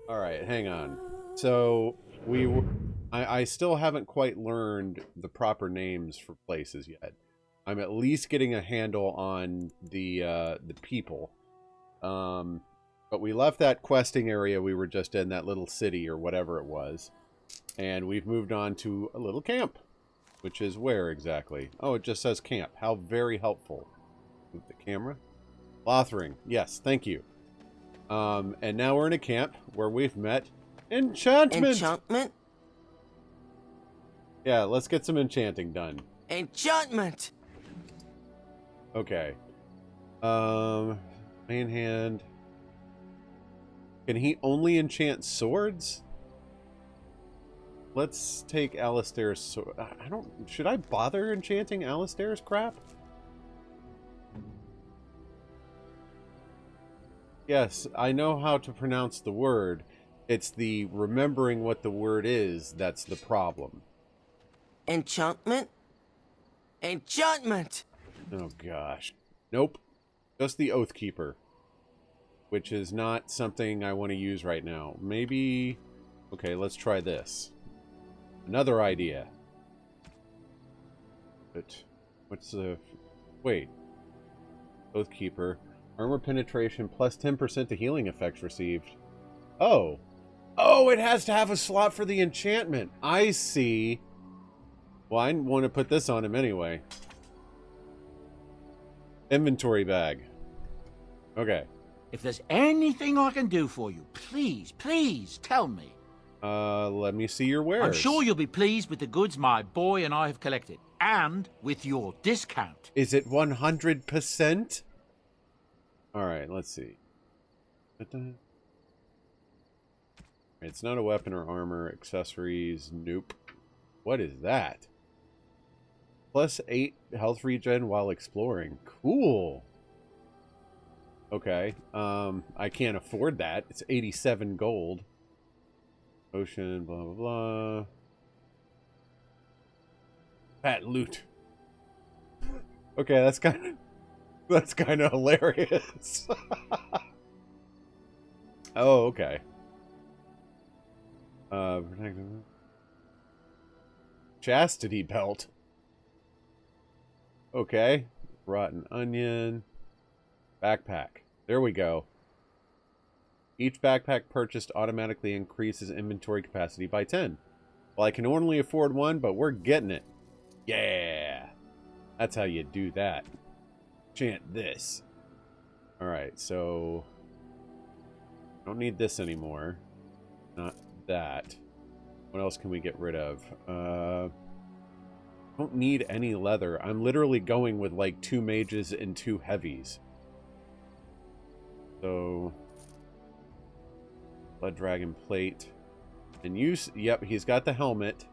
All right, hang on. So I still haven't quite learned the proper names for places yet. I'm at least getting a handle on the people. But we left that questing area we were just in, that little city or whatever it was, and we've moved on to a little camp, which is where exactly? Oh, it just says camp. How very helpful. Move the camera. Lothering. Yes, thank you. And now we're in a camp where we've met enchantment. Enchantment? Yeah, let's get some enchanting done. Enchantment! Okay. Main hand. Can he only enchant swords? Let's take Alistair's sword. I don't... Should I bother enchanting Alistair's crap? Yes, I know how to pronounce the word. It's the remembering what the word is that's the problem. Enchantment? Enchantment! Oh, gosh. Nope. Just the Oathkeeper. Which is not something I want to use right now. Maybe... Okay, let's try this. Another idea. But... What's the... Wait. Oathkeeper. Armor penetration plus 10% to healing effects received. Oh. Oh, it has to have a slot for the enchantment. I see. Well, I want to put this on him anyway. Inventory bag. Okay. If there's anything I can do for you, please, please tell me. Let me see your wares. I'm sure you'll be pleased with the goods my boy and I have collected. And with your discount. Is it 100%? Alright, let's see. It's not a weapon or armor. Accessories. Nope. What is that? Plus 8 health regen while exploring. Cool. Okay. I can't afford that. It's 87 gold. Ocean, blah, blah, blah. Fat loot. Okay, that's kind of hilarious. Oh, okay. Chastity belt. Okay. Rotten onion. Backpack. There we go. Each backpack purchased automatically increases inventory capacity by 10. Well, I can only afford one, but we're getting it. Yeah. That's how you do that. Chant this. Alright, so... I don't need this anymore. Not that. What else can we get rid of? I don't need any leather. I'm literally going with like 2 mages and 2 heavies. So... Blood Dragon plate. And use... Yep, he's got the helmet.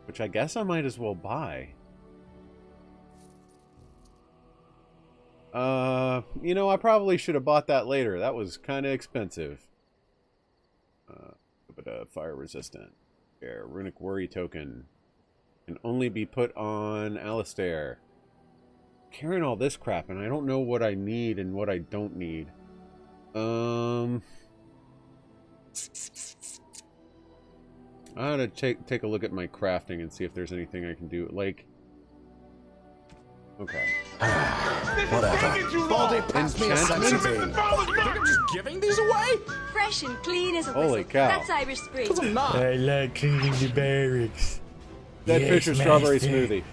Which I guess I might as well buy. You know, I probably should have bought that later. That was kind of expensive. But fire resistant. Here, runic worry token. Can only be put on Alistair. Carrying all this crap, and I don't know what I need and what I don't need. I ought to take a look at my crafting and see if there's anything I can do. Like, okay. Whatever. Baldy, pass me a sexy bean. You think I'm just giving these away? Fresh and clean as a Holy whistle. cow. That's Irish spring. Because I'm not. I like cleaning the barracks. Dead Yes, Fisher strawberry master. smoothie.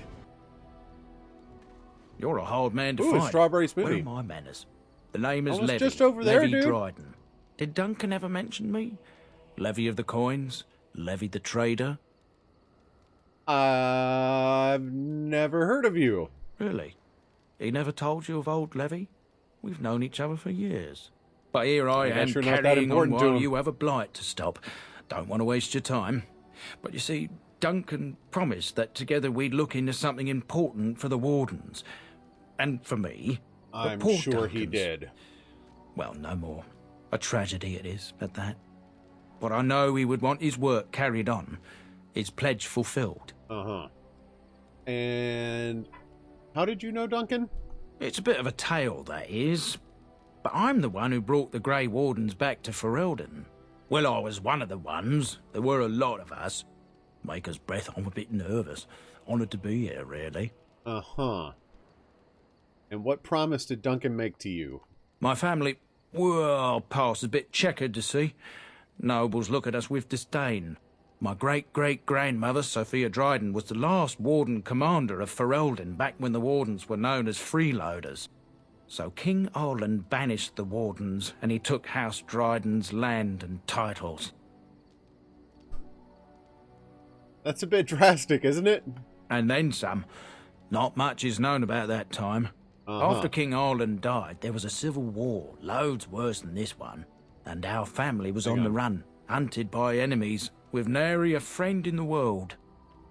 You're a hard man to Ooh, find. strawberry Where are smoothie. my manners? The name is I was Levy. just over there, Levy dude. Dryden. Did Duncan ever mention me? Levy of the coins? Levy the trader? I've never heard of you. Really? He never told you of old Levy? We've known each other for years. But here I am guess you're not that carrying on important to while him. you have a blight to stop. Don't want to waste your time. But you see, Duncan promised that together we'd look into something important for the Wardens. And for me. But I'm poor sure he Duncan's- did. Well, no more. A tragedy it is, at that. But I know he would want his work carried on. His pledge fulfilled. Uh-huh. And how did you know Duncan? It's a bit of a tale, that is. But I'm the one who brought the Grey Wardens back to Ferelden. Well, I was one of the ones. There were a lot of us. Maker's breath, I'm a bit nervous. Honoured to be here, really. Uh-huh. And what promise did Duncan make to you? My family, well, past a bit checkered to see. Nobles look at us with disdain. My great-great-grandmother, Sophia Dryden, was the last Warden commander of Ferelden back when the Wardens were known as freeloaders. So King Orland banished the Wardens, and he took House Dryden's land and titles. That's a bit drastic, isn't it? And then some. Not much is known about that time. After King Orland died, there was a civil war, loads worse than this one. And our family was on the run, hunted by enemies, with nary a friend in the world.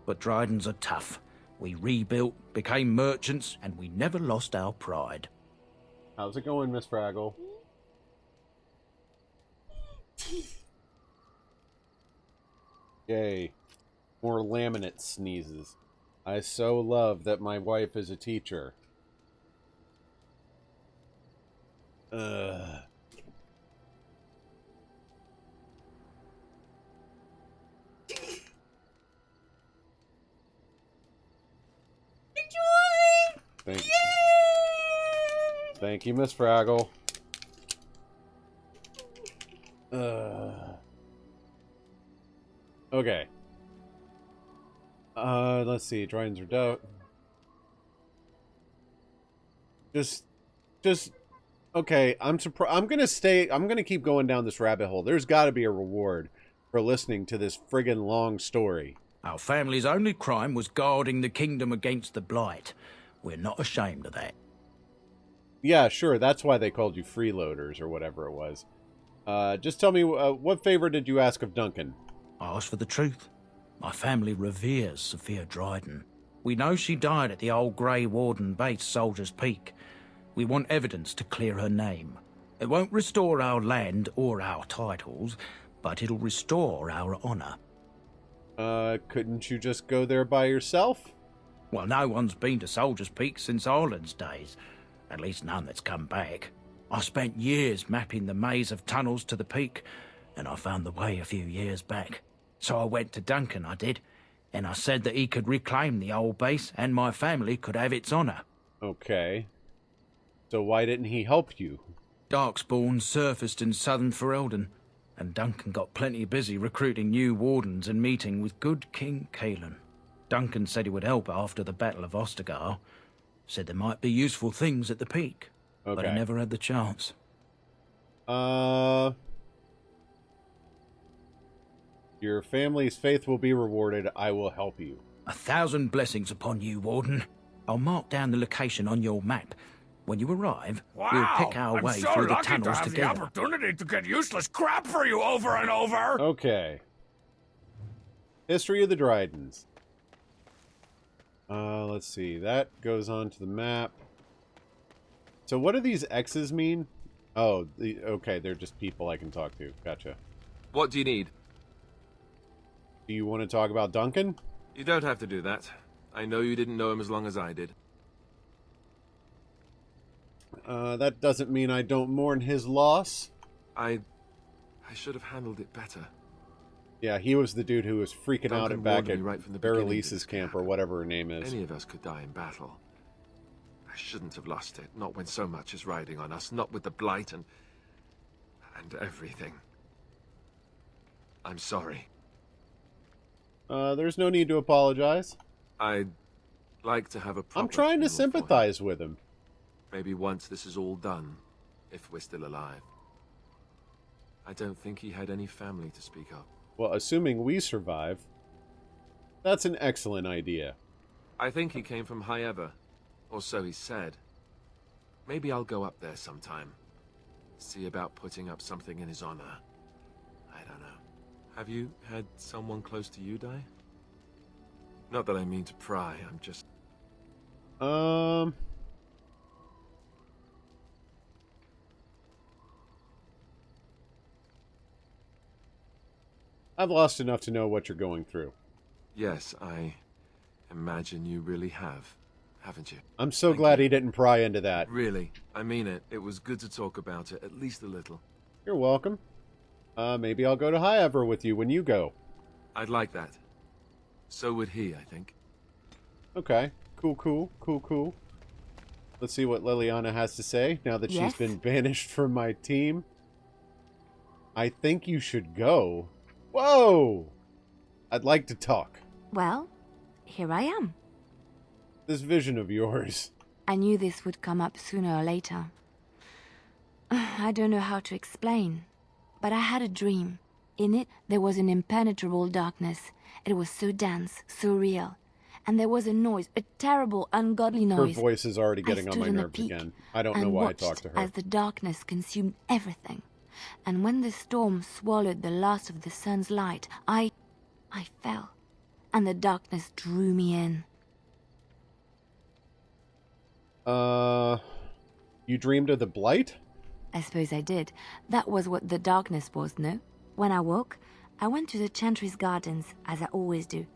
But Drydens are tough. We rebuilt, became merchants, and we never lost our pride. How's it going, Miss Fraggle? Yay. More laminate sneezes. I so love that my wife is a teacher. Ugh. Thank you, Miss Fraggle. Okay. Let's see. Drydens are dope. Just. Okay. I'm surprised. I'm gonna keep going down this rabbit hole. There's got to be a reward for listening to this friggin' long story. Our family's only crime was guarding the kingdom against the Blight. We're not ashamed of that. Yeah, sure. That's why they called you freeloaders or whatever it was. Just tell me, what favor did you ask of Duncan? I asked for the truth. My family reveres Sophia Dryden. We know she died at the old Grey Warden base, Soldier's Peak. We want evidence to clear her name. It won't restore our land or our titles, but it'll restore our honour. Couldn't you just go there by yourself? Well, no one's been to Soldier's Peak since Ireland's days. At least none that's come back. I spent years mapping the maze of tunnels to the peak, and I found the way a few years back. So I went to Duncan, I did, and I said that he could reclaim the old base and my family could have its honour. Okay. So why didn't he help you? Darkspawn surfaced in southern Ferelden, and Duncan got plenty busy recruiting new wardens and meeting with good King Caelan. Duncan said he would help after the Battle of Ostagar. Said there might be useful things at the peak, but he never had the chance. Your family's faith will be rewarded. I will help you. 1,000 blessings upon you, Warden. I'll mark down the location on your map. When you arrive, we'll pick our way through the tunnels together. I'm so lucky to have the opportunity to get useless crap for you over and over. Okay. History of the Drydens. Let's see. That goes on to the map. So what do these X's mean? Oh, okay, they're just people I can talk to. Gotcha. What do you need? Do you want to talk about Duncan? You don't have to do that. I know you didn't know him as long as I did. That doesn't mean I don't mourn his loss. I should have handled it better. Yeah, he was the dude who was freaking out and back at right from the Berelise's camp, or whatever her name is. Any of us could die in battle. I shouldn't have lost it, not when so much is riding on us, not with the Blight and everything. I'm sorry. There's no need to apologize. I'd like to have a proper I'm trying to funeral for him. sympathize with him. Maybe once this is all done, if we're still alive. I don't think he had any family to speak of. Well, assuming we survive, that's an excellent idea. I think he came from High Ever, or so he said. Maybe I'll go up there sometime. See about putting up something in his honor. I don't know. Have you had someone close to you die? Not that I mean to pry, I'm just... I've lost enough to know what you're going through. Yes, I imagine you really have haven't you? I'm so Thank glad you. he didn't pry into that. Really, I mean it. It was good to talk about it, at least a little. You're welcome. Maybe I'll go to High Ever with you when you go. I'd like that. So would he, I think. Okay. Cool. Let's see what Liliana has to say now that Yes? she's been banished from my team. I think you should go. Whoa! I'd like to talk. Well, here I am. This vision of yours. I knew this would come up sooner or later. I don't know how to explain, but I had a dream. In it, there was an impenetrable darkness. It was so dense, so real. And there was a noise, a terrible, ungodly Her noise. voice is already getting I on stood my on the nerves peak again. I don't know and why I watched talked to her. as the darkness consumed everything. And when the storm swallowed the last of the sun's light, I fell. And the darkness drew me in. You dreamed of the Blight? I suppose I did. That was what the darkness was, no? When I woke, I went to the Chantry's gardens, as I always do.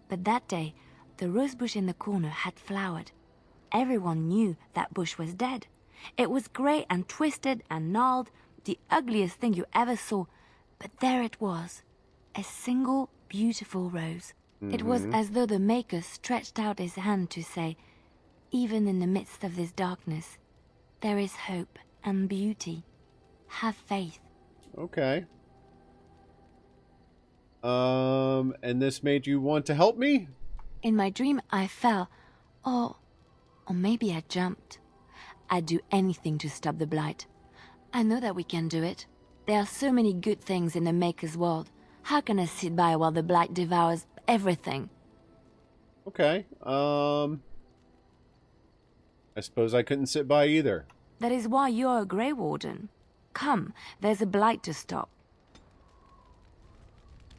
But that day, the rosebush in the corner had flowered. Everyone knew that bush was dead. It was grey and twisted and gnarled, the ugliest thing you ever saw. But there it was, a single beautiful rose. It was as though the Maker stretched out his hand to say, even in the midst of this darkness, there is hope and beauty. Have faith. Okay. And this made you want to help me? In my dream, I fell. Or maybe I jumped. I'd do anything to stop the Blight. I know that we can do it. There are so many good things in the Maker's world. How can I sit by while the Blight devours everything? Okay. I suppose I couldn't sit by either. That is why you're a Grey Warden. Come, there's a Blight to stop.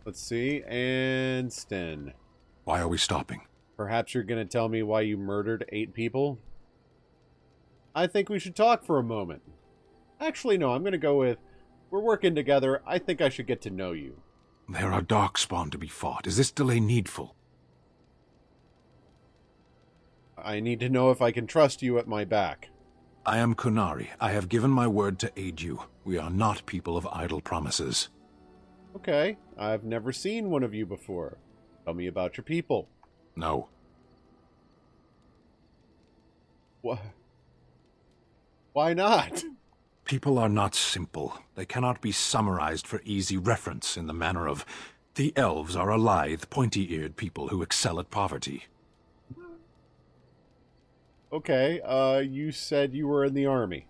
Let's see. And Sten. Why are we stopping? Perhaps you're going to tell me why you murdered 8 people? I think we should talk for a moment. Actually, no, I'm going to go with, we're working together. I think I should get to know you. There are darkspawn to be fought. Is this delay needful? I need to know if I can trust you at my back. I am Kunari. I have given my word to aid you. We are not people of idle promises. Okay, I've never seen one of you before. Tell me about your people. No. Why not? People are not simple. They cannot be summarized for easy reference in the manner of, the elves are a lithe, pointy-eared people who excel at poverty. Okay, you said you were in the army.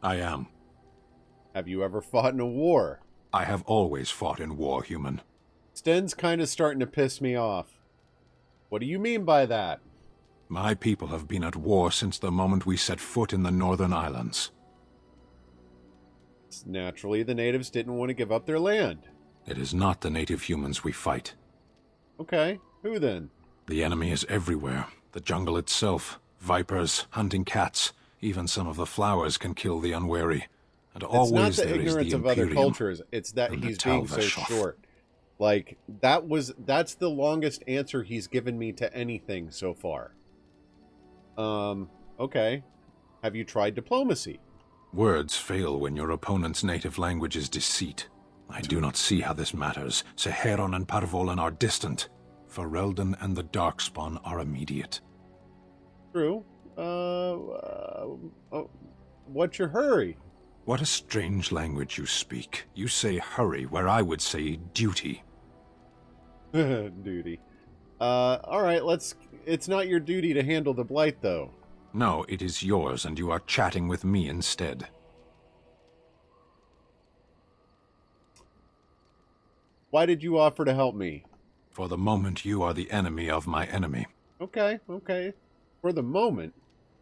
I am. Have you ever fought in a war? I have always fought in war, human. Sten's kind of starting to piss me off. What do you mean by that? My people have been at war since the moment we set foot in the Northern Islands. Naturally, the natives didn't want to give up their land. It is not the native humans we fight. Okay, who then? The enemy is everywhere. The jungle itself, vipers, hunting cats, even some of the flowers can kill the unwary. And always it's not the there is ignorance the of other Imperium cultures, it's that and the he's being so Talvashov. short. Like, that's the longest answer he's given me to anything so far. Okay. Have you tried diplomacy? Words fail when your opponent's native language is deceit. I do not see how this matters. Seheron and Parvolan are distant. Ferelden and the Darkspawn are immediate. True. What's your hurry? What a strange language you speak. You say hurry where I would say duty. Duty. Alright, it's not your duty to handle the Blight, though. No, it is yours, and you are chatting with me instead. Why did you offer to help me? For the moment, you are the enemy of my enemy. Okay. For the moment.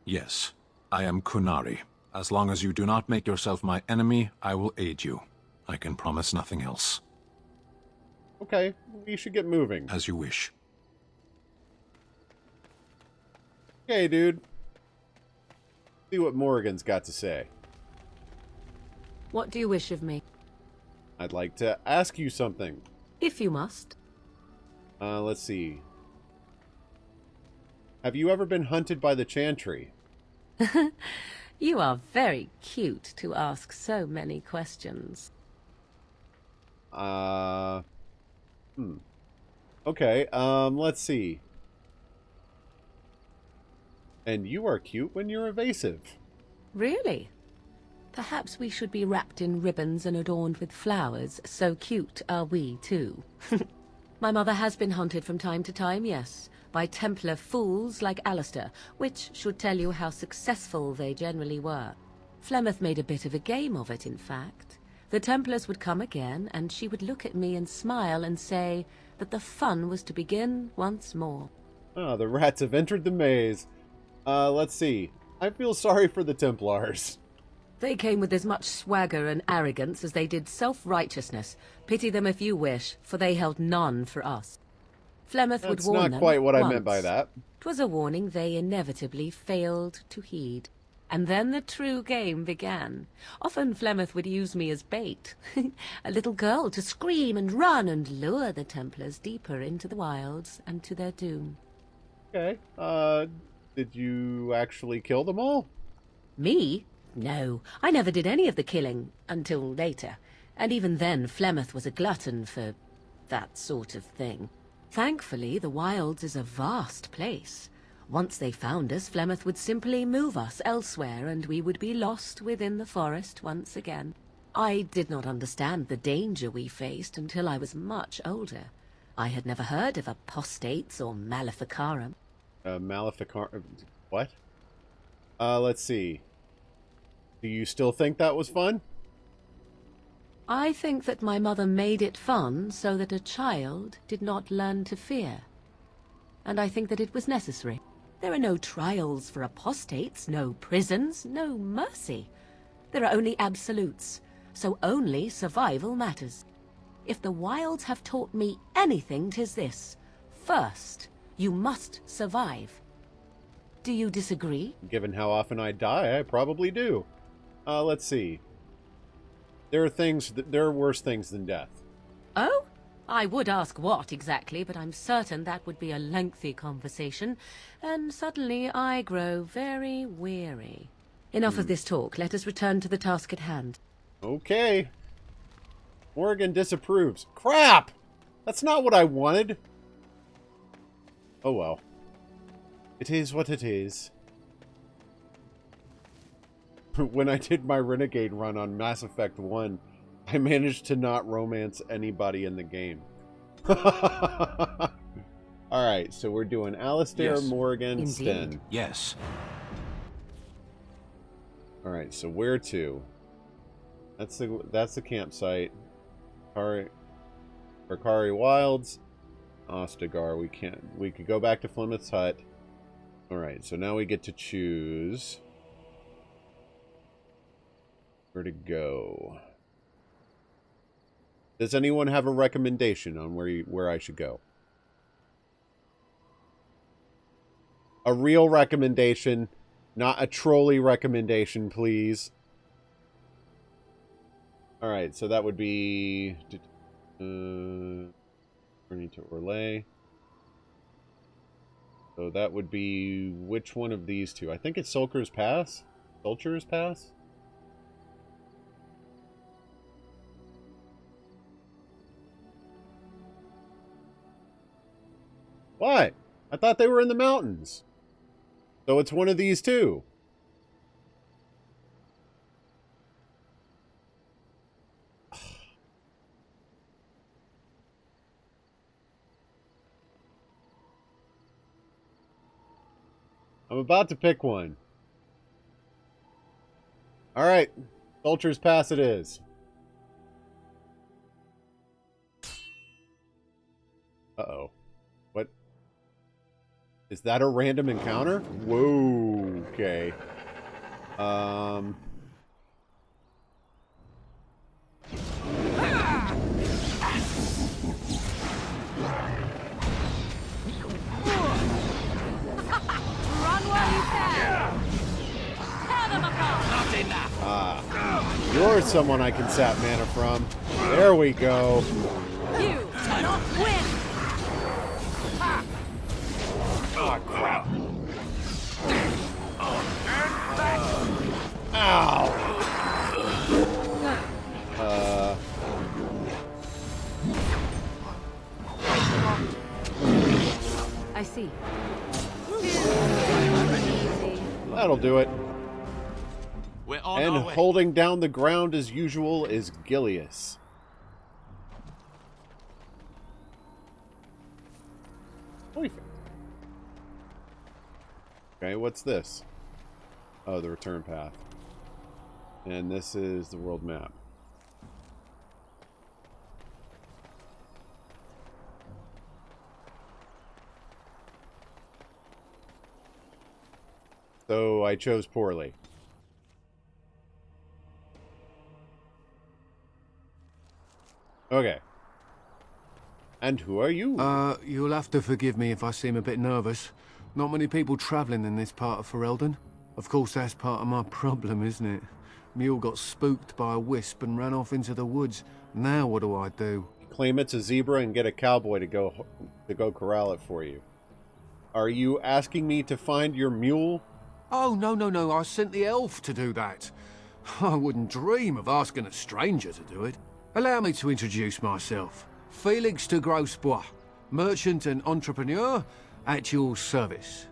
Yes, I am Kunari. As long as you do not make yourself my enemy, I will aid you. I can promise nothing else. Okay, we should get moving. As you wish. Okay, dude. See what Morrigan's got to say. What do you wish of me? I'd like to ask you something. If you must. Let's see. Have you ever been hunted by the Chantry? You are very cute to ask so many questions. Okay, let's see. And you are cute when you're evasive. Really? Perhaps we should be wrapped in ribbons and adorned with flowers. So cute are we, too. My mother has been hunted from time to time, yes, by Templar fools like Alistair, which should tell you how successful they generally were. Flemeth made a bit of a game of it, in fact. The Templars would come again, and she would look at me and smile and say that the fun was to begin once more. Ah, the rats have entered the maze. Let's see. I feel sorry for the Templars. They came with as much swagger and arrogance as they did self-righteousness. Pity them if you wish, for they held none for us. Flemeth would warn them. That's not quite what once. I meant by that. 'Twas a warning they inevitably failed to heed. And then the true game began. Often Flemeth would use me as bait. A little girl to scream and run and lure the Templars deeper into the wilds and to their doom. Okay. Did you actually kill them all? Me? No, I never did any of the killing, until later. And even then, Flemeth was a glutton for that sort of thing. Thankfully, the wilds is a vast place. Once they found us, Flemeth would simply move us elsewhere, and we would be lost within the forest once again. I did not understand the danger we faced until I was much older. I had never heard of apostates or maleficarum. Maleficarum... What? Let's see. Do you still think that was fun? I think that my mother made it fun so that a child did not learn to fear. And I think that it was necessary. There are no trials for apostates, no prisons, no mercy. There are only absolutes, so only survival matters. If the wilds have taught me anything, 'tis this. First, you must survive. Do you disagree? Given how often I die, I probably do. Let's see. There are worse things than death. Oh? I would ask what exactly, but I'm certain that would be a lengthy conversation, and suddenly I grow very weary. Enough of this talk. Let us return to the task at hand. Okay. Morgan disapproves. Crap! That's not what I wanted. Oh well. It is what it is. When I did my Renegade run on Mass Effect 1, I managed to not romance anybody in the game. Alright, so we're doing Alistair, Yes. Morgan, Indeed. Sten. Yes. Alright, so where to? That's the campsite. Barkari Wilds. Ostagar. We could go back to Flemeth's hut. Alright, so now we get to choose where to go. Does anyone have a recommendation on where I should go? A real recommendation, not a trolley recommendation, please. Alright, so that would be... Journey to Orlais. So that would be which one of these two? I think it's Sulker's Pass? Sulcher's Pass? What? I thought they were in the mountains. So it's one of these two. I'm about to pick one. Alright. Sulcher's Pass it is. Uh-oh. What? Is that a random encounter? Whoa. Okay. You're someone I can sap mana from. There we go. You cannot win! Oh, crap. I see. That'll do it. We're on And our way. holding down the ground as usual is Gilius. Perfect. Okay, what's this? Oh, the return path. And this is the world map. So I chose poorly. Okay. And who are you? You'll have to forgive me if I seem a bit nervous. Not many people travelling in this part of Ferelden. Of course, that's part of my problem, isn't it? Mule got spooked by a wisp and ran off into the woods. Now what do? Claim it's a zebra and get a cowboy to go corral it for you. Are you asking me to find your mule? Oh, no, I sent the elf to do that. I wouldn't dream of asking a stranger to do it. Allow me to introduce myself. Felix de Grosbois, merchant and entrepreneur at your service.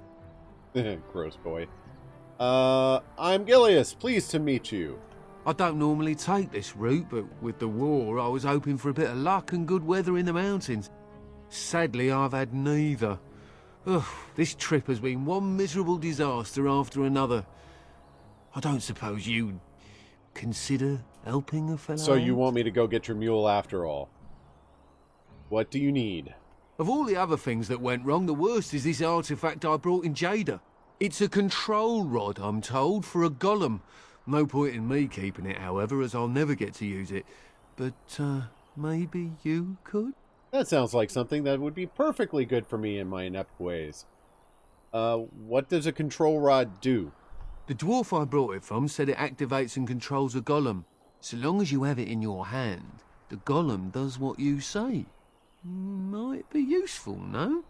Gross boy. I'm Gilius. Pleased to meet you. I don't normally take this route, but with the war, I was hoping for a bit of luck and good weather in the mountains. Sadly, I've had neither. Ugh, this trip has been one miserable disaster after another. I don't suppose you'd consider helping a fellow So you out? want me to go get your mule after all? What do you need? Of all the other things that went wrong, the worst is this artifact I brought in Jada. It's a control rod, I'm told, for a golem. No point in me keeping it, however, as I'll never get to use it. But, maybe you could? That sounds like something that would be perfectly good for me in my inept ways. What does a control rod do? The dwarf I brought it from said it activates and controls a golem. So long as you have it in your hand, the golem does what you say. Might be useful, no?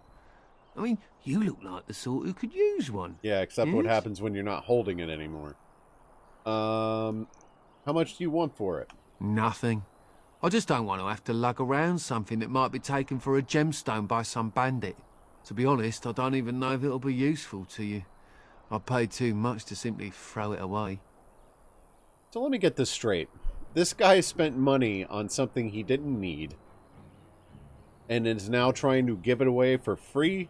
I mean, you look like the sort who could use one. Yeah, except what Yes? happens when you're not holding it anymore. How much do you want for it? Nothing. I just don't want to have to lug around something that might be taken for a gemstone by some bandit. To be honest, I don't even know if it'll be useful to you. I paid too much to simply throw it away. So let me get this straight. This guy spent money on something he didn't need, and is now trying to give it away for free?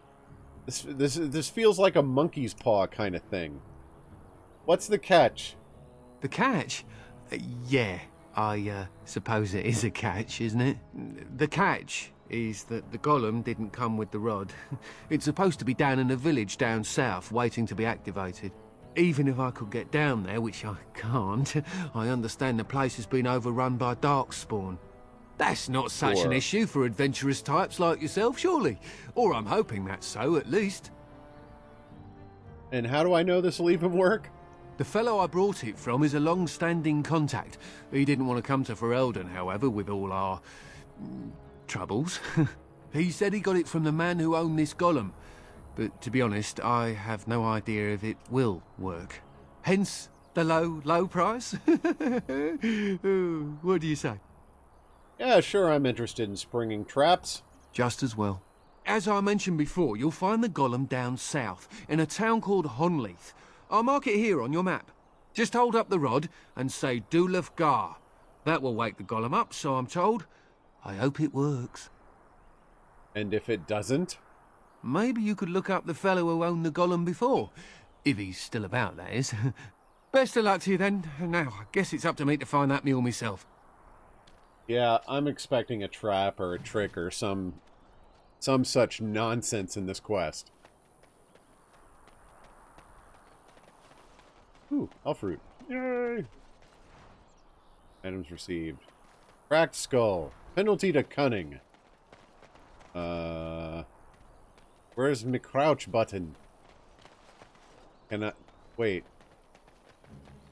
This feels like a monkey's paw kind of thing. What's the catch? The catch? Yeah, I suppose it is a catch, isn't it? The catch is that the golem didn't come with the rod. It's supposed to be down in a village down south, waiting to be activated. Even if I could get down there, which I can't, I understand the place has been overrun by darkspawn. That's not such an issue for adventurous types like yourself, surely? Or I'm hoping that's so, at least. And how do I know this will even work? The fellow I brought it from is a long-standing contact. He didn't want to come to Ferelden, however, with all our troubles. He said he got it from the man who owned this golem. But to be honest, I have no idea if it will work. Hence the low price. What do you say? Yeah, sure, I'm interested in springing traps. Just as well. As I mentioned before, you'll find the golem down south, in a town called Honleith. I'll mark it here on your map. Just hold up the rod and say Dulaf Gar. That will wake the golem up, so I'm told. I hope it works. And if it doesn't? Maybe you could look up the fellow who owned the golem before. If he's still about, that is. Best of luck to you then. Now, I guess it's up to me to find that mule myself. Yeah, I'm expecting a trap or a trick or some such nonsense in this quest. Ooh, elf fruit. Yay! Items received. Cracked skull. Penalty to cunning. Where's my crouch button? Can I... Wait.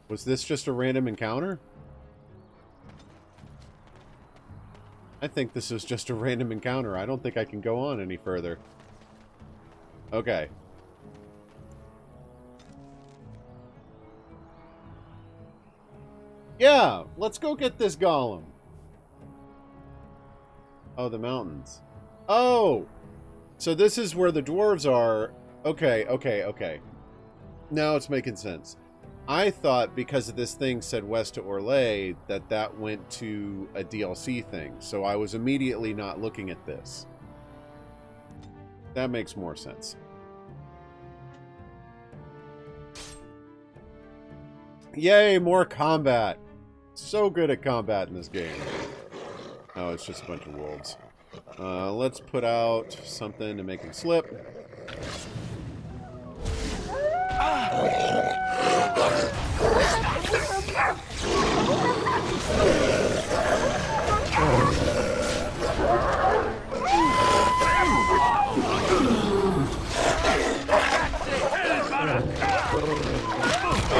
Was this just a random encounter? I think this is just a random encounter. I don't think I can go on any further. Okay. Yeah, let's go get this golem. Oh, the mountains. Oh! So this is where the dwarves are. Okay. Now it's making sense. I thought because of this thing said west to Orlais that went to a DLC thing. So I was immediately not looking at this. That makes more sense. Yay, more combat. So good at combat in this game. Oh, it's just a bunch of wolves. Let's put out something to make him slip.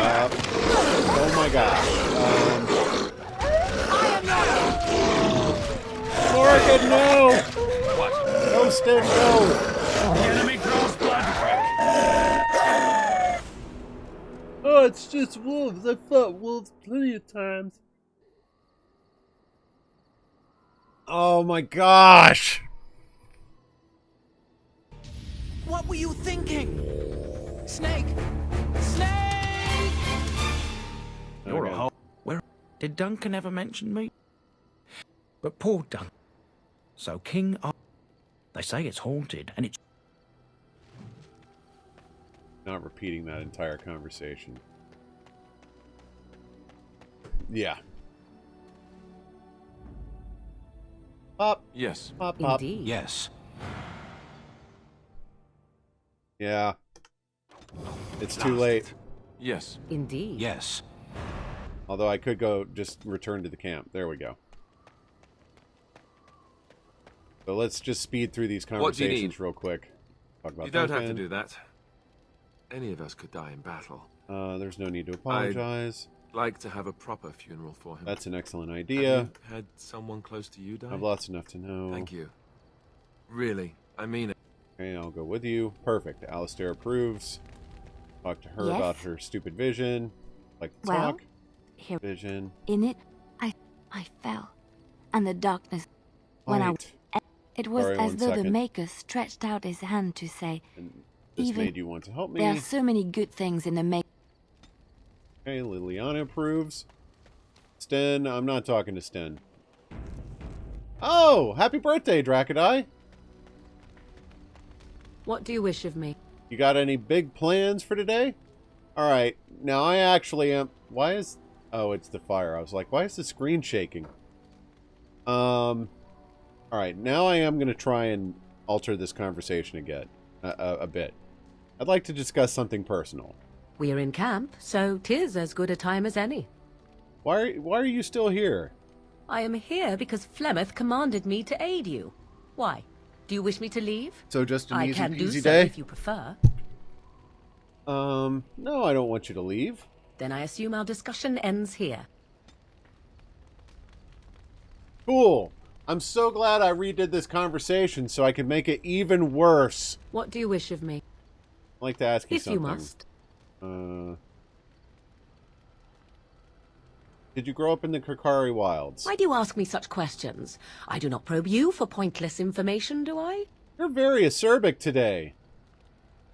Oh my god. Morgan, no! No, Stim, no! The enemy draws blood. Oh, it's just wolves. I fought wolves plenty of times. Oh my gosh! What were you thinking? Snake! Snake! You're a hole. Where did Duncan ever mention me? But poor Duncan. So King Ar... They say it's haunted, and it's... Not repeating that entire conversation. Yeah. Pop. Yes. Pop, pop. Indeed. Yes. Yeah. It's too late. Yes. Indeed. Yes. Although I could go just return to the camp. There we go. So let's just speed through these What do you conversations need? real quick. Talk about You don't have to Duncan. do that. Any of us could die in battle. There's no need to apologize. Like to have a proper funeral for him. That's an excellent Have idea. you had someone close to you die? I've lots enough to know. Thank you. Really, I mean it. Okay, I'll go with you. Perfect. Alistair approves. Talk to her Yes? about her stupid vision. Like to Well, talk. here Vision. in it, I fell, and the darkness. When Fight. it was Sorry, as one though the second. Maker stretched out his hand to say, And this even made you want to help me. "There are so many good things in the Maker." Okay, Liliana approves. Sten, I'm not talking to Sten. Oh, happy birthday, Dracodai. What do you wish of me? You got any big plans for today? Alright, now I actually am... Why is... Oh, it's the fire. I was like, why is the screen shaking? Alright, now I am going to try and alter this conversation again. A bit. I'd like to discuss something personal. We're in camp, so 'tis as good a time as any. Why are you still here? I am here because Flemeth commanded me to aid you. Why? Do you wish me to leave? So just an I easy can do peasy so day? if you prefer. No, I don't want you to leave. Then I assume our discussion ends here. Cool. I'm so glad I redid this conversation so I can make it even worse. What do you wish of me? I'd like to ask you If something. you must. Did you grow up in the Kirkari Wilds? Why do you ask me such questions? I do not probe you for pointless information, do I? You're very acerbic today.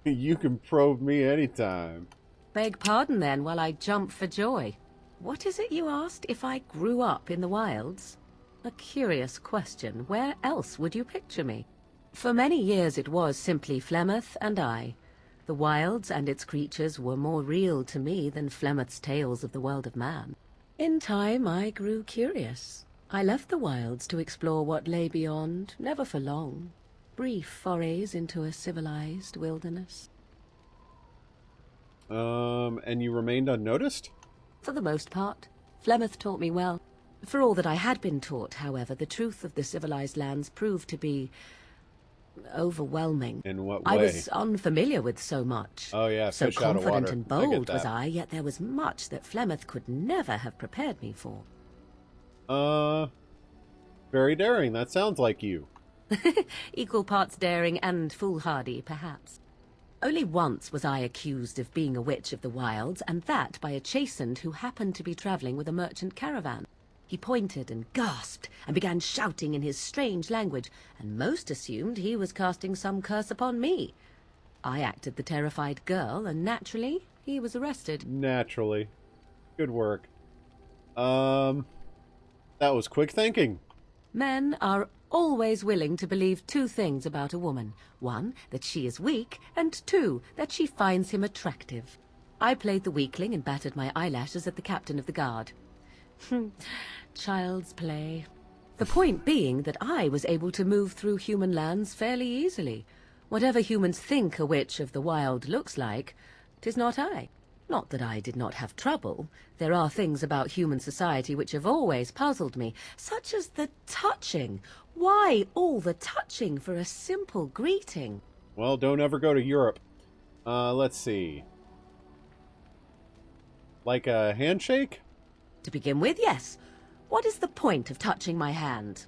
You can probe me anytime. Beg pardon then while I jump for joy. What is it you asked if I grew up in the wilds? A curious question. Where else would you picture me? For many years it was simply Flemeth and I. The wilds and its creatures were more real to me than Flemeth's tales of the world of man. In time I grew curious. I left the wilds to explore what lay beyond, never for long. Brief forays into a civilized wilderness. And you remained unnoticed? For the most part. Flemeth taught me well. For all that I had been taught, however, the truth of the civilized lands proved to be overwhelming. In what way? I was unfamiliar with so much. Oh yeah, So fish out of confident water. and I get bold was that. I, yet there was much that Flemeth could never have prepared me for. Very daring. That sounds like you. Equal parts daring and foolhardy, perhaps. Only once was I accused of being a witch of the wilds, and that by a chastened who happened to be travelling with a merchant caravan. He pointed and gasped and began shouting in his strange language, and most assumed he was casting some curse upon me. I acted the terrified girl, and naturally, he was arrested. Naturally. Good work. That was quick thinking. Men are always willing to believe two things about a woman. One, that she is weak, and two, that she finds him attractive. I played the weakling and battered my eyelashes at the captain of the guard. Child's play. The point being that I was able to move through human lands fairly easily. Whatever humans think a witch of the wild looks like, 'tis not I. Not that I did not have trouble. There are things about human society which have always puzzled me, such as the touching. Why all the touching for a simple greeting? Well, don't ever go to Europe. Let's see. Like a handshake? To begin with, yes. What is the point of touching my hand?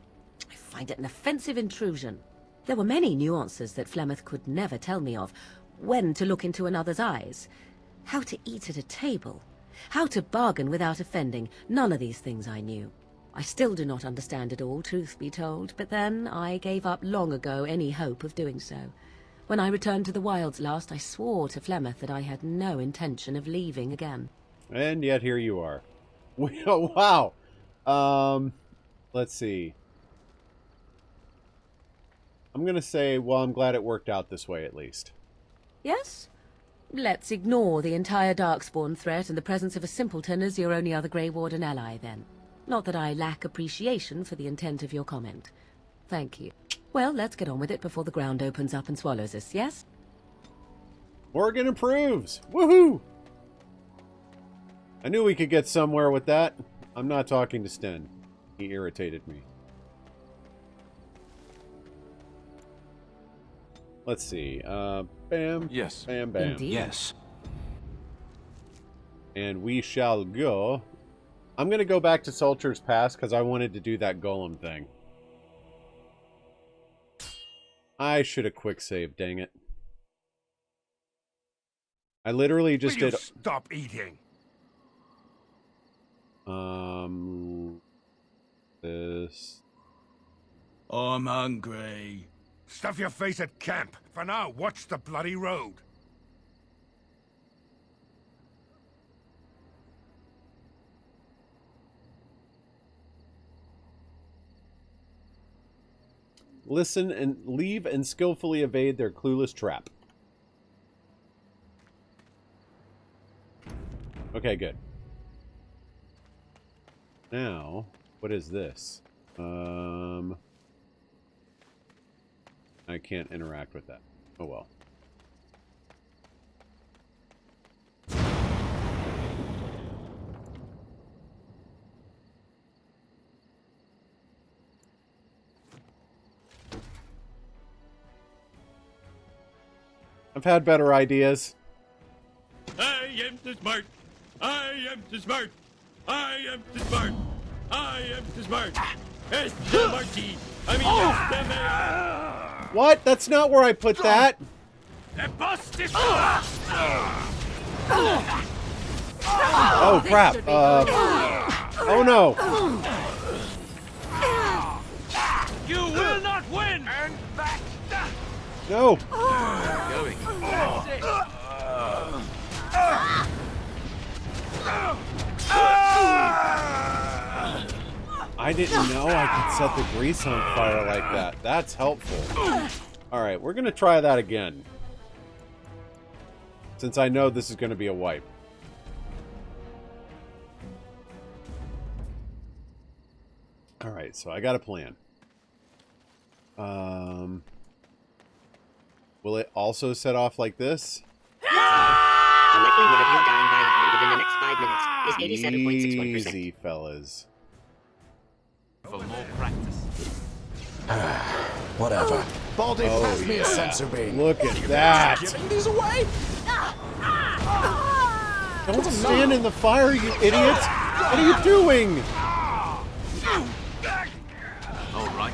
I find it an offensive intrusion. There were many nuances that Flemeth could never tell me of. When to look into another's eyes. How to eat at a table. How to bargain without offending. None of these things I knew. I still do not understand it all, truth be told, but then I gave up long ago any hope of doing so. When I returned to the wilds last, I swore to Flemeth that I had no intention of leaving again. And yet here you are. Wow. Let's see. I'm going to say, well, I'm glad it worked out this way at least. Yes? Let's ignore the entire Darkspawn threat and the presence of a simpleton as your only other Grey Warden ally, then. Not that I lack appreciation for the intent of your comment. Thank you. Well, let's get on with it before the ground opens up and swallows us, yes? Morgan improves! Woohoo! I knew we could get somewhere with that. I'm not talking to Sten. He irritated me. Let's see. Bam. Yes. Bam, bam. Indeed. Yes. And we shall go. I'm going to go back to Sulcher's Pass because I wanted to do that golem thing. I should have quick saved, dang it. I literally just Will did... you stop eating? This... I'm hungry. Stuff your face at camp. For now, watch the bloody road. Listen and leave and skillfully evade their clueless trap. Okay, good. Now, what is this? I can't interact with that. Oh well. I've had better ideas. I am too smart. I am too smart. I am too smart. I am too smart. Este Marty. I mean, What? That's not where I put that. Oh crap. Oh no. you will not win. And back. No. Going. I didn't know I could set the grease on fire like that. That's helpful. Alright, we're going to try that again. Since I know this is going to be a wipe. Alright, so I got a plan. Will it also set off like this? The likelihood of you dying violently within the next 5 minutes is 87.61%. Easy, fellas. For more practice. Whatever. Baldy, pass me a sensor beam. Look at that! Giving these away? Don't stand in the fire, you idiot! What are you doing? All right.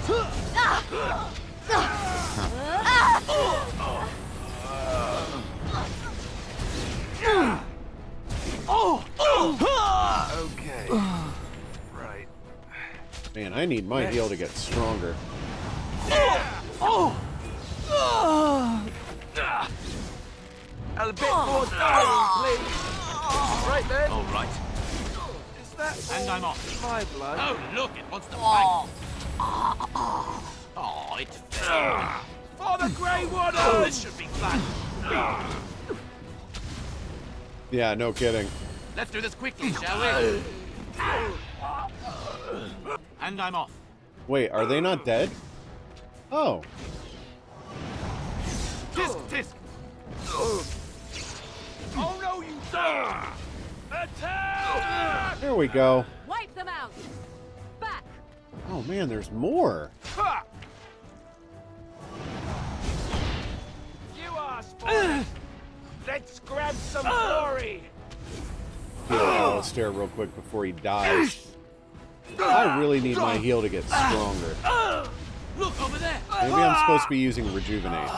Okay. Right. Man, I need my heal to get stronger. A bit more time, please. Right then. All right. Is that And I'm off. my blood? Oh, look, it wants to fight. Oh, it failed. For the Grey Oh, Waters! this should be fun. Yeah, no kidding. Let's do this quickly, shall we? And I'm off. Wait, are they not dead? Oh. Tisk, tisk. Oh no, you don't! Attack! There we go. Wipe them out! Back! Oh man, there's more. You asked for it. Let's grab some glory. Heal Alistair real quick before he dies. I really need my heal to get stronger. Look over there. Maybe I'm supposed to be using Rejuvenate.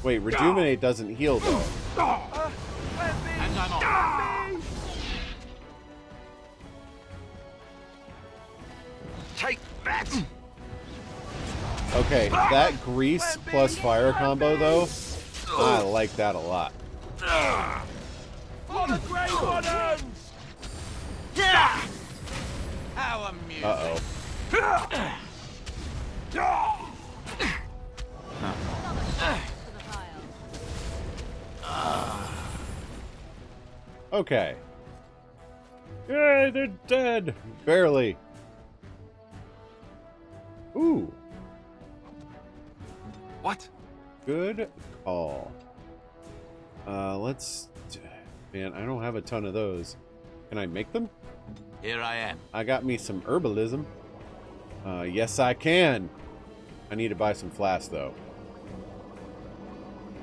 Wait, Rejuvenate doesn't heal though. And I'm off. Take that! Okay, that grease plus fire combo though, I like that a lot. For the Grey Waters! How amusing. Uh-oh. Okay. Yay, they're dead! Barely. Ooh. What? Good call. Let's... Man, I don't have a ton of those. Can I make them? Here I am. I got me some herbalism. Yes, I can. I need to buy some flasks, though.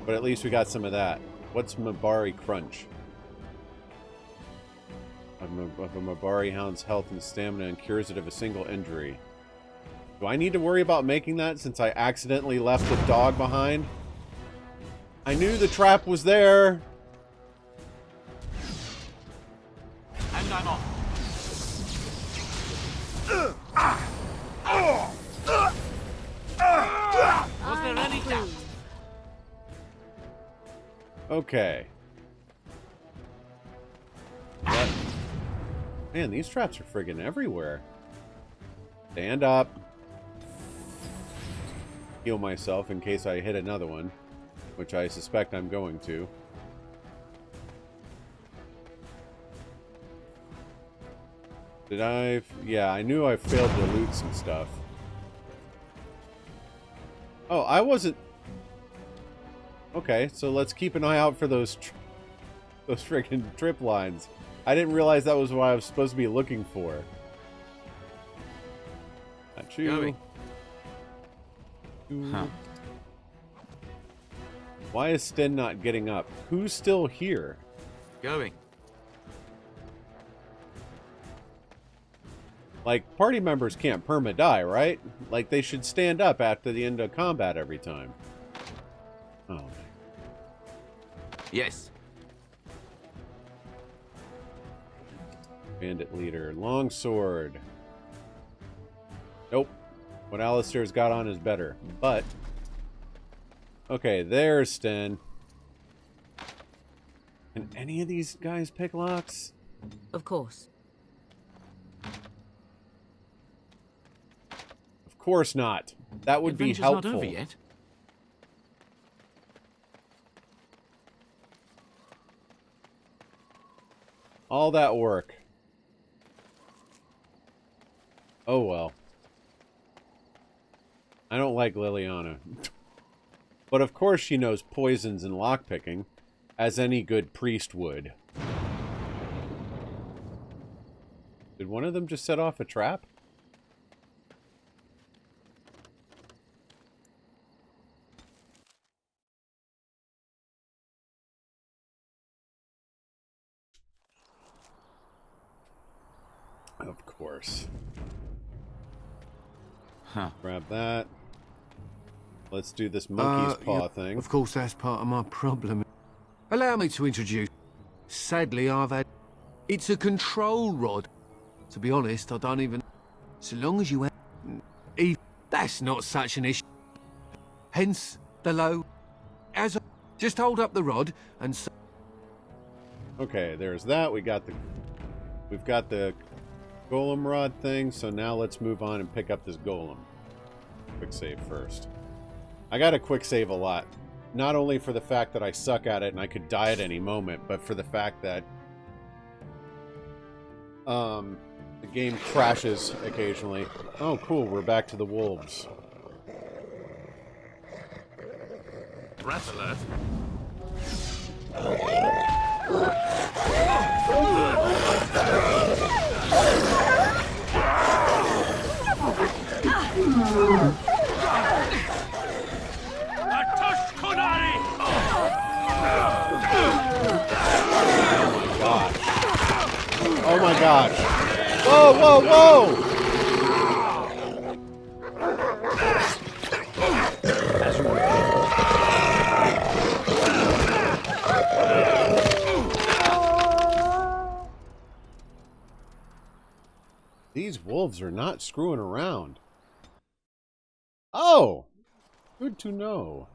But at least we got some of that. What's Mabari Crunch? Of a Mabari Hound's health and stamina and cures it of a single injury. Do I need to worry about making that since I accidentally left the dog behind? I knew the trap was there. And I'm off. Was there any doubt? Okay. That... Man, these traps are friggin' everywhere. Stand up. Heal myself in case I hit another one, which I suspect I'm going to. Did I... Yeah, I knew I failed to loot some stuff. Oh, I wasn't... Okay, so let's keep an eye out for those freaking trip lines. I didn't realize that was what I was supposed to be looking for. Not you. Huh. Why is Sten not getting up? Who's still here? Going. Like, party members can't perma-die, right? Like, they should stand up after the end of combat every time. Oh. Yes. Bandit leader. Longsword. Nope. What Alistair's got on is better. But... Okay, there's Sten. Can any of these guys pick locks? Of course. Of course not. That would be helpful. Not over yet. All that work. Oh well. I don't like Liliana. But of course she knows poisons and lockpicking, as any good priest would. Did one of them just set off a trap? Of course. Huh. Grab that. Let's do this monkey's paw thing. Of course, that's part of my problem. Allow me to introduce... sadly I've had... It's a control rod. To be honest, I don't even... So long as you have... That's not such an issue. Hence, the low... As a... Just hold up the rod and... Okay, there's that. We've got the golem rod thing, so now let's move on and pick up this golem. Quick save first. I got to quick save a lot. Not only for the fact that I suck at it and I could die at any moment, but for the fact that the game crashes occasionally. Oh, cool. We're back to the wolves. Rat alert. Oh my gosh. Whoa, whoa, whoa! These wolves are not screwing around. Oh! Good to know.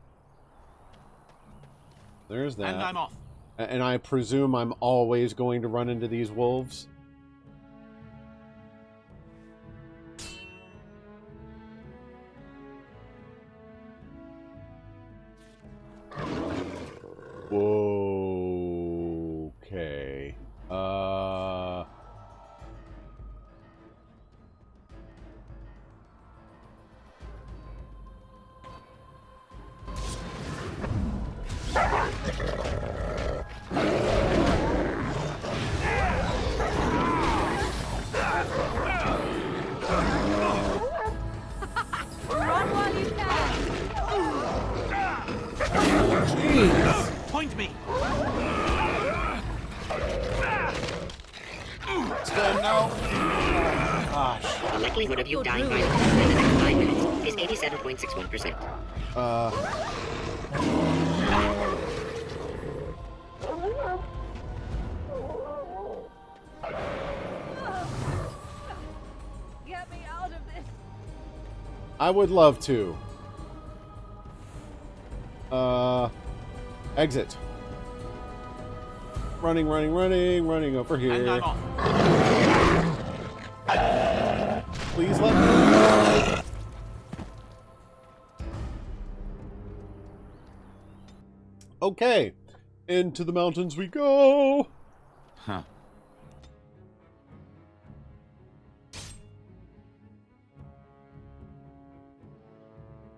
There's that. And I'm off. And I presume I'm always going to run into these wolves? Whoa. Okay. Point me. Stand now. Gosh. The likelihood of you dying by the in the next 5 minutes is 87.61%. Get me out of this. I would love to. Exit. Running over here. And I'm off. Please let me. Okay. Into the mountains we go. Huh.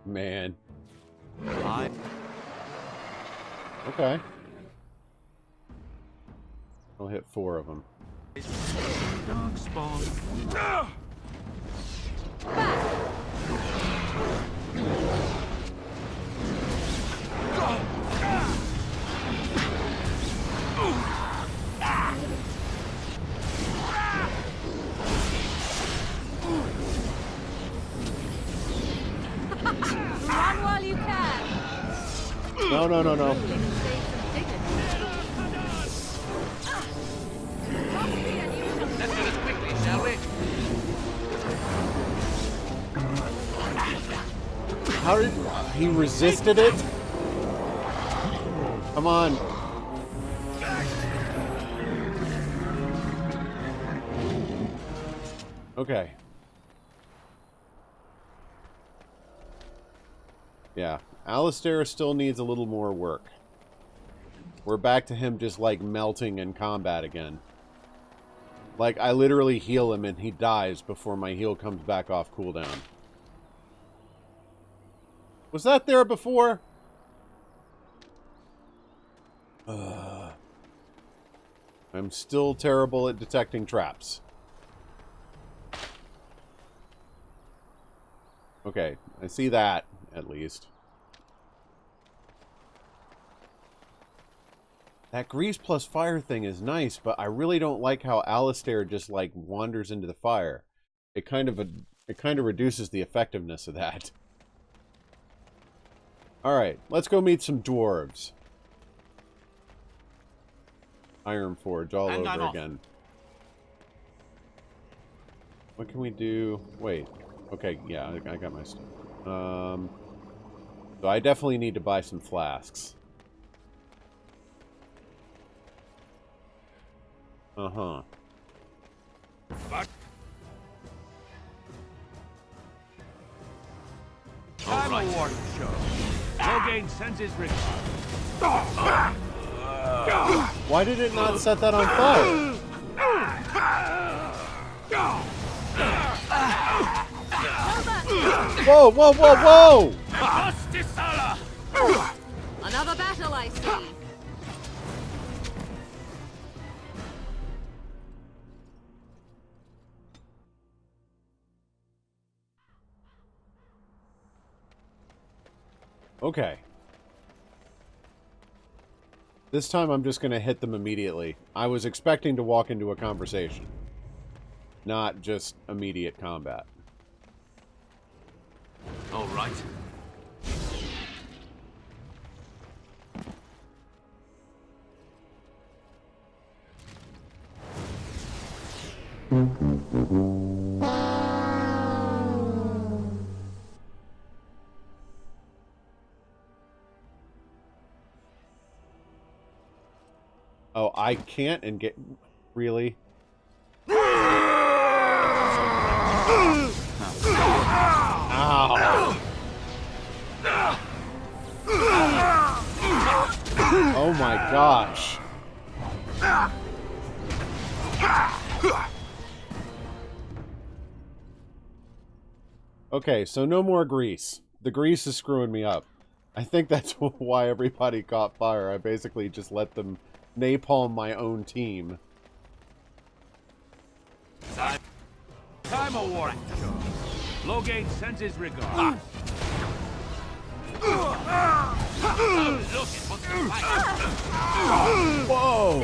Man. I... Okay. I'll hit 4 of them. Dark spawn. Run while you can. No. Let's do this quickly, shall we? How did he resisted it? Come on. Okay. Yeah, Alistair still needs a little more work. We're back to him just like melting in combat again. Like I literally heal him and he dies before my heal comes back off cooldown. Was that there before? I'm still terrible at detecting traps. Okay, I see that, at least. That grease plus fire thing is nice, but I really don't like how Alistair just, like, wanders into the fire. It kind of reduces the effectiveness of that. Alright, let's go meet some dwarves. Iron Forge all And I'm over off. again. What can we do? Wait. Okay, yeah, I got my stuff. So I definitely need to buy some flasks. Uh-huh. I'm a warden show. Loghain sends his regards. Why did it not set that on fire? Whoa, whoa, whoa, whoa! Another battle, I see. Okay. This time I'm just going to hit them immediately. I was expecting to walk into a conversation. Not just immediate combat. All right. Oh, I can't and get... Really? Ow! Oh my gosh. Okay, so no more grease. The grease is screwing me up. I think that's why everybody caught fire. I basically just let them napalm my own team. I'm a warden show. Loghain sends his regards. Look at what's Whoa!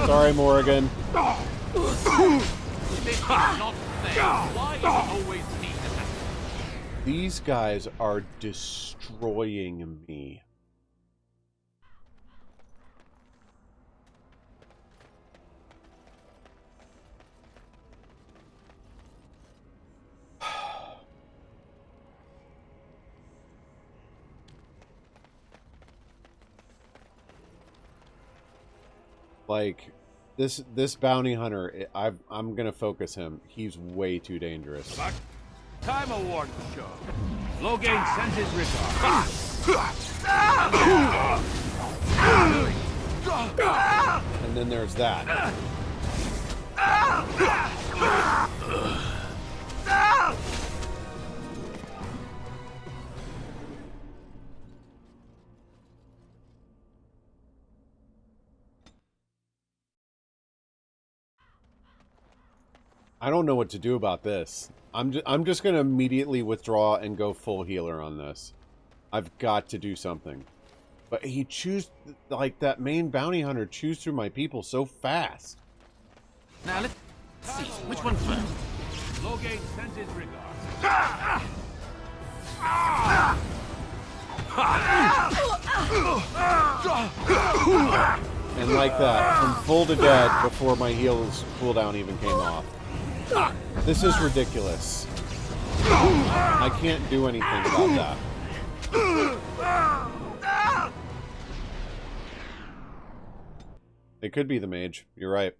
Sorry, Morrigan. This is not fair. Why is it always me that has to... These guys are destroying me. Like, this bounty hunter, I'm gonna focus him. He's way too dangerous. Time a warden show. Loghain sends his regards. And then there's that. I don't know what to do about this. I'm just gonna immediately withdraw and go full healer on this. I've got to do something. But he chews, like, that main bounty hunter chews through my people so fast. Now let's see. Which one first? Loghain sends his regards. And like that, from full to dead before my heals cooldown even came off. This is ridiculous. I can't do anything about that. It could be the mage. You're right.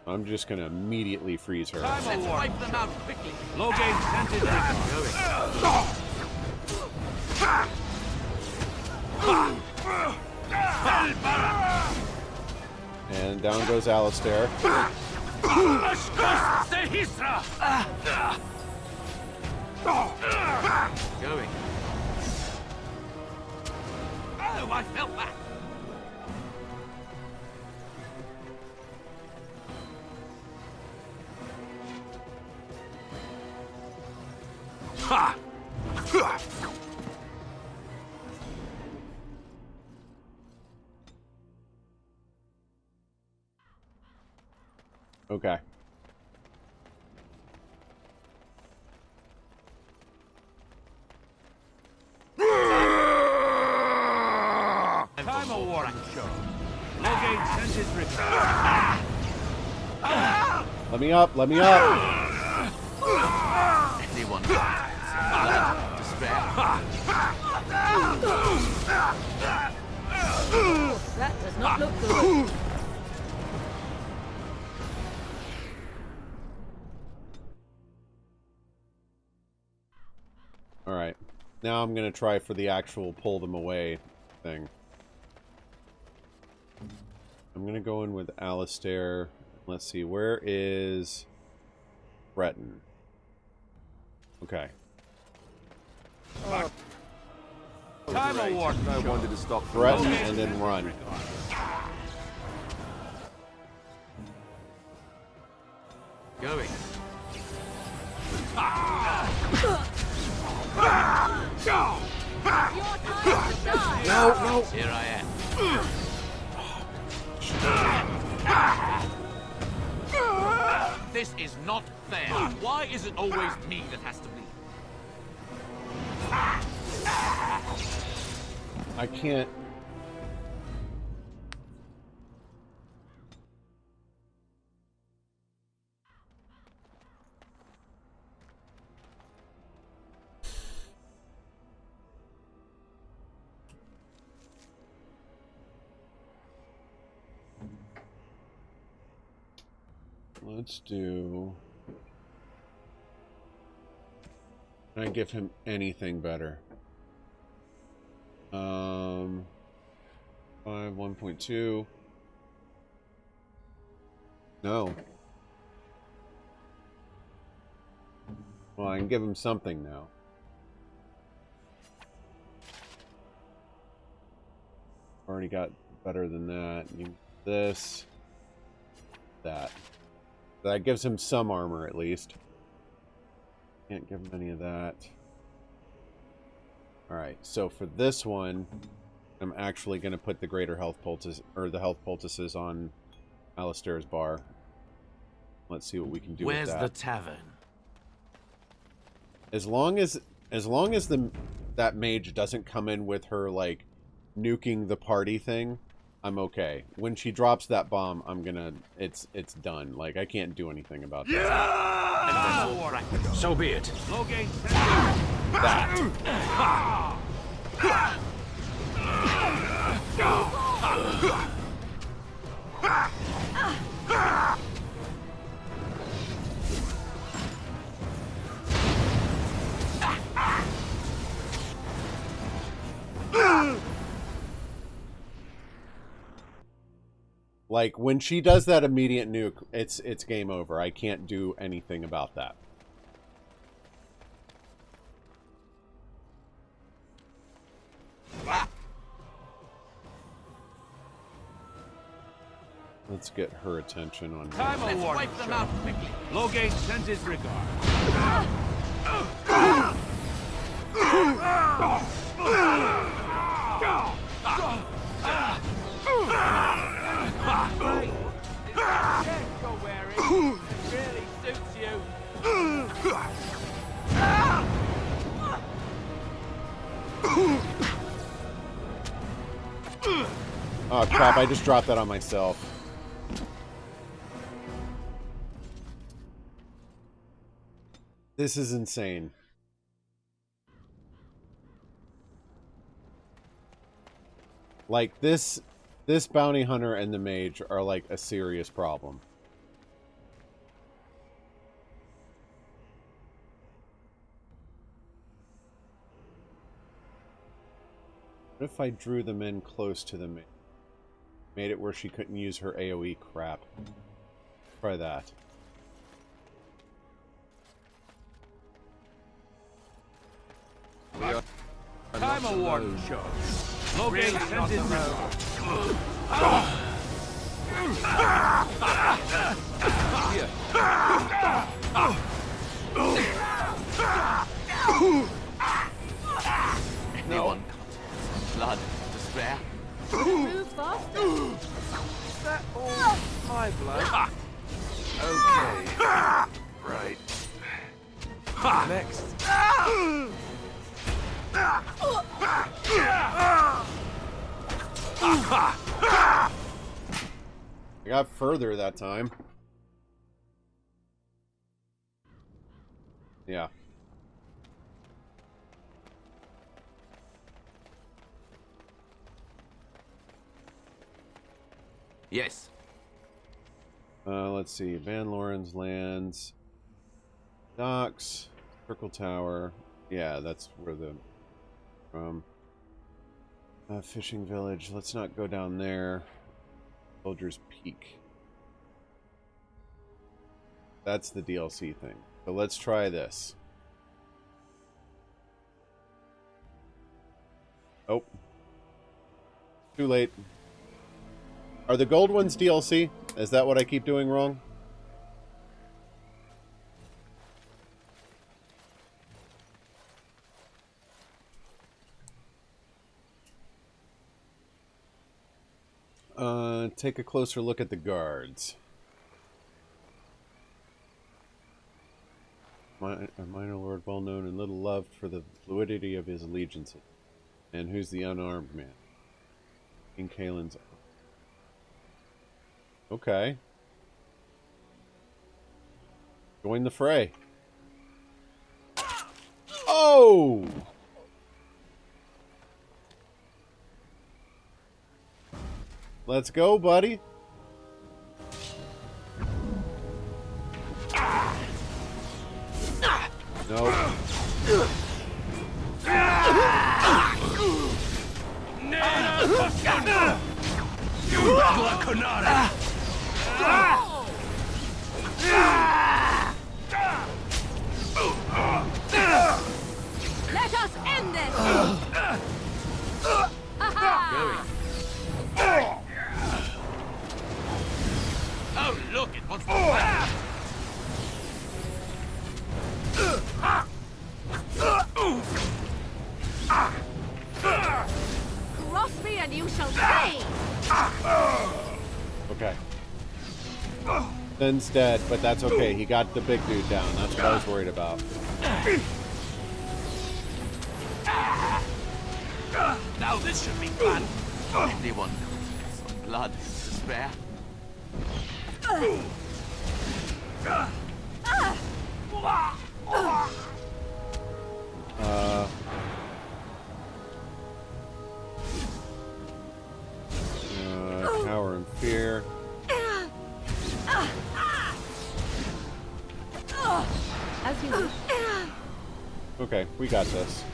I'm just gonna immediately freeze her. Let's wipe them out quickly. Loghain sends his regards. And down goes Alistair. Going. Oh, I felt that. Okay. Time of war show. Loghain sends his return. Let me up, let me up. Anyone blood to spare? That does not look good. Alright. Now I'm gonna try for the actual pull them away thing. I'm gonna go in with Alistair. Let's see, where is Breton? Okay. Time of war. I wanted to stop Breton and then run. Going. No. Here I am. This is not fair. Why is it always me that has to bleed? I can't. Let's do... Can I give him anything better? 5, 1.2. No. Well, I can give him something now. Already got better than that. This. That. That gives him some armor, at least. Can't give him any of that. Alright, so for this one, I'm actually going to put the greater health poultices, or the health poultices on Alistair's bar. Let's see what we can do with that. Where's the tavern? As long as that mage doesn't come in with her, like, nuking the party thing, I'm okay. When she drops that bomb, I'm gonna... It's done. Like, I can't do anything about that. Yeah! So be it. Loghain, That. Like, when she does that immediate nuke, it's game over. I can't do anything about that. Let's get her attention on time of war. Wipe them out quickly. Loghain sends his regard. Really suits you. Oh crap, I just dropped that on myself. This is insane. Like, this bounty hunter and the mage are like a serious problem. What if I drew them in close to the mage? Made it where she couldn't use her AoE crap. Try that. Time of war show. Loghain sends his regard. Anyone blood to spare? Move faster. Is that all my blood? got further that time. Yeah. Yes. Let's see. Van Loren's lands. Docks. Circle Tower. Yeah, that's where the... fishing village. Let's not go down there. Soldier's Peak. That's the DLC thing. So let's try this. Oh. Too late. Are the gold ones DLC? Is that what I keep doing wrong? Take a closer look at the guards. A minor lord well known and little loved for the fluidity of his allegiances. And who's the unarmed man? King Kaelin's... Okay. Join the fray. Oh! Let's go, buddy. No. Let us end this! Oh, look, it wants to fight. Cross me and you shall pay! Okay. Ben's dead, but that's okay. He got the big dude down. That's what I was worried about. Now this should be fun. Anyone some blood to spare? Cower in fear. As you wish. Okay, we got this.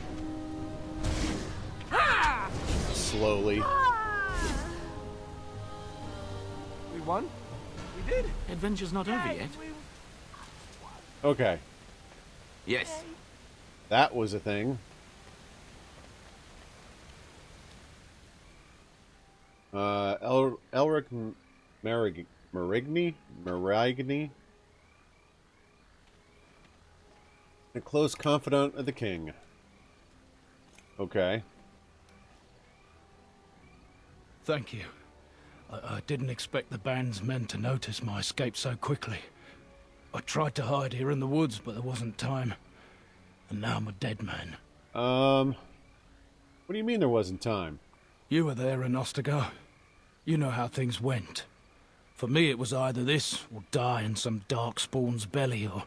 Slowly. We won? We did? Adventure's not over yet. Okay. Yes. That was a thing. Elric Marigny? A close confidant of the king. Okay. Thank you. I didn't expect the band's men to notice my escape so quickly. I tried to hide here in the woods, but there wasn't time. And now I'm a dead man. What do you mean there wasn't time? You were there in Ostagar. You know how things went. For me, it was either this, or die in some darkspawn's belly, or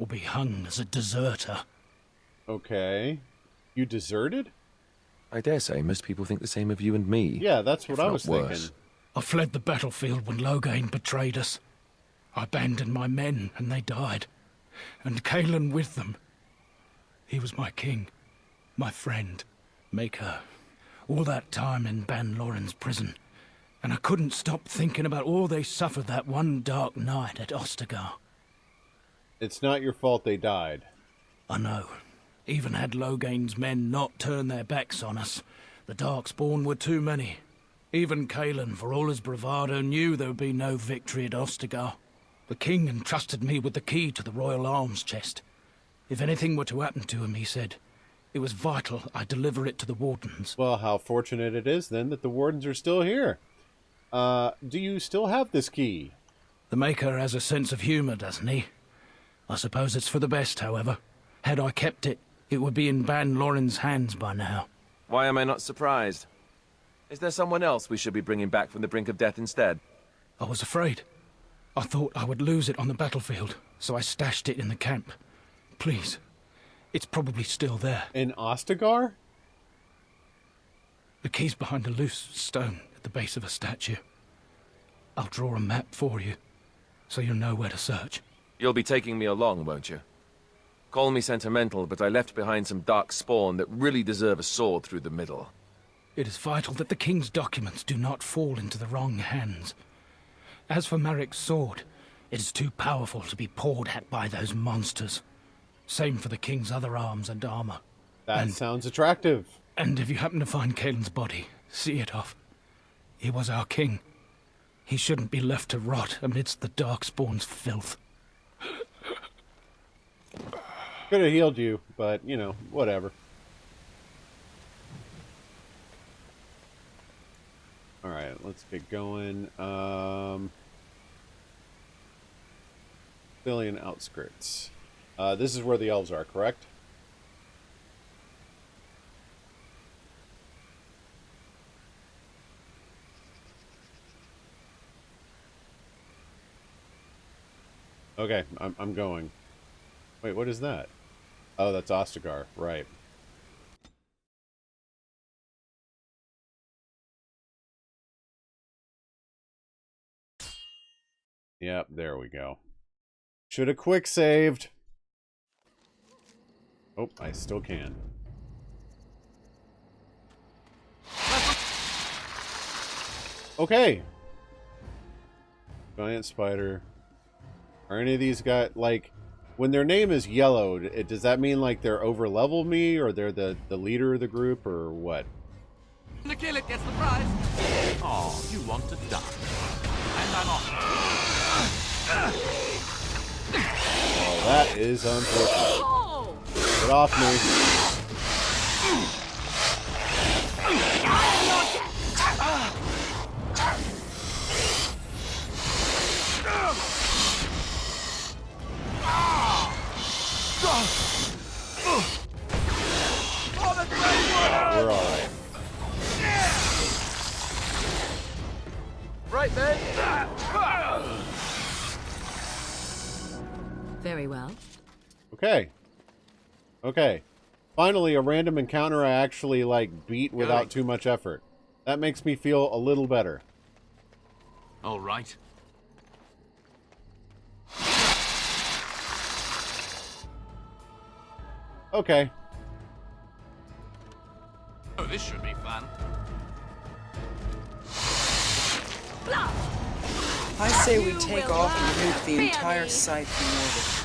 be hung as a deserter. Okay. You deserted? I dare say most people think the same of you and me. Yeah, that's what I was thinking. I fled the battlefield when Loghain betrayed us. I abandoned my men, and they died. And Kaelin with them. He was my king, my friend, maker. All that time in Ban Loren's prison. And I couldn't stop thinking about all they suffered that one dark night at Ostagar. It's not your fault they died. I know. Even had Loghain's men not turned their backs on us, the Darkspawn were too many. Even Kaelin, for all his bravado, knew there would be no victory at Ostagar. The king entrusted me with the key to the royal arms chest. If anything were to happen to him, he said, it was vital I deliver it to the wardens. Well, how fortunate it is, then, that the wardens are still here. Do you still have this key? The Maker has a sense of humor, doesn't he? I suppose it's for the best, however. Had I kept it, it would be in Ban Loren's hands by now. Why am I not surprised? Is there someone else we should be bringing back from the brink of death instead? I was afraid. I thought I would lose it on the battlefield, so I stashed it in the camp. Please, it's probably still there. In Ostagar? The key's behind a loose stone at the base of a statue. I'll draw a map for you, so you'll know where to search. You'll be taking me along, won't you? Call me sentimental, but I left behind some dark spawn that really deserve a sword through the middle. It is vital that the king's documents do not fall into the wrong hands. As for Marik's sword, it is too powerful to be pawed at by those monsters. Same for the king's other arms and armor. That sounds attractive. And if you happen to find Kaelin's body, see it off. He was our king. He shouldn't be left to rot amidst the Darkspawn's filth. Could have healed you, but, you know, whatever. Alright, let's get going. Civilian outskirts. This is where the elves are, correct? Okay, I'm going. Wait, what is that? Oh, that's Ostagar, right. Yep, there we go. Should have quick saved. Oh, I still can. Okay. Giant spider. Are any of these guys, like, when their name is yellowed, does that mean, like, they're over-level me, or they're the leader of the group, or what? The kill it gets the prize. Oh, you want to die. And I'm off. Oh, that is unfortunate. Get off me. We're alright. Right then. Very well. Okay. Okay. Finally, a random encounter I actually, like, beat without too much effort. That makes me feel a little better. All right. Okay. Oh, this should be fun. I say we take off and nuke the entire site from orbit.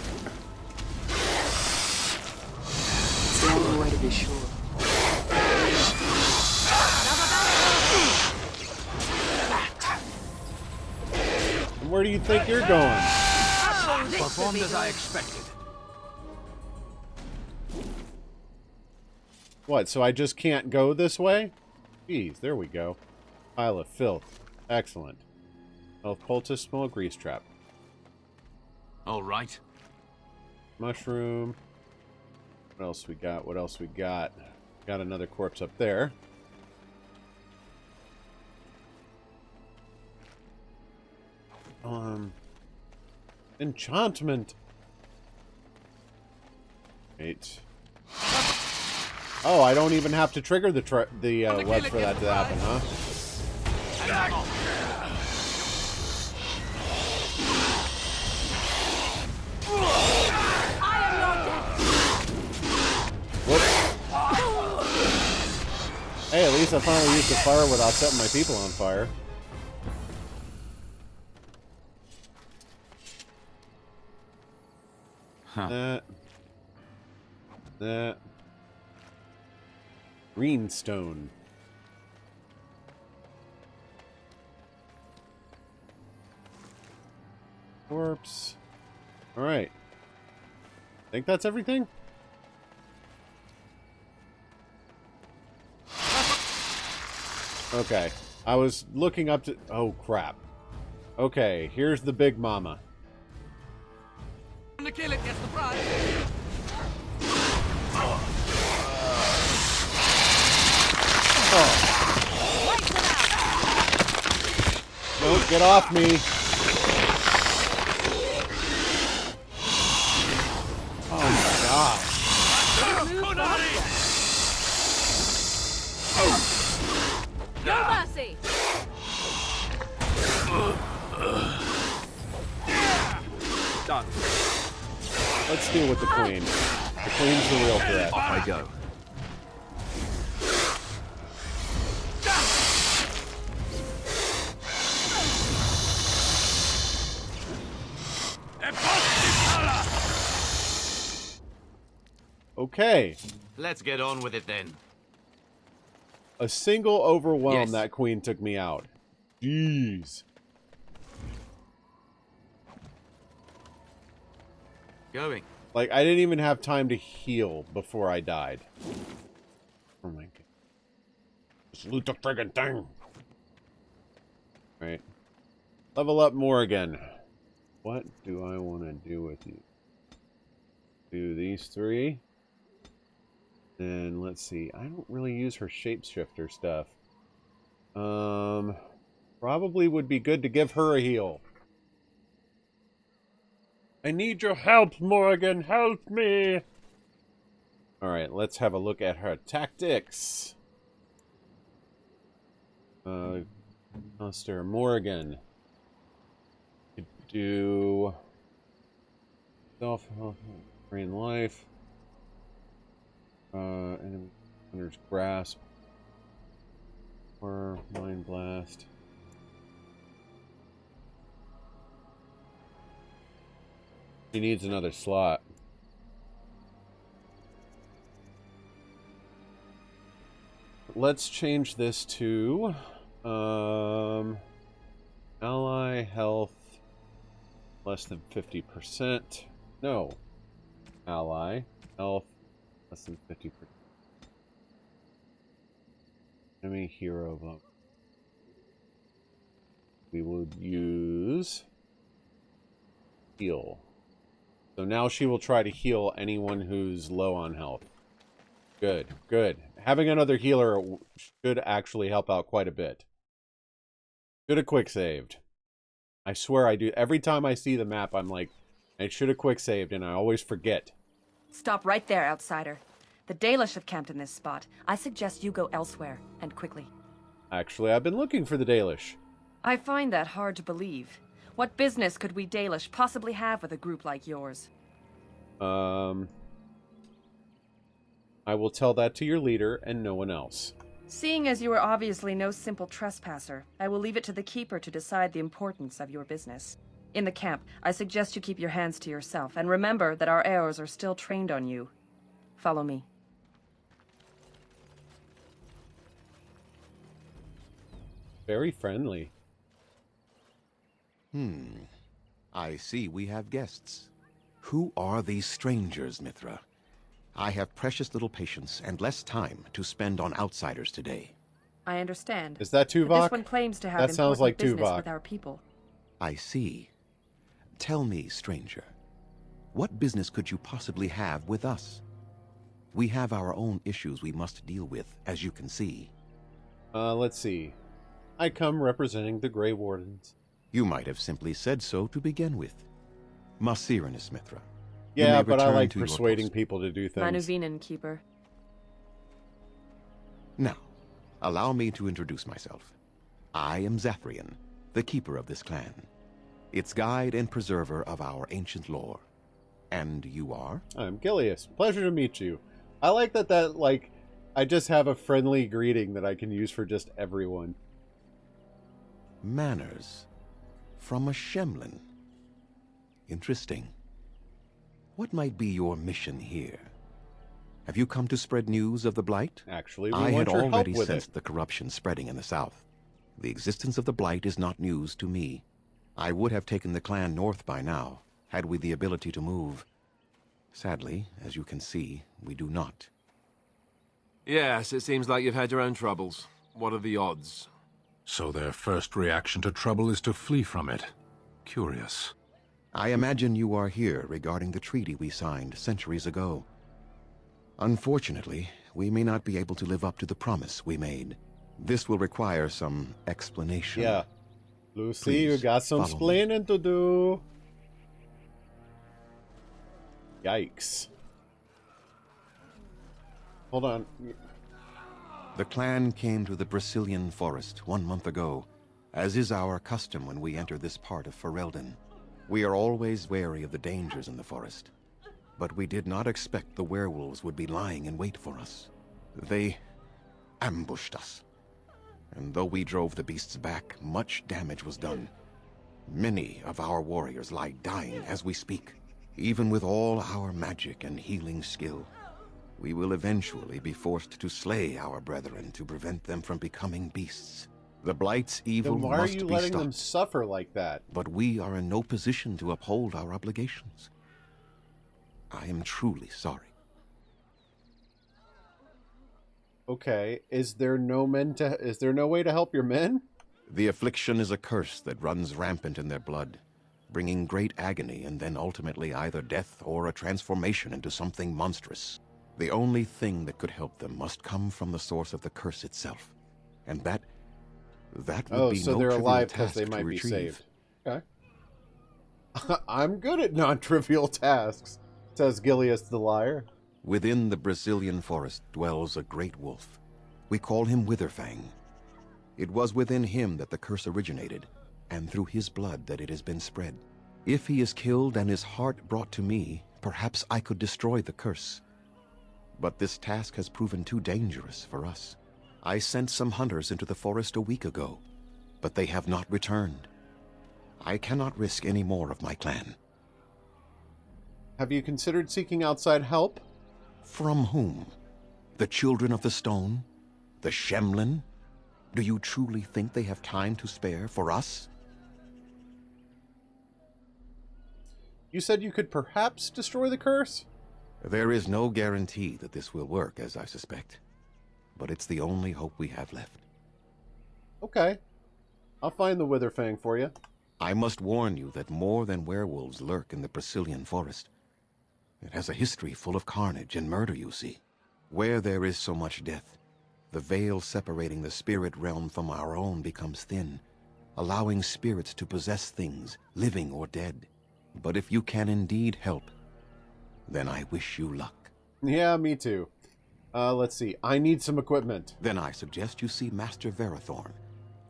It's the only way to be sure. And where do you think you're going? Performed as I expected. What, so I just can't go this way? Jeez, there we go. Pile of filth. Excellent. Health poultice, small grease trap. All right. Mushroom. What else we got? What else we got? Got another corpse up there. Enchantment. 8. Oh, I don't even have to trigger the web for that to happen, huh? Whoops. Hey, at least I finally used the fire without setting my people on fire. Huh. That. Greenstone. Corpse. Alright. Think that's everything? Okay. I was looking up to... Oh, crap. Okay, here's the big mama. The kill it gets the prize. Oh. No, get off me. Oh my god. No mercy! Done. Let's deal with the queen. The queen's the real threat. Off I go. Okay. Let's get on with it then. A single overwhelm, Yes. that queen took me out. Jeez. Going. Like, I didn't even have time to heal before I died. Oh my god. Just loot the friggin' thing. Right. Level up Morrigan. What do I want to do with you? Do these three. And let's see. I don't really use her shapeshifter stuff. Probably would be good to give her a heal. I need your help, Morrigan. Help me. Alright, let's have a look at her tactics. Monster Morrigan. Could do self-help, brain life. Enemy hunter's grasp. Or mind blast. He needs another slot. Let's change this to ally health less than 50%. No. Ally health less than 50%. Enemy hero vote. We would use heal. So now she will try to heal anyone who's low on health. Good, good. Having another healer should actually help out quite a bit. Should have quick saved. I swear I do. Every time I see the map, I'm like, I should have quick saved, and I always forget. Stop right there, outsider. The Dalish have camped in this spot. I suggest you go elsewhere, and quickly. Actually, I've been looking for the Dalish. I find that hard to believe. What business could we Dalish possibly have with a group like yours? I will tell that to your leader and no one else. Seeing as you are obviously no simple trespasser, I will leave it to the Keeper to decide the importance of your business. In the camp, I suggest you keep your hands to yourself, and remember that our heirs are still trained on you. Follow me. Very friendly. I see we have guests. Who are these strangers, Mithra? I have precious little patience and less time to spend on outsiders today. I understand. Is that But Tuvok? this one claims to have That sounds important like business Tuvok. with our people. I see. Tell me, stranger, what business could you possibly have with us? We have our own issues we must deal with, as you can see. Let's see. I come representing the Grey Wardens. You might have simply said so to begin with. Masirinus, Mithra. Yeah, but I like persuading people to do things. Manuvinen, Keeper. Now, allow me to introduce myself. I am Zafrian, the keeper of this clan, its guide and preserver of our ancient lore. And you are? I'm Gilius. Pleasure to meet you. I like that, like, I just have a friendly greeting that I can use for just everyone. Manners. From a Shemlin. Interesting. What might be your mission here? Have you come to spread news of the Blight? Actually, I want had your help already with sensed it. the corruption spreading in the south. The existence of the Blight is not news to me. I would have taken the clan north by now, had we the ability to move. Sadly, as you can see, we do not. Yes, it seems like you've had your own troubles. What are the odds? So their first reaction to trouble is to flee from it. Curious. I imagine you are here regarding the treaty we signed centuries ago. Unfortunately, we may not be able to live up to the promise we made. This will require some explanation. Yeah. Lucy, Please, you got some follow me. splaining to do. Yikes. Hold on. The clan came to the Brazilian forest 1 month ago, as is our custom when we enter this part of Ferelden. We are always wary of the dangers in the forest, but we did not expect the werewolves would be lying in wait for us. They ambushed us, and though we drove the beasts back, much damage was done. Many of our warriors lie dying as we speak. Even with all our magic and healing skill, we will eventually be forced to slay our brethren to prevent them from becoming beasts. The Blight's evil Then why are must you be letting stopped. them suffer like that? But we are in no position to uphold our obligations. I am truly sorry. Okay, is there no way to help your men? The affliction is a curse that runs rampant in their blood, bringing great agony and then ultimately either death or a transformation into something monstrous. The only thing that could help them must come from the source of the curse itself. And that would be so no they're trivial alive because task they to might be retrieve. saved. Okay. I'm good at non-trivial tasks, says Gilius the liar. Within the Brazilian forest dwells a great wolf. We call him Witherfang. It was within him that the curse originated, and through his blood that it has been spread. If he is killed and his heart brought to me, perhaps I could destroy the curse. But this task has proven too dangerous for us. I sent some hunters into the forest a week ago, but they have not returned. I cannot risk any more of my clan. Have you considered seeking outside help? From whom? The Children of the Stone? The Shemlin? Do you truly think they have time to spare for us? You said you could perhaps destroy the curse? There is no guarantee that this will work, as I suspect. But it's the only hope we have left. Okay. I'll find the Witherfang for you. I must warn you that more than werewolves lurk in the Brazilian forest. It has a history full of carnage and murder, you see. Where there is so much death, the veil separating the spirit realm from our own becomes thin, allowing spirits to possess things, living or dead. But if you can indeed help, then I wish you luck. Yeah, me too. Let's see. I need some equipment. Then I suggest you see Master Verathorn.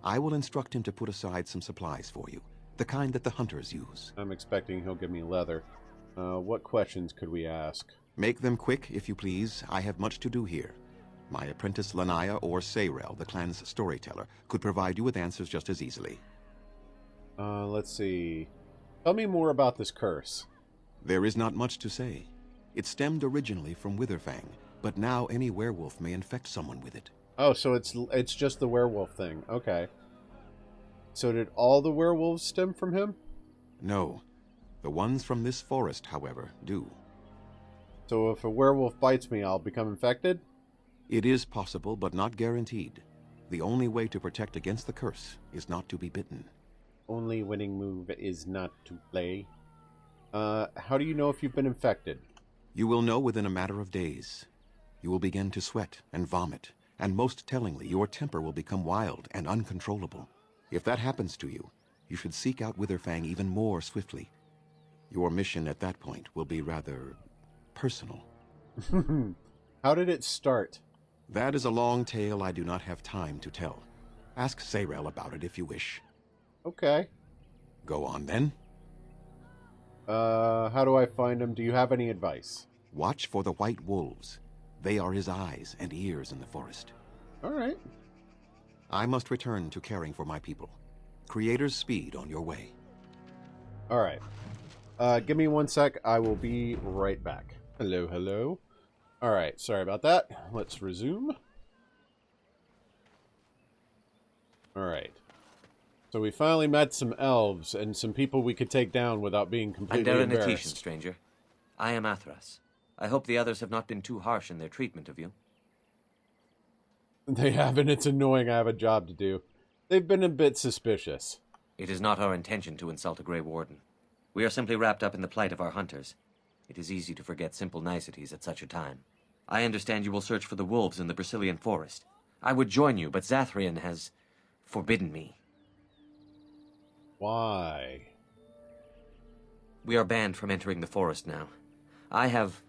I will instruct him to put aside some supplies for you, the kind that the hunters use. I'm expecting he'll give me leather. What questions could we ask? Make them quick, if you please. I have much to do here. My apprentice Lanaya or Sayrel, the clan's storyteller, could provide you with answers just as easily. Let's see. Tell me more about this curse. There is not much to say. It stemmed originally from Witherfang, but now any werewolf may infect someone with it. Oh, so it's just the werewolf thing. Okay. So did all the werewolves stem from him? No. The ones from this forest, however, do. So if a werewolf bites me, I'll become infected? It is possible, but not guaranteed. The only way to protect against the curse is not to be bitten. Only winning move is not to play. How do you know if you've been infected? You will know within a matter of days. You will begin to sweat and vomit, and most tellingly, your temper will become wild and uncontrollable. If that happens to you, you should seek out Witherfang even more swiftly. Your mission at that point will be rather personal. How did it start? That is a long tale I do not have time to tell. Ask Sayrel about it if you wish. Okay. Go on then. How do I find him? Do you have any advice? Watch for the white wolves. They are his eyes and ears in the forest. All right. I must return to caring for my people. Creator's speed on your way. All right. Give me 1 sec. I will be right back. Hello, hello. All right. Sorry about that. Let's resume. All right. So we finally met some elves and some people we could take down without being completely embarrassed. Underinitiation, stranger. I am Athras. I hope the others have not been too harsh in their treatment of you. They haven't. It's annoying. I have a job to do. They've been a bit suspicious. It is not our intention to insult a Grey Warden. We are simply wrapped up in the plight of our hunters. It is easy to forget simple niceties at such a time. I understand you will search for the wolves in the Brazilian forest. I would join you, but Zathrian has forbidden me. Why? We are banned from entering the forest now. I have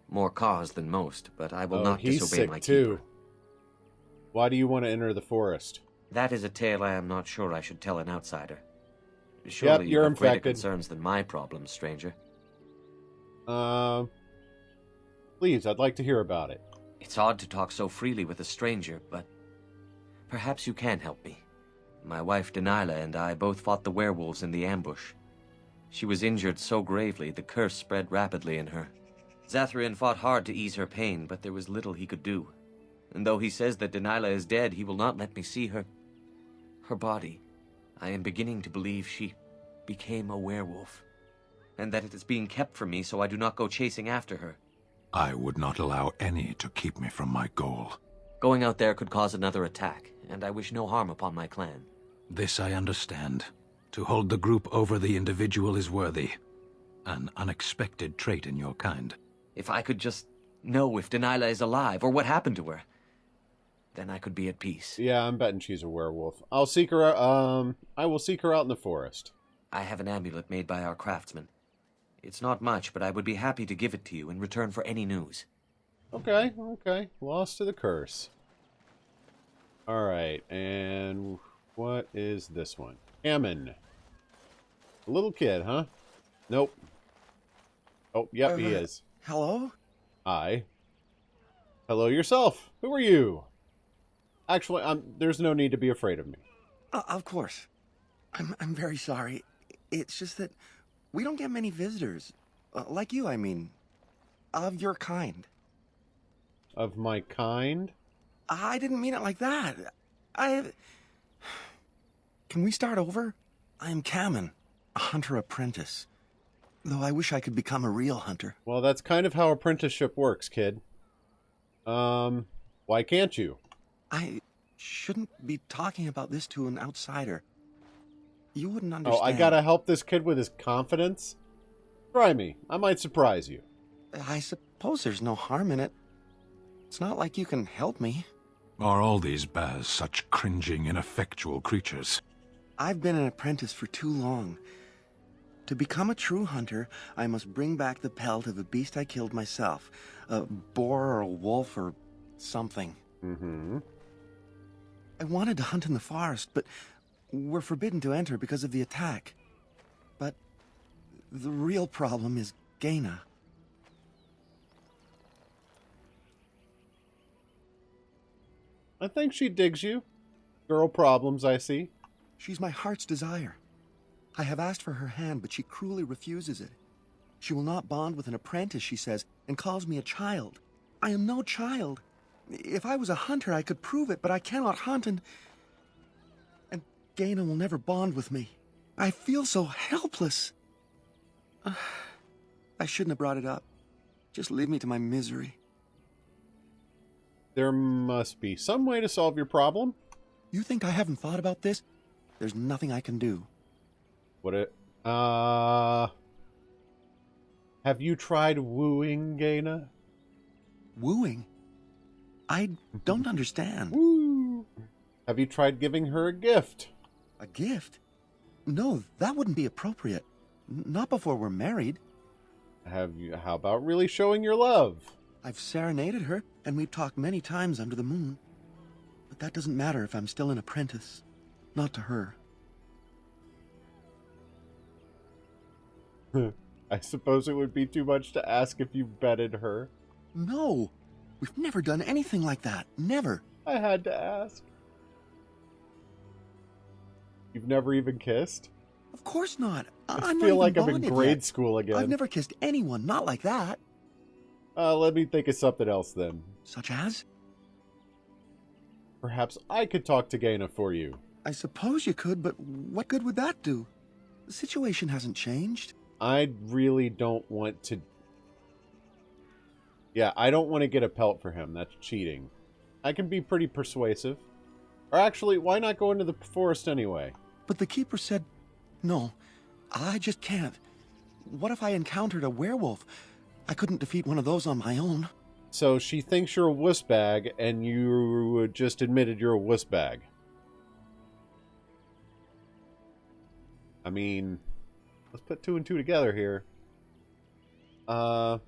more cause than most, but I will not he's disobey sick my too. keeper. Why do you want to enter the forest? That is a tale I am not sure I should tell an outsider. Surely you you're have greater infected. concerns than my problems, stranger. Please, I'd like to hear about it. It's odd to talk so freely with a stranger, but perhaps you can help me. My wife Delilah and I both fought the werewolves in the ambush. She was injured so gravely, the curse spread rapidly in her. Zathrian fought hard to ease her pain, but there was little he could do. And though he says that Delilah is dead, he will not let me see her body. I am beginning to believe she became a werewolf, and that it is being kept from me so I do not go chasing after her. I would not allow any to keep me from my goal. Going out there could cause another attack, and I wish no harm upon my clan. This I understand. To hold the group over the individual is worthy. An unexpected trait in your kind. If I could just know if Delilah is alive, or what happened to her, then I could be at peace. Yeah, I'm betting she's a werewolf. I'll seek her out, I will seek her out in the forest. I have an amulet made by our craftsman. It's not much, but I would be happy to give it to you in return for any news. Okay. Lost to the curse. Alright, and what is this one? Hammond. A little kid, huh? Nope. Oh, yep, he is. Hello? Hi. Hello yourself. Who are you? Actually, there's no need to be afraid of me. Of course. I'm very sorry. It's just that we don't get many visitors. Like you, I mean. Of your kind. Of my kind? I didn't mean it like that. Can we start over? I am Kamen, a hunter apprentice. Though I wish I could become a real hunter. Well, that's kind of how apprenticeship works, kid. Why can't you? I shouldn't be talking about this to an outsider. You wouldn't understand. Oh, I gotta help this kid with his confidence? Try me. I might surprise you. I suppose there's no harm in it. It's not like you can help me. Are all these Baz such cringing, ineffectual creatures? I've been an apprentice for too long. To become a true hunter, I must bring back the pelt of a beast I killed myself. A boar or a wolf or something. Mm-hmm. I wanted to hunt in the forest, but we're forbidden to enter because of the attack. But the real problem is Gaina. I think she digs you. Girl problems, I see. She's my heart's desire. I have asked for her hand, but she cruelly refuses it. She will not bond with an apprentice, she says, and calls me a child. I am no child. If I was a hunter, I could prove it, but I cannot hunt, and Gaina will never bond with me. I feel so helpless. I shouldn't have brought it up. Just leave me to my misery. There must be some way to solve your problem. You think I haven't thought about this? There's nothing I can do. Have you tried wooing Gaina? Wooing? I don't understand. Woo! Have you tried giving her a gift? A gift? No, that wouldn't be appropriate. Not before we're married. How about really showing your love? I've serenaded her, and we've talked many times under the moon. But that doesn't matter if I'm still an apprentice. Not to her. I suppose it would be too much to ask if you betted her. No! We've never done anything like that. Never. I had to ask. You've never even kissed? Of course not. I feel like I'm in grade school again. I've never kissed anyone, not like that. Let me think of something else then. Such as? Perhaps I could talk to Gaina for you. I suppose you could, but what good would that do? The situation hasn't changed. I really don't want to... Yeah, I don't want to get a pelt for him. That's cheating. I can be pretty persuasive. Or actually, why not go into the forest anyway? But the keeper said... No, I just can't. What if I encountered a werewolf? I couldn't defeat one of those on my own. So she thinks you're a wuss bag, and you just admitted you're a wuss bag. I mean, let's put 2 and 2 together here. Why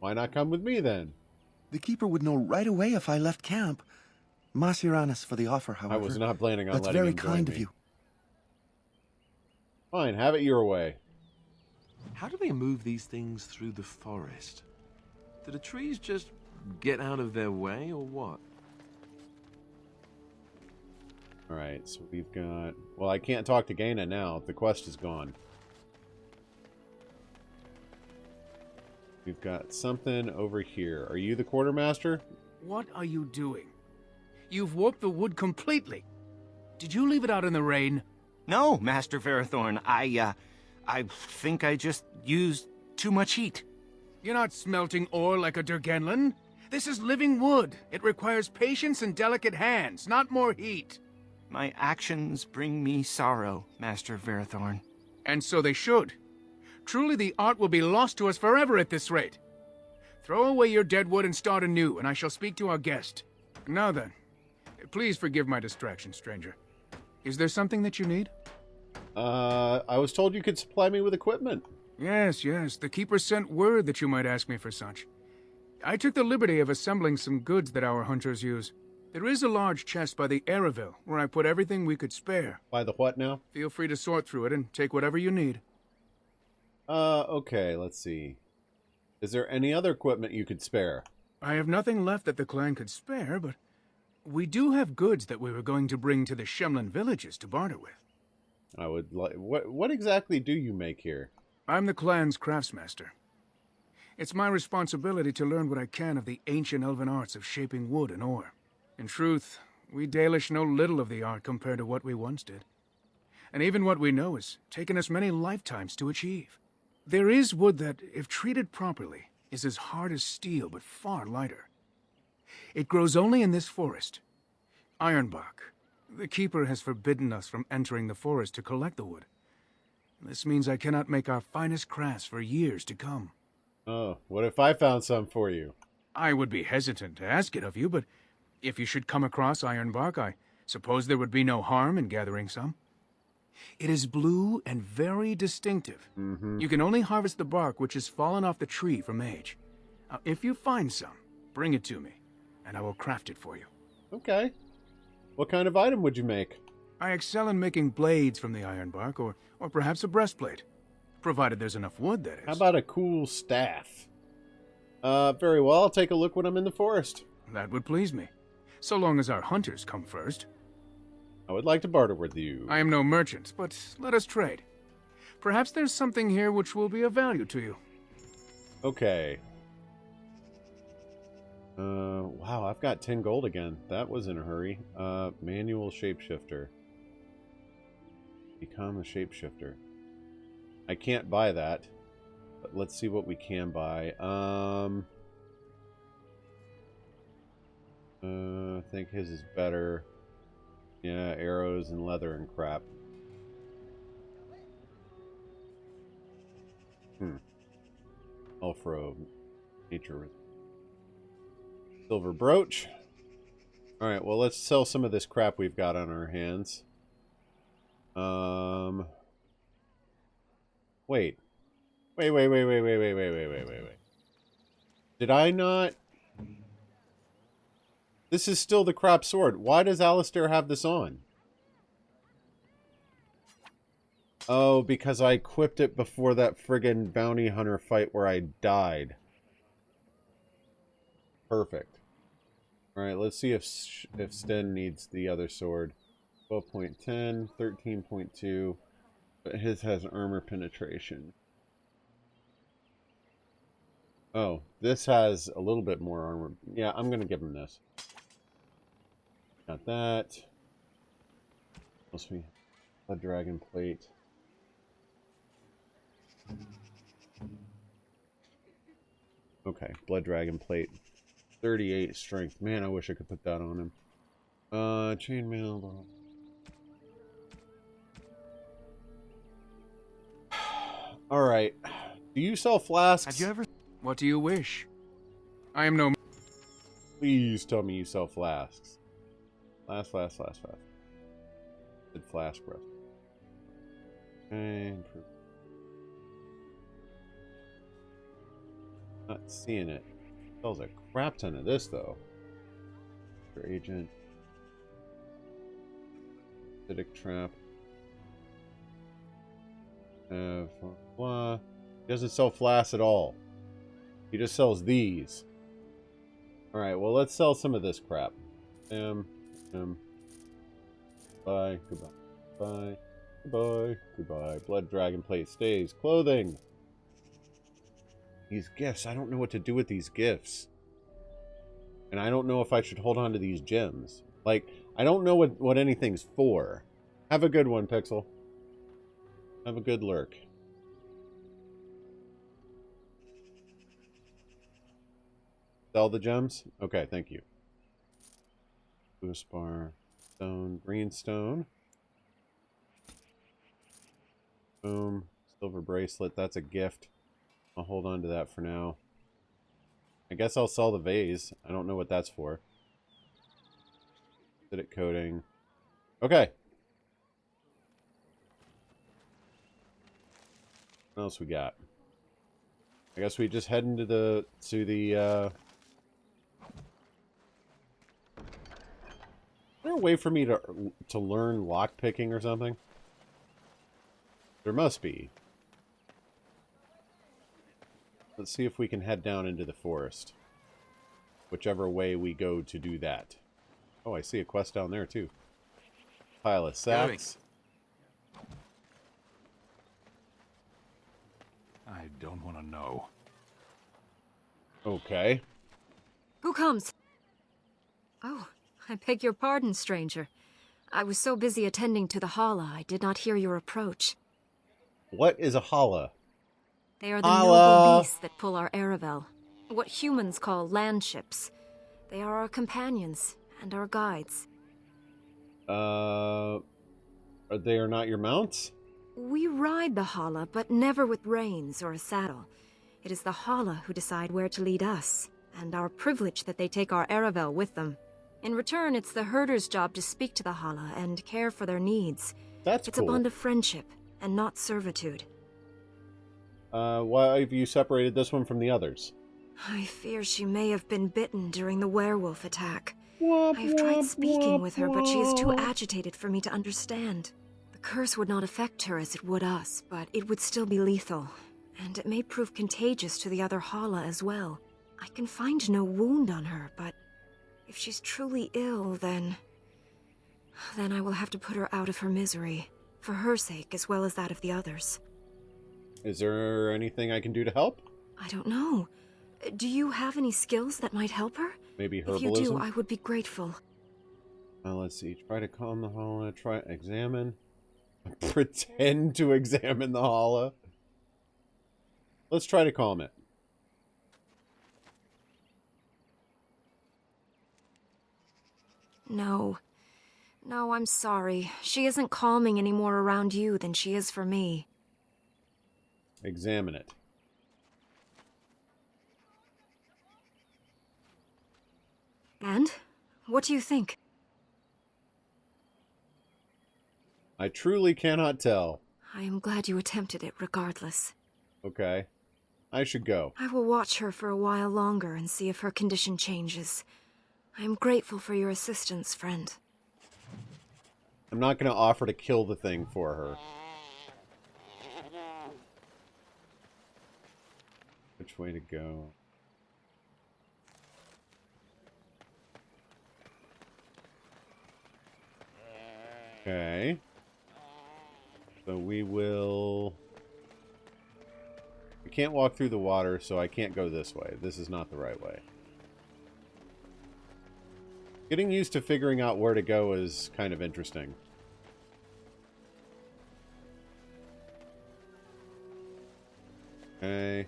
not come with me then? The keeper would know right away if I left camp. Masiranis for the offer, however. I was not planning on That's letting very him join kind me. of you. Fine, have it your way. How do they move these things through the forest? Do the trees just get out of their way, or what? Alright, so we've got... Well, I can't talk to Gaina now. The quest is gone. We've got something over here. Are you the quartermaster? What are you doing? You've warped the wood completely. Did you leave it out in the rain? No, Master Verathorn. I think I just used too much heat. You're not smelting ore like a Durgenlin. This is living wood. It requires patience and delicate hands, not more heat. My actions bring me sorrow, Master Verathorn. And so they should. Truly the art will be lost to us forever at this rate. Throw away your dead wood and start anew, and I shall speak to our guest. Now then, please forgive my distraction, stranger. Is there something that you need? I was told you could supply me with equipment. Yes, yes. The keeper sent word that you might ask me for such. I took the liberty of assembling some goods that our hunters use. There is a large chest by the Araville, where I put everything we could spare. By the what now? Feel free to sort through it and take whatever you need. Okay, let's see. Is there any other equipment you could spare? I have nothing left that the clan could spare, but we do have goods that we were going to bring to the Shemlin villages to barter with. I would like... What exactly do you make here? I'm the clan's craftsmaster. It's my responsibility to learn what I can of the ancient elven arts of shaping wood and ore. In truth, we Dalish know little of the art compared to what we once did. And even what we know has taken us many lifetimes to achieve. There is wood that, if treated properly, is as hard as steel but far lighter. It grows only in this forest. Ironbark. The keeper has forbidden us from entering the forest to collect the wood. This means I cannot make our finest crafts for years to come. Oh, what if I found some for you? I would be hesitant to ask it of you, but if you should come across ironbark, I suppose there would be no harm in gathering some. It is blue and very distinctive. Mm-hmm. You can only harvest the bark which has fallen off the tree from age. Now, if you find some, bring it to me, and I will craft it for you. Okay. What kind of item would you make? I excel in making blades from the ironbark, or perhaps a breastplate. Provided there's enough wood, that is. How about a cool staff? Very well. I'll take a look when I'm in the forest. That would please me. So long as our hunters come first. I would like to barter with you. I am no merchant, but let us trade. Perhaps there's something here which will be of value to you. Okay. Wow, I've got 10 gold again. That was in a hurry. Manual shapeshifter. Become a shapeshifter. I can't buy that. But let's see what we can buy. I think his is better. Yeah, arrows and leather and crap. Elfro. Nature. Silver brooch. Alright, well, let's sell some of this crap we've got on our hands. Wait. Wait. Did I not... This is still the crop sword. Why does Alistair have this on? Oh, because I equipped it before that friggin' bounty hunter fight where I died. Perfect. Alright, let's see if Sten needs the other sword. 12.10, 13.2. But his has armor penetration. Oh, this has a little bit more armor. Yeah, I'm going to give him this. Got that. What else we... A dragon plate. Okay, blood dragon plate. 38 strength. Man, I wish I could put that on him. Chainmail. Alright. Do you sell flasks? Have you ever... What do you wish? I am no... Please tell me you sell flasks. Flask. Good flask rest. Okay. Not seeing it. Sells a crap ton of this though. Your agent. Acidic trap. Blah. He doesn't sell flasks at all. He just sells these. Alright, well let's sell some of this crap. Bye. Goodbye. Bye. Goodbye. Goodbye. Blood dragon plate stays. Clothing. These gifts. I don't know what to do with these gifts. And I don't know if I should hold on to these gems. Like, I don't know what anything's for. Have a good one, Pixel. Have a good lurk. Sell the gems? Okay, thank you. Blue spar. Stone. Green stone. Boom. Silver bracelet. That's a gift. I'll hold on to that for now. I guess I'll sell the vase. I don't know what that's for. Acidic coating. Okay. What else we got? I guess we just head into the Is there a way for me to learn lockpicking or something? There must be. Let's see if we can head down into the forest. Whichever way we go to do that. Oh, I see a quest down there too. Pile of sacks. I don't want to know. Okay. Who comes? Oh, I beg your pardon, stranger. I was so busy attending to the Hala, I did not hear your approach. What is a Hala? They are the noble beasts that pull our Aravel. What humans call land ships. They are our companions and our guides. They are not your mounts? We ride the Hala, but never with reins or a saddle. It is the Hala who decide where to lead us, and our privilege that they take our Aravel with them. In return, it's the herder's job to speak to the Hala and care for their needs. It's cool. A bond of friendship, and not servitude. Why have you separated this one from the others? I fear she may have been bitten during the werewolf attack. I have tried speaking with her, but she is too agitated for me to understand. The curse would not affect her as it would us, but it would still be lethal. And it may prove contagious to the other Hala as well. I can find no wound on her, but if she's truly ill, then I will have to put her out of her misery. For her sake, as well as that of the others. Is there anything I can do to help? I don't know. Do you have any skills that might help her? Maybe herbalism? If you do, I would be grateful. Let's see. Try to calm the Hala. Try examine. Pretend to examine the Hala. Let's try to calm it. No. No, I'm sorry. She isn't calming any more around you than she is for me. Examine it. And? What do you think? I truly cannot tell. I am glad you attempted it regardless. Okay. I should go. I will watch her for a while longer and see if her condition changes. I am grateful for your assistance, friend. I'm not going to offer to kill the thing for her. Which way to go? Okay. So we will... We can't walk through the water, so I can't go this way. This is not the right way. Getting used to figuring out where to go is kind of interesting. Okay.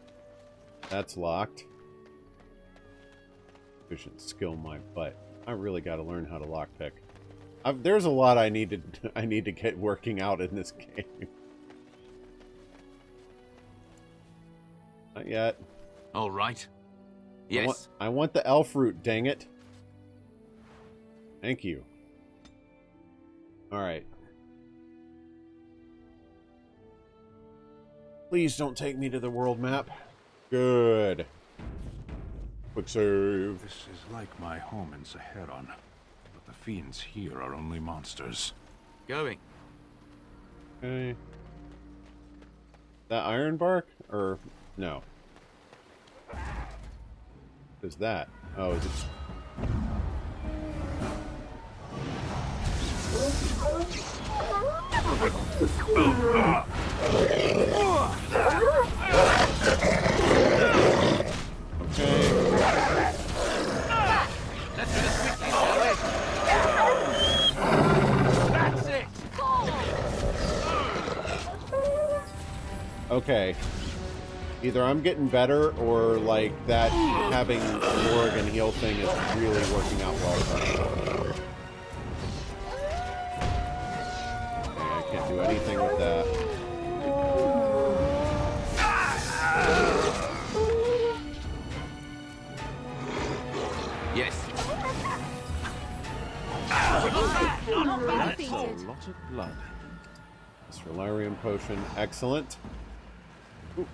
That's locked. Efficient skill my butt. I really got to learn how to lockpick. There's a lot I need to get working out in this game. Not yet. All right. Yes. I want the elf root, dang it. Thank you. All right. Please don't take me to the world map. Good. Quick save. This is like my home in Saharon, but the fiends here are only monsters. Going. Okay. That iron bark? Or no? Is that? Oh, is it? Okay. Either I'm getting better, or like that having Morrigan heal thing is really working out well for me. Okay, I can't do anything with that. Yes. That's a lot of blood. This Relarium potion, excellent. Ooh.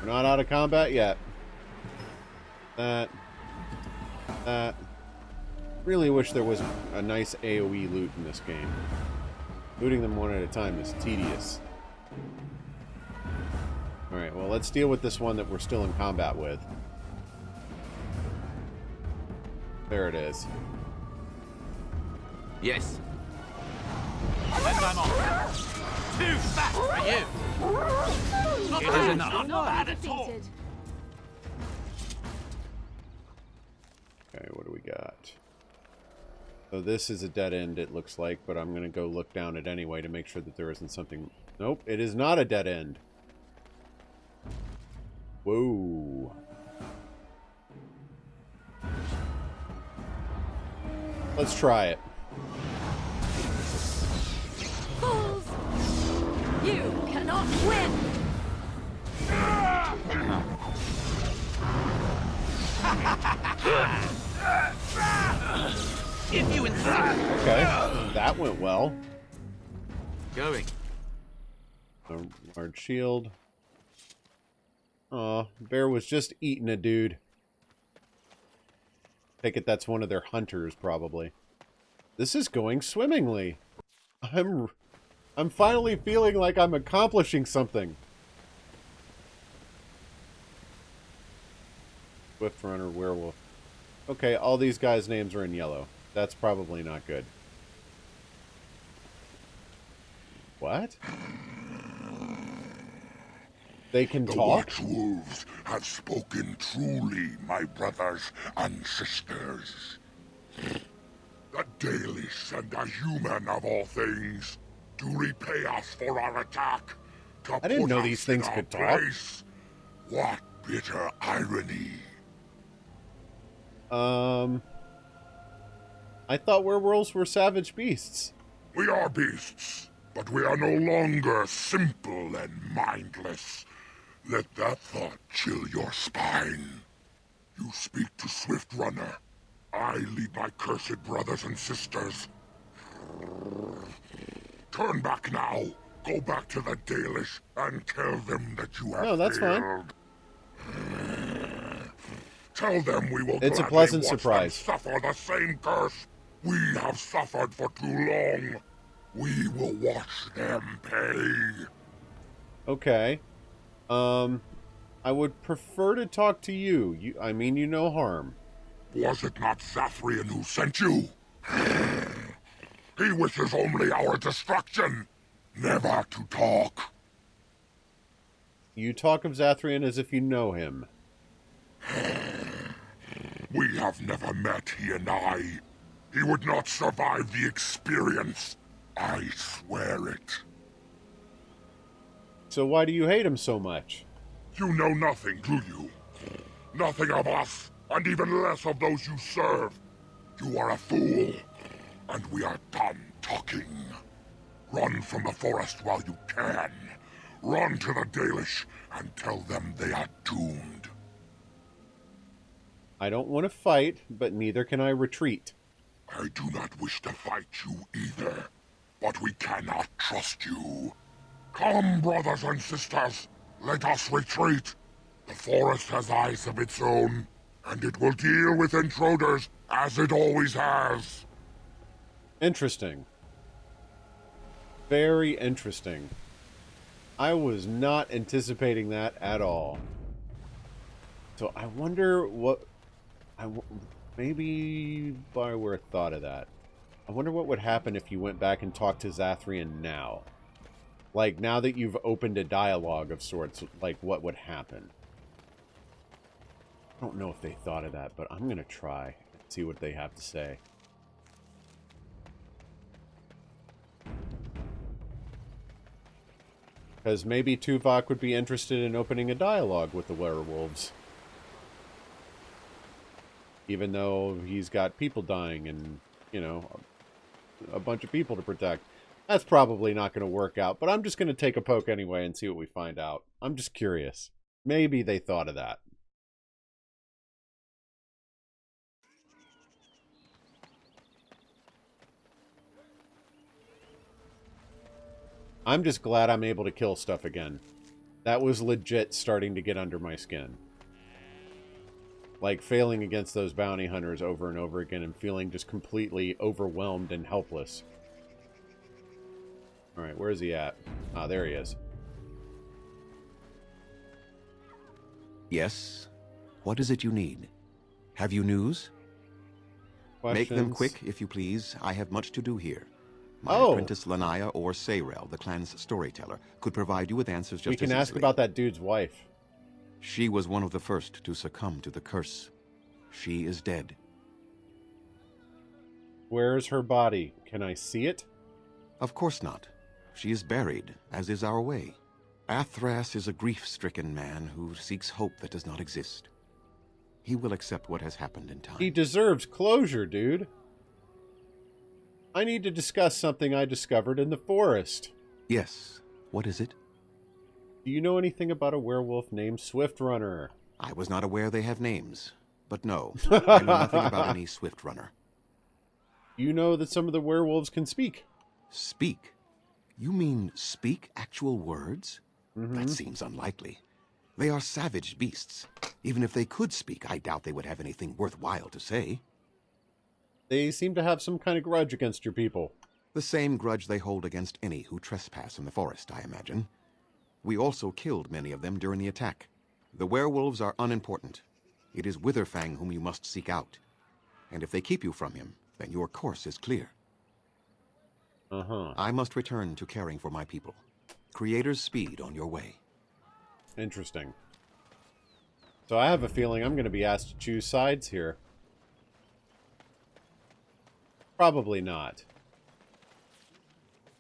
We're not out of combat yet. That. Really wish there was a nice AoE loot in this game. Looting them one at a time is tedious. Alright, well, let's deal with this one that we're still in combat with. There it is. Yes. Then I'm off. Too fast for you. Not bad enough. Not bad at all. Okay, what do we got? So this is a dead end, it looks like, but I'm going to go look down it anyway to make sure that there isn't something... Nope, it is not a dead end. Whoa. Let's try it. Fools! You cannot win! If you insist. Okay, that went well. Going. A large shield. Aw, Bear was just eating a dude. Take it that's one of their hunters, probably. This is going swimmingly. I'm finally feeling like I'm accomplishing something. Swift Runner, Werewolf. Okay, all these guys' names are in yellow. That's probably not good. What? They can talk? The Wolves have spoken truly, my brothers and sisters. The Dalish and the human of all things to repay us for our attack. I didn't know these things could talk. What bitter irony. I thought werewolves were savage beasts. We are beasts, but we are no longer simple and mindless. Let that thought chill your spine. You speak to Swift Runner. I lead my cursed brothers and sisters. Turn back now. Go back to the Dalish and tell them that you have No, that's failed. Tell them we will It's a gladly pleasant watch surprise. them suffer the same curse we have suffered for too long. We will watch them pay. Okay. I would prefer to talk to you. I mean you no harm. Was it not Zathrian who sent you? He wishes only our destruction, never to talk. You talk of Zathrian as if you know him. We have never met, he and I. He would not survive the experience. I swear it. So why do you hate him so much? You know nothing, do you? Nothing of us, and even less of those you serve. You are a fool, and we are done talking. Run from the forest while you can. Run to the Dalish and tell them they are doomed. I don't want to fight, but neither can I retreat. I do not wish to fight you either, but we cannot trust you. Come, brothers and sisters, let us retreat. The forest has eyes of its own, and it will deal with intruders as it always has. Interesting. Very interesting. I was not anticipating that at all. So I wonder what... maybe Bioware thought of that. I wonder what would happen if you went back and talked to Zathrian now. Like, now that you've opened a dialogue of sorts, like, what would happen? I don't know if they thought of that, but I'm going to try and see what they have to say. Because maybe Tuvok would be interested in opening a dialogue with the werewolves. Even though he's got people dying and, you know, a bunch of people to protect. That's probably not going to work out, but I'm just going to take a poke anyway and see what we find out. I'm just curious. Maybe they thought of that. I'm just glad I'm able to kill stuff again. That was legit starting to get under my skin. Like failing against those bounty hunters over and over again and feeling just completely overwhelmed and helpless. Alright, where is he at? Ah, there he is. Yes? What is it you need? Have you news? Questions? Make them quick, if you please. I have much to do here. My apprentice Lanaya or Sayrel, the clan's storyteller, could provide you with answers just as easily. We can ask about that dude's wife. She was one of the first to succumb to the curse. She is dead. Where's her body? Can I see it? Of course not. She is buried, as is our way. Athras is a grief-stricken man who seeks hope that does not exist. He will accept what has happened in time. He deserves closure, dude. I need to discuss something I discovered in the forest. Yes. What is it? Do you know anything about a werewolf named Swift Runner? I was not aware they have names. But no, I know nothing about any Swift Runner. You know that some of the werewolves can speak. Speak? You mean speak actual words? That seems unlikely. They are savage beasts. Even if they could speak, I doubt they would have anything worthwhile to say. They seem to have some kind of grudge against your people. The same grudge they hold against any who trespass in the forest, I imagine. We also killed many of them during the attack. The werewolves are unimportant. It is Witherfang whom you must seek out. And if they keep you from him, then your course is clear. I must return to caring for my people. Creator's speed on your way. Interesting. So I have a feeling I'm going to be asked to choose sides here. Probably not.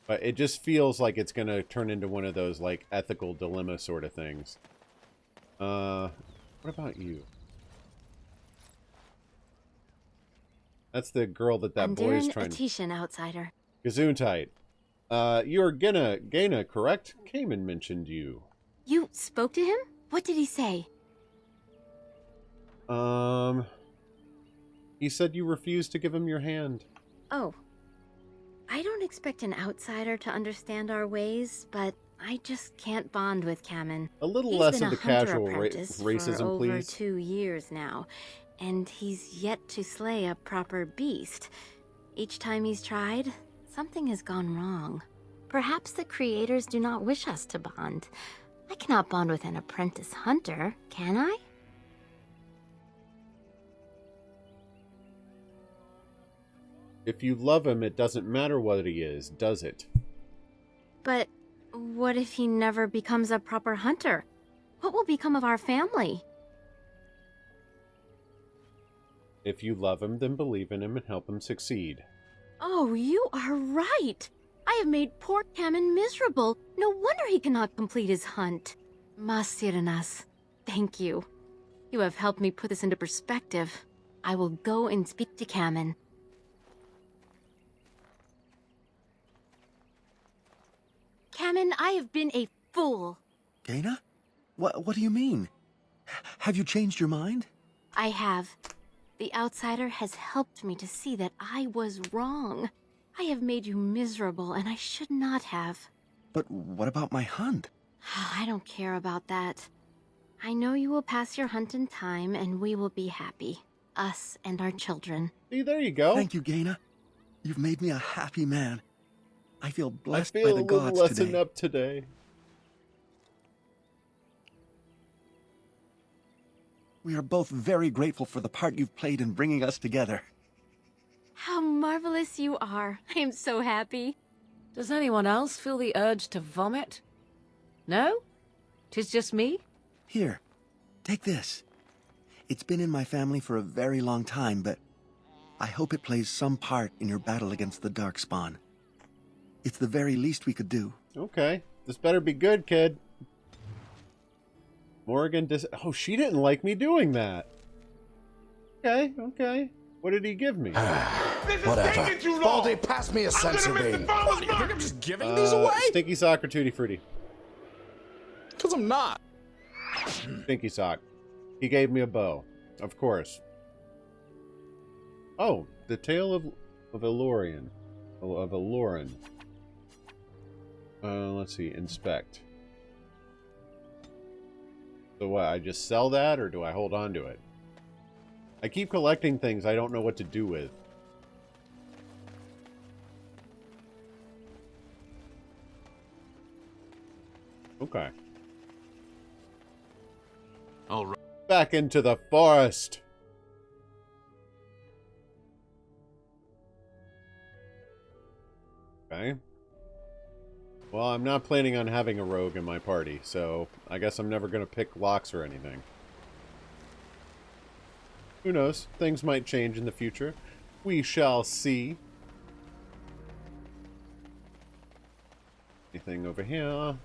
But it just feels like it's going to turn into one of those, like, ethical dilemma sort of things. What about you? That's the girl that boy is trying to... Atishan, outsider. Gesundheit. You're Gaina, correct? Cayman mentioned you. You spoke to him? What did he say? He said you refused to give him your hand. Oh. I don't expect an outsider to understand our ways, but I just can't bond with Kamen. A little less of the casual racism, for over please. 2 years now, and he's yet to slay a proper beast. Each time he's tried, something has gone wrong. Perhaps the creators do not wish us to bond. I cannot bond with an apprentice hunter, can I? If you love him, it doesn't matter what he is, does it? But what if he never becomes a proper hunter? What will become of our family? If you love him, then believe in him and help him succeed. Oh, you are right. I have made poor Kamen miserable. No wonder he cannot complete his hunt. Masirnas, thank you. You have helped me put this into perspective. I will go and speak to Kamen. Kamen, I have been a fool. Gaina? What do you mean? Have you changed your mind? I have. The outsider has helped me to see that I was wrong. I have made you miserable, and I should not have. But what about my hunt? I don't care about that. I know you will pass your hunt in time, and we will be happy. Us and our children. See, there you go. Thank you, Gaina. You've made me a happy man. I feel blessed I feel by the a little gods lessened today. up today. We are both very grateful for the part you've played in bringing us together. How marvelous you are. I am so happy. Does anyone else feel the urge to vomit? No? 'Tis just me? Here, take this. It's been in my family for a very long time, but I hope it plays some part in your battle against the Darkspawn. It's the very least we could do. Okay. This better be good, kid. Morgan oh, she didn't like me doing that. Okay, okay. What did he give me? Whatever. Baldy, pass me a sensor beam. What, do you think I'm just giving these away? Stinky Sock or Tutti Frutti? Because I'm not. Stinky Sock. He gave me a bow. Of course. Oh, the Tale of Elorian. Of Elorin. Let's see. Inspect. So what, I just sell that, or do I hold on to it? I keep collecting things I don't know what to do with. Okay. All right. Back into the forest. Okay. Well, I'm not planning on having a rogue in my party, so I guess I'm never going to pick locks or anything. Who knows? Things might change in the future. We shall see. Anything over here?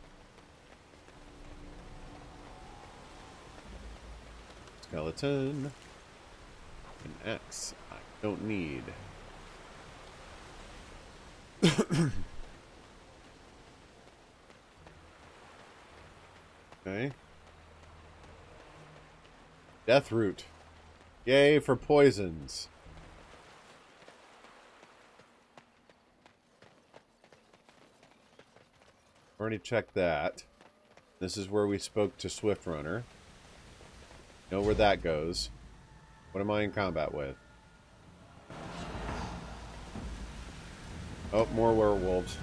Skeleton. An axe. I don't need. Okay. Death root. Yay for poisons. Already checked that. This is where we spoke to Swift Runner. Know where that goes. What am I in combat with? Oh, more werewolves.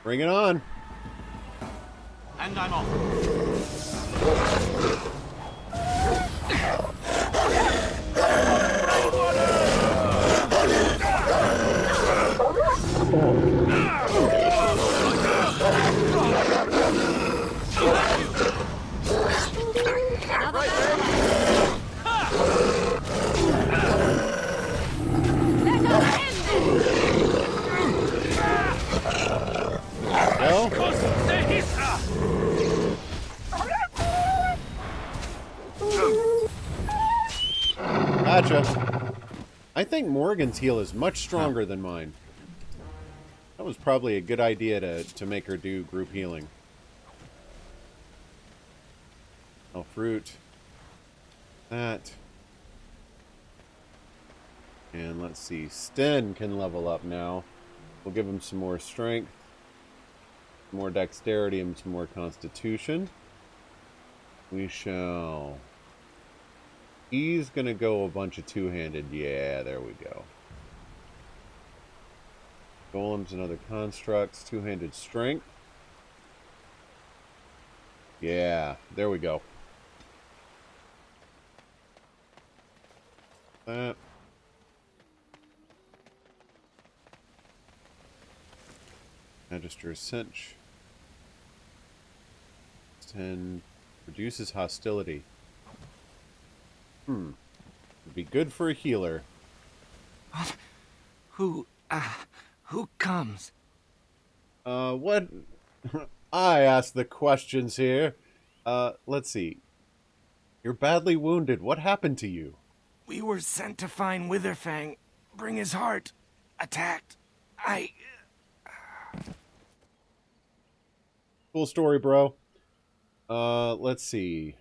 Bring it on. And I'm off. Gotcha. I think Morgan's heal is much stronger than mine. That was probably a good idea to make her do group healing. Oh, fruit. That. And let's see. Sten can level up now. We'll give him some more strength, more dexterity, and some more constitution. We shall... He's gonna go a bunch of two-handed. Yeah, there we go. Golems and other constructs. Two-handed strength. Yeah, there we go. That. Magister's Cinch. 10 reduces hostility. Would be good for a healer. What? Who comes? What? I ask the questions here. Let's see. You're badly wounded. What happened to you? We were sent to find Witherfang, bring his heart. Attacked. Cool story, bro. Let's see.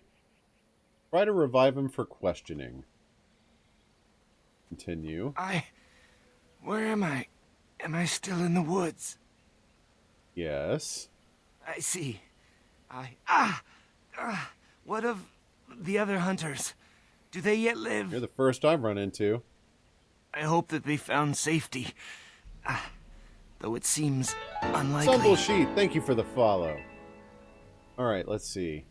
Try to revive him for questioning. Continue. Where am I? Am I still in the woods? Yes. I see. What of the other hunters? Do they yet live? You're the first I've run into. I hope that they found safety. Though it seems unlikely. Stumble Sheep, thank you for the follow. Alright, let's see.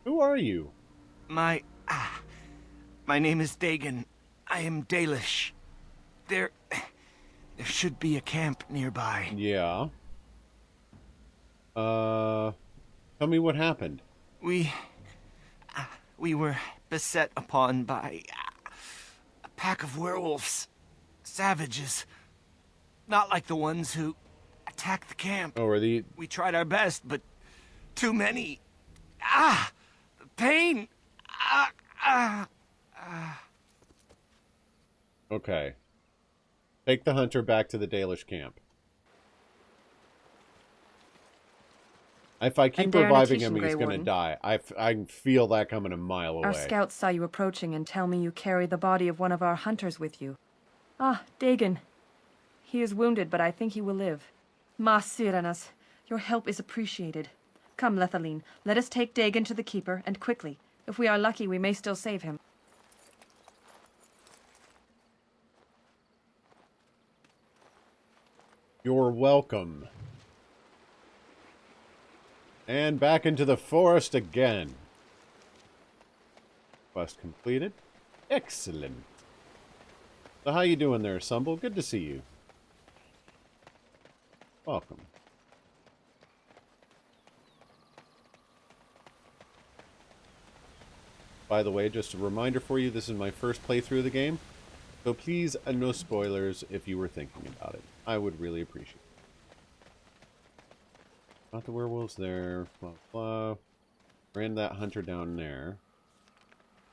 Who are you? My name is Dagon. I am Dalish. There should be a camp nearby. Yeah. Tell me what happened. We were beset upon by a pack of werewolves. Savages. Not like the ones who attacked the camp. Oh, are the... We tried our best, but too many. The pain. Okay. Take the hunter back to the Dalish camp. If I keep reviving him, he's going to die. I feel that coming a mile away. Our scouts saw you approaching and tell me you carry the body of one of our hunters with you. Ah, Dagon. He is wounded, but I think he will live. Ma Siranas, your help is appreciated. Come, Lethaline, let us take Dagon to the Keeper, and quickly. If we are lucky, we may still save him. You're welcome. And back into the forest again. Quest completed. Excellent. So how you doing there, Sumble? Good to see you. Welcome. By the way, just a reminder for you, this is my first playthrough of the game. So please, no spoilers if you were thinking about it. I would really appreciate it. Not the werewolves there. Blah, blah. Ran that hunter down there.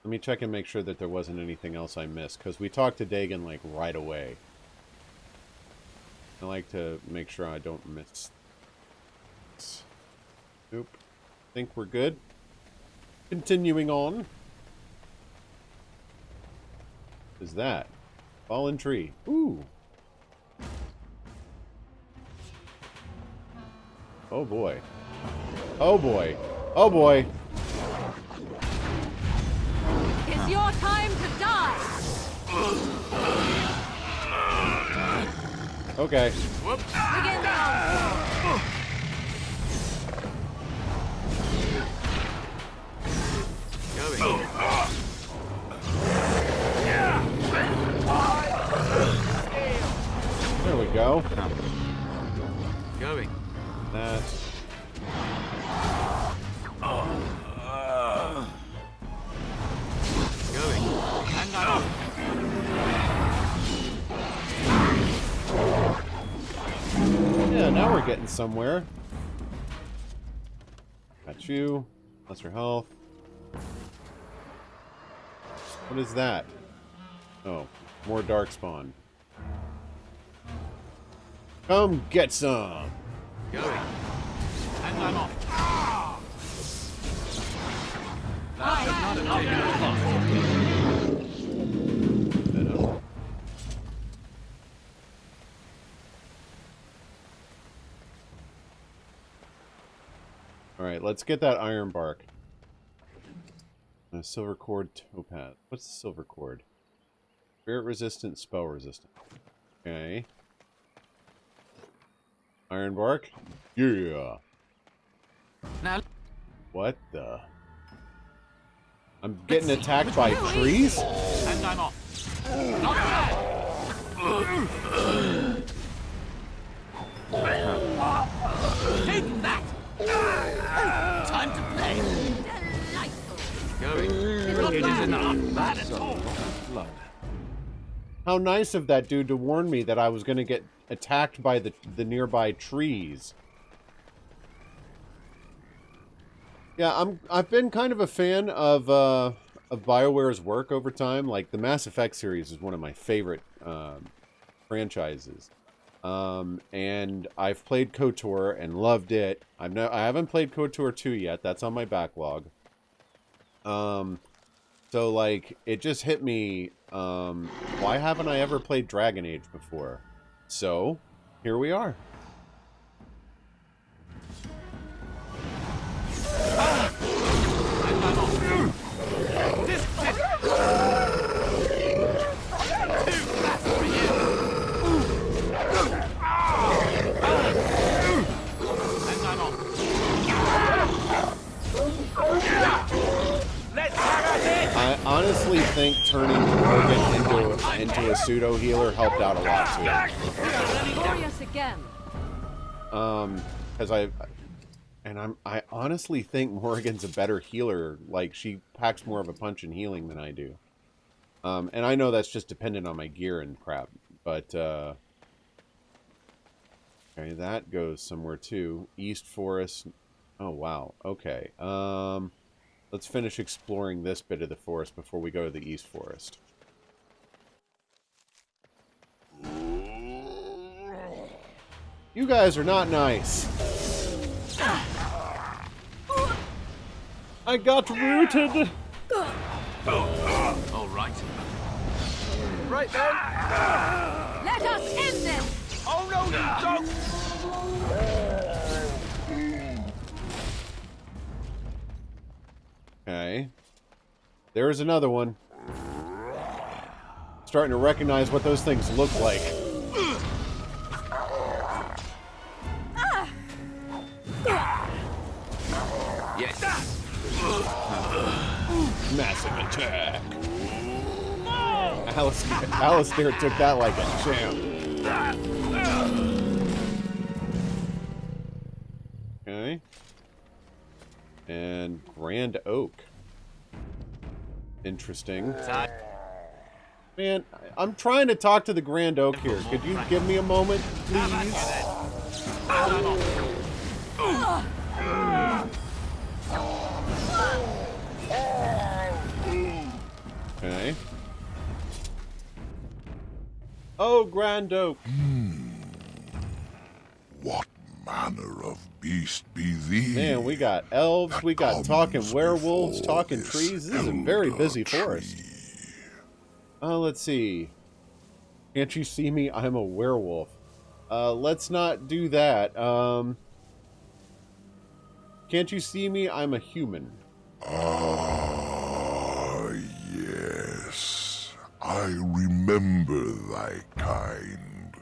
Let me check and make sure that there wasn't anything else I missed, because we talked to Dagon, like, right away. I like to make sure I don't miss. Nope. Think we're good. Continuing on. What is that? Fallen tree. Ooh. Oh boy. Oh boy. Oh boy. It's your time to die. Okay. Whoops. Begin down. There we go. Going. That. Going. Hang on. Yeah, now we're getting somewhere. Got you. Lesser health. What is that? Oh, more darkspawn. Come get some. Going. Hang on off. That should not have taken a lot. Alright, let's get that iron bark. A silver cord topaz. What's the silver cord? Spirit resistant, spell resistant. Okay. Iron bark? Yeah. Now. What the? I'm getting attacked by trees? And I'm off. Not bad. Take that. Time to play. Delightful. Going. It is not bad at all. Blood. How nice of that dude to warn me that I was going to get attacked by the nearby trees. Yeah, I've been kind of a fan of BioWare's work over time. Like, the Mass Effect series is one of my favorite franchises. And I've played KOTOR and loved it. I haven't played KOTOR 2 yet. That's on my backlog. So, like, it just hit me, why haven't I ever played Dragon Age before? So, here we are. I honestly think turning Morgan into a pseudo healer helped out a lot too. Glorious again. Because I honestly think Morrigan's a better healer. Like, she packs more of a punch and healing than I do. And I know that's just dependent on my gear and crap, but okay, that goes somewhere too. East Forest. Oh wow. Okay. Let's finish exploring this bit of the forest before we go to the East Forest. You guys are not nice. I got rooted. All right. Right then. Let us end this. Oh no, you don't. Okay. There's another one. Starting to recognize what those things look like. Yes. Massive attack. Alistair took that like a champ. Okay. And Grand Oak. Interesting. Man, I'm trying to talk to the Grand Oak here. Could you give me a moment, please? Okay. Oh, Grand Oak. What manner of beast be thee? Man, we got elves, we got talking werewolves, talking trees. This is a very busy forest. Let's see. Can't you see me? I'm a werewolf. Let's not do that. Can't you see me? I'm a human. Ah, yes. I remember thy kind.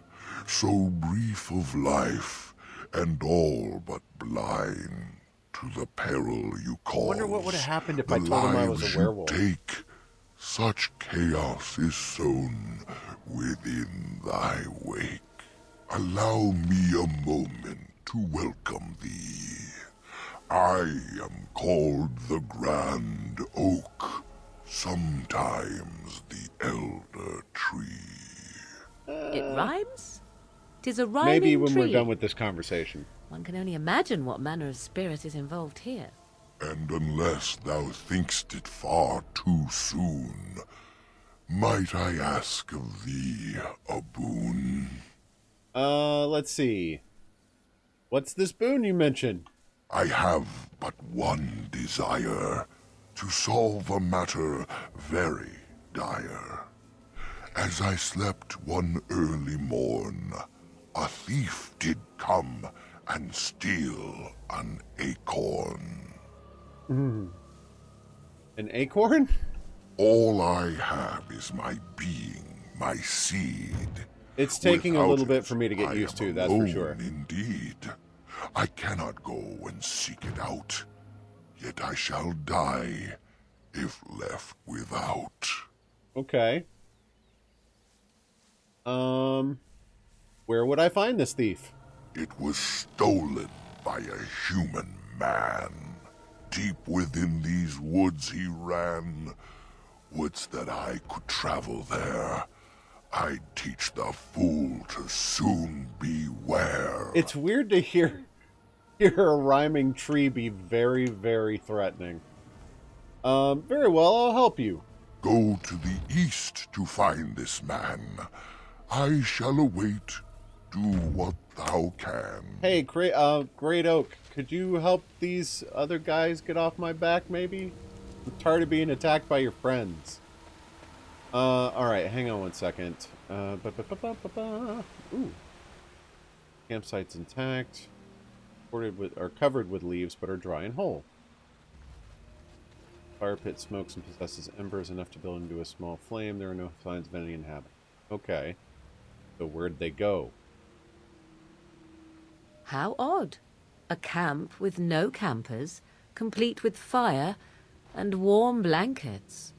So brief of life, and all but blind to the peril you cause. I wonder what would have happened if I told him I was a werewolf. Take, such chaos is sown within thy wake. Allow me a moment to welcome thee. I am called the Grand Oak, sometimes the Elder Tree. It rhymes? 'Tis a rhyming Maybe when tree. we're done with this conversation. One can only imagine what manner of spirit is involved here. And unless thou thinkst it far too soon, might I ask of thee a boon? Let's see. What's this boon you mentioned? I have but one desire, to solve a matter very dire. As I slept one early morn, a thief did come and steal an acorn. An acorn? All I have is my being, my seed. It's taking a Without little bit it, for me to get I used am to, that's for alone sure. Indeed. I cannot go and seek it out, yet I shall die if left without. Okay. Where would I find this thief? It was stolen by a human man. Deep within these woods he ran. Woods that I could travel there. I'd teach the fool to soon beware. It's weird to hear a rhyming tree be very, very threatening. Very well, I'll help you. Go to the east to find this man. I shall await. Do what thou can. Hey, Great Oak, could you help these other guys get off my back, maybe? I'm tired of being attacked by your friends. Alright, hang on one second. Ooh. Campsite's intact. Are covered with leaves, but are dry and whole. Fire pit smokes and possesses embers enough to build into a small flame. There are no signs of any inhabitant. Okay. So where'd they go? How odd. A camp with no campers, complete with fire and warm blankets.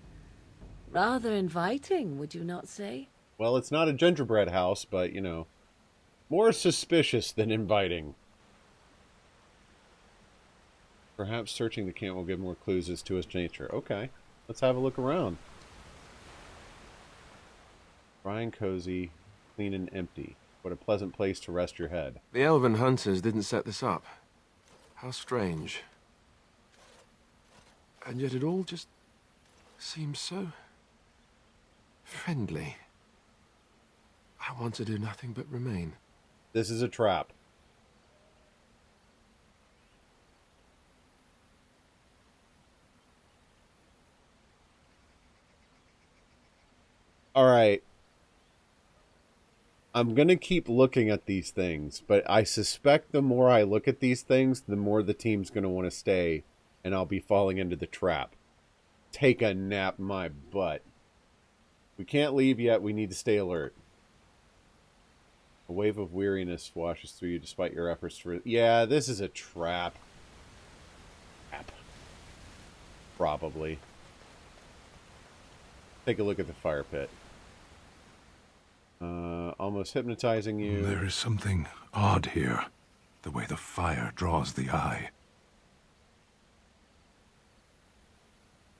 Rather inviting, would you not say? Well, it's not a gingerbread house, but, you know, more suspicious than inviting. Perhaps searching the camp will give more clues as to its nature. Okay, let's have a look around. Dry and cozy, clean and empty. What a pleasant place to rest your head. The elven hunters didn't set this up. How strange. And yet it all just seems so friendly. I want to do nothing but remain. This is a trap. Alright. I'm going to keep looking at these things, but I suspect the more I look at these things, the more the team's going to want to stay, and I'll be falling into the trap. Take a nap, my butt. We can't leave yet. We need to stay alert. A wave of weariness washes through you despite your efforts to... Yeah, this is a trap. Trap. Probably. Take a look at the fire pit. Almost hypnotizing you. There is something odd here. The way the fire draws the eye.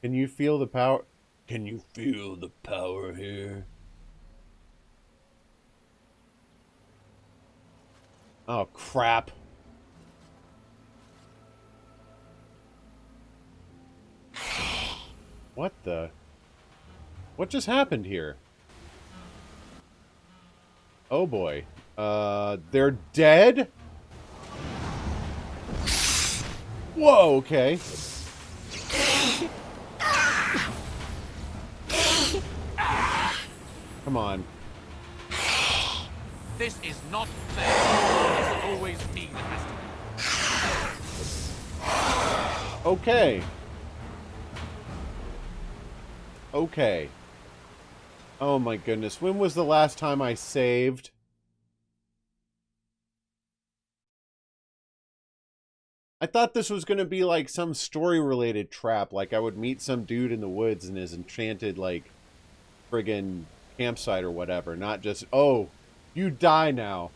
Can you feel the power? Can you feel the power here? Oh, crap. What the? What just happened here? Oh boy. They're dead? Whoa, okay. Come on. This is not fair. It's always me that has to... Okay. Okay. Oh my goodness. When was the last time I saved? I thought this was going to be like some story-related trap. Like I would meet some dude in the woods in his enchanted, like, friggin' campsite or whatever. Not just, oh, you die now.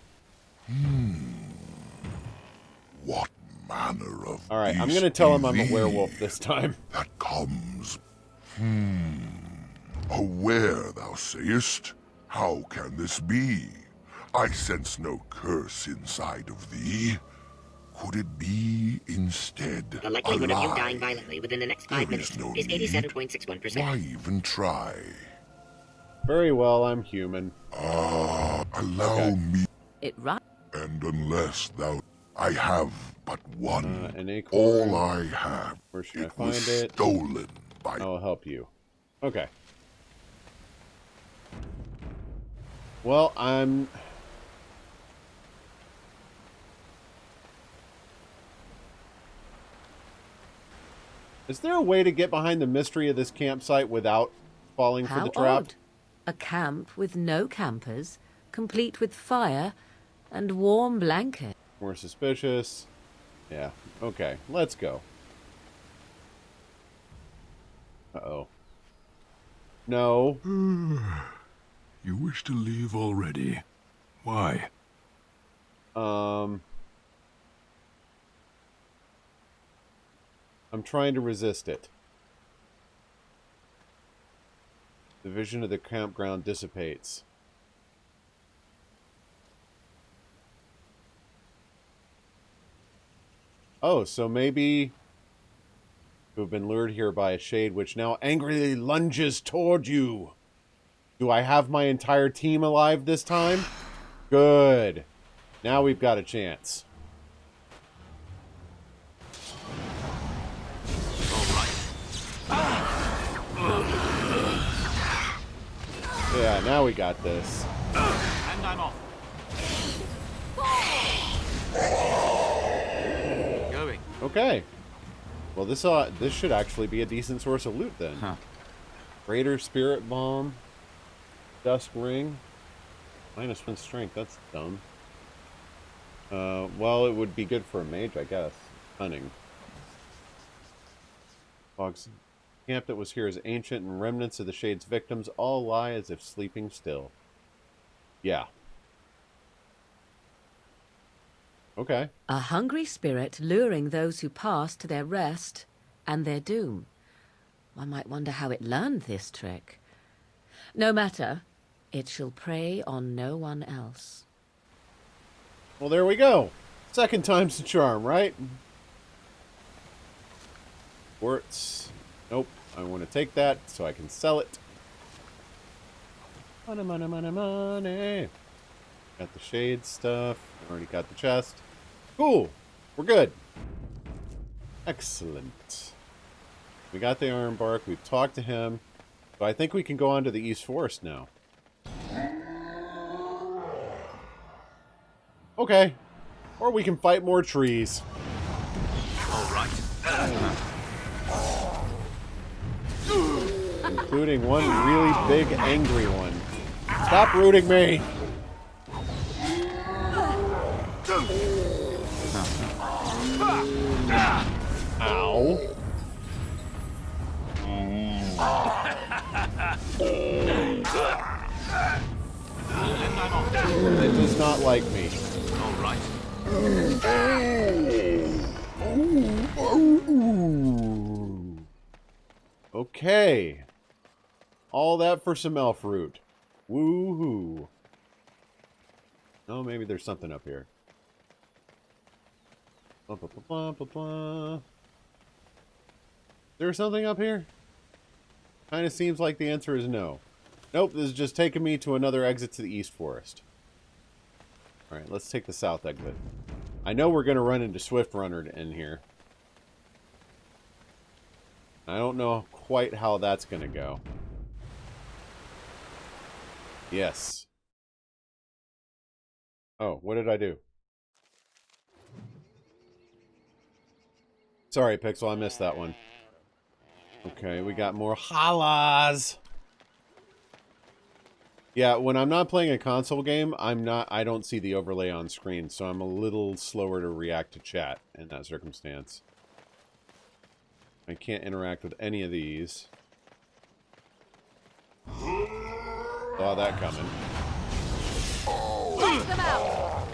What manner of Alright, I'm going to tell him I'm a werewolf this time. that comes? Aware, thou sayest? How can this be? I sense no curse inside of thee. Could it be instead The likelihood of you lie? dying violently within the next 5 minutes is 87.61%. Why even try? Very well, I'm human. Allow me. It right. And unless thou... I have but one. An acorn. All I have. Where should I was find it? Stolen by... I'll help you. Okay. Well, I'm... Is there a way to get behind the mystery of this campsite without falling for the trap? Odd. A camp with no campers, complete with fire and warm blanket. More suspicious. Yeah. Okay. Let's go. Uh-oh. No. You wish to leave already. Why? I'm trying to resist it. The vision of the campground dissipates. Oh, so maybe you've been lured here by a shade which now angrily lunges toward you. Do I have my entire team alive this time? Good. Now we've got a chance. Yeah, now we got this. And I'm off. Going. Okay. Well, this should actually be a decent source of loot then. Huh. Greater Spirit Bomb. Dusk Ring. -1 strength. That's dumb. Well, it would be good for a mage, I guess. Cunning. Fog's camp that was here is ancient, and remnants of the Shade's victims all lie as if sleeping still. Yeah. Okay. A hungry spirit luring those who pass to their rest and their doom. One might wonder how it learned this trick. No matter, it shall prey on no one else. Well, there we go. Second time's the charm, right? Quartz. Nope. I want to take that so I can sell it. Money, money, money, money. Got the shade stuff. Already got the chest. Cool. We're good. Excellent. We got the iron bark. We've talked to him. So I think we can go on to the East Forest now. Okay. Or we can fight more trees. All right. Including one really big, angry one. Stop rooting me! Ow. It does not like me. All right. Okay. All that for some elf root. Woohoo. Oh, maybe there's something up here. Blah, blah, blah, blah, blah. There's something up here? Kind of seems like the answer is no. Nope, this is just taking me to another exit to the East Forest. Alright, let's take the south exit. I know we're going to run into Swift Runner in here. I don't know quite how that's going to go. Yes. Oh, what did I do? Sorry, Pixel, I missed that one. Okay, we got more holas. Yeah, when I'm not playing a console game, I don't see the overlay on screen, so I'm a little slower to react to chat in that circumstance. I can't interact with any of these. Saw that coming.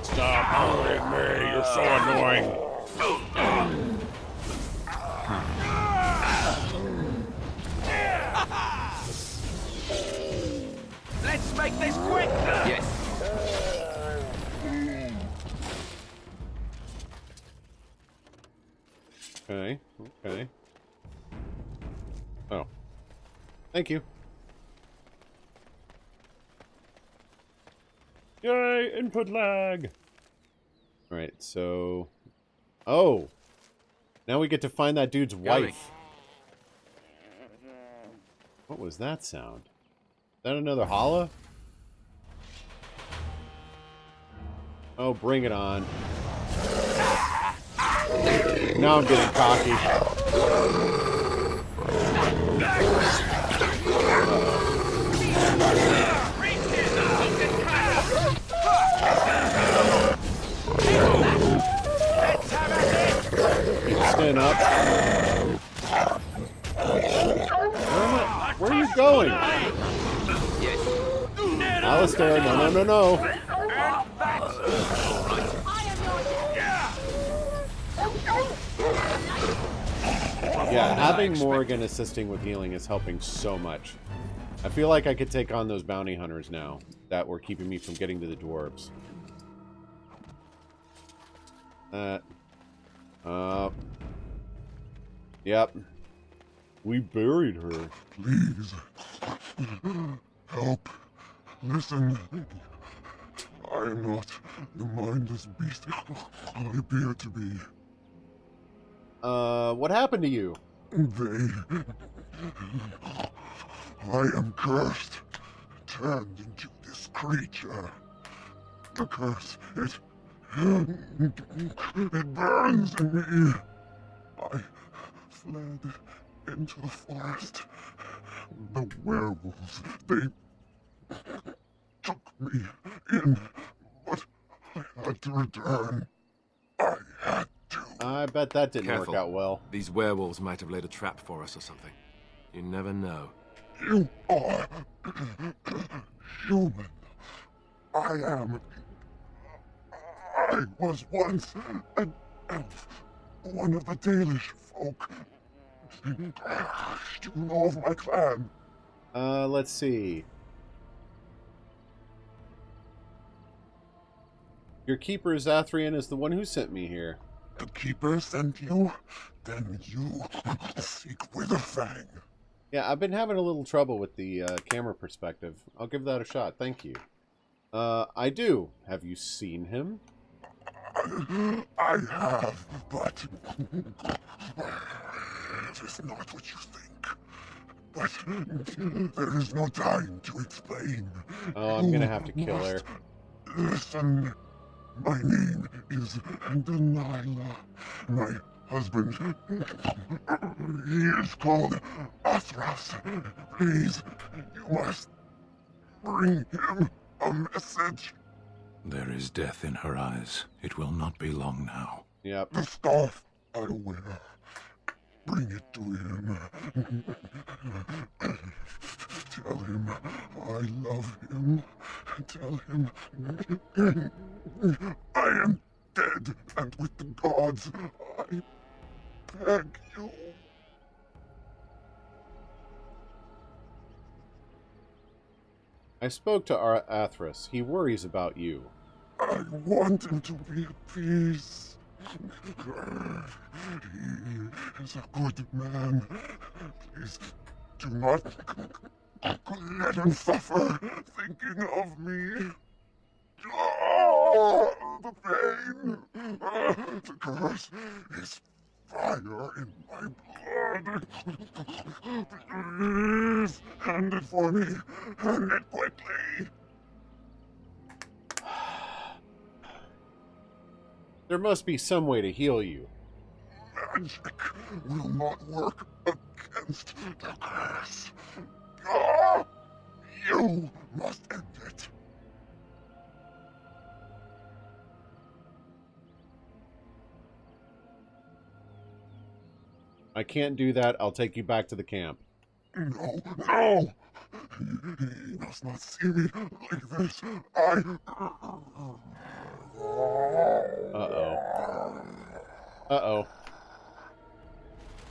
Stop bullying me! You're so annoying! Let's make this quick! Yes. Okay, okay. Oh. Thank you. Yay, input lag! Alright, so... Oh! Now we get to find that dude's wife. What was that sound? Is that another holla? Oh, bring it on. Now I'm getting cocky. Stand up. Where are you going? Alistair, no, no, no, no. Yeah, having Morgan assisting with healing is helping so much. I feel like I could take on those bounty hunters now that were keeping me from getting to the dwarves. Yep. We buried her. Please. Help. Listen. I am not the mindless beast I appear to be. What happened to you? I am cursed turned into this creature. The curse, it burns in me. I fled into the forest. The werewolves, they took me in, but I had to return. I had to. I bet that didn't Careful. work out well. These werewolves might have laid a trap for us or something. You never know. You are human. I was once an elf, one of the Dalish folk. Do you know of my clan? Let's see. Your keeper, Zathrian, is the one who sent me here. The keeper sent you? Then you seek Witherfang. Yeah, I've been having a little trouble with the camera perspective. I'll give that a shot, thank you. I do. Have you seen him? I have, but it is not what you think. But there is no time to explain. Oh, I'm gonna have to kill her. Listen, my name is Delilah. My husband, he is called Athras. Please, you must bring him a message. There is death in her eyes. It will not be long now. Yep. The scarf I wear. Bring it to him. Tell him I love him. Tell him I am dead, and with the gods, I beg you. I spoke to Athras. He worries about you. I want him to be at peace. He is a good man. Please do not let him suffer thinking of me. Oh, the pain. The curse is fire in my blood. Please, hand it for me. Hand it quickly. There must be some way to heal you. Magic will not work against the curse. Ah, you must end it. I can't do that. I'll take you back to the camp. No, no! He must not see me like this. Uh-oh. Uh-oh.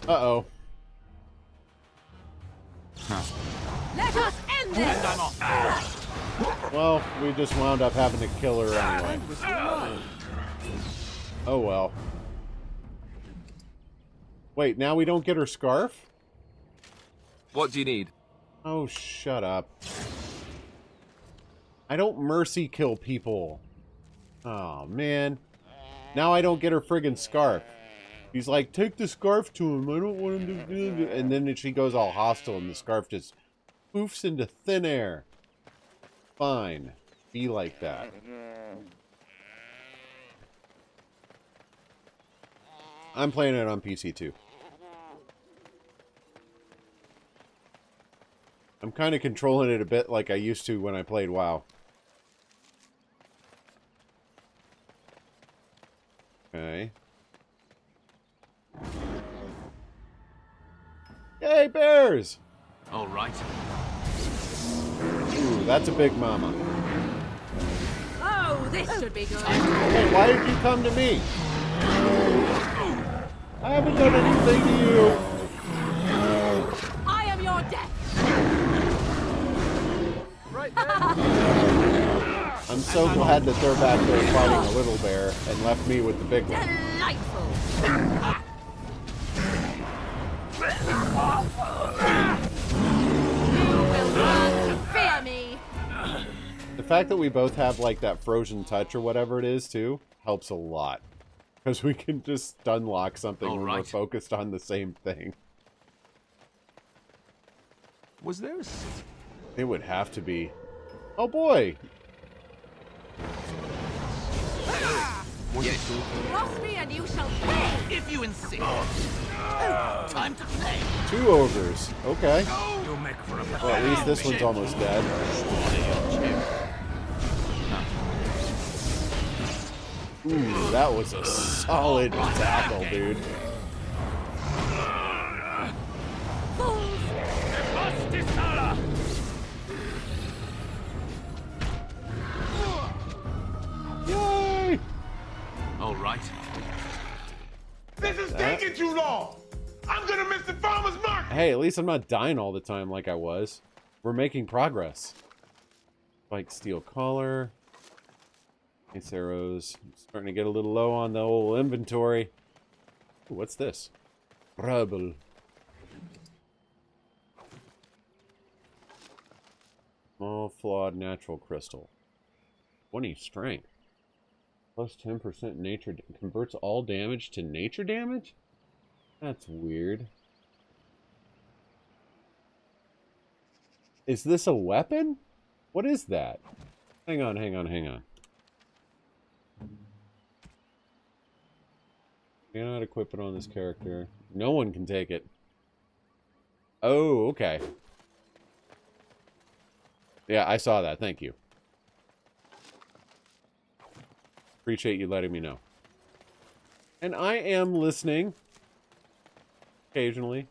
Uh-oh. Let us end this! Well, we just wound up having to kill her anyway. Oh well. Wait, now we don't get her scarf? What do you need? Oh, shut up. I don't mercy kill people. Oh, man. Now I don't get her friggin' scarf. He's like, take the scarf to him. I don't want him to do it. And then she goes all hostile and the scarf just poofs into thin air. Fine. Be like that. I'm playing it on PC too. I'm kind of controlling it a bit like I used to when I played WoW. Okay. Yay, bears! All right. Ooh, that's a big mama. Oh, this should be good. Hey, why did you come to me? I haven't done anything to you. I am your death. Right there. I'm so glad that they're back there fighting a little bear and left me with the big one. Delightful. You will learn to fear me. The fact that we both have like that frozen touch or whatever it is too helps a lot. Because we can just stun lock something when we're focused on the same thing. Was there a... It would have to be. Oh boy! Cross me and you shall pay if you insist. Time to play. 2 ogres. Okay. You'll make for a Well, at least this one's almost dead. Ooh, that was a solid tackle, dude. Yay! All right. This is taking too long. I'm gonna miss the farmer's market. Hey, at least I'm not dying all the time like I was. We're making progress. Spike steel collar. Nice arrows. I'm starting to get a little low on the old inventory. Ooh, what's this? Rubble. Small flawed natural crystal. 20 strength. Plus 10% nature. Converts all damage to nature damage? That's weird. Is this a weapon? What is that? Hang on. Cannot equip it on this character. No one can take it. Oh, okay. Yeah, I saw that. Thank you. Appreciate you letting me know. And I am listening. Occasionally.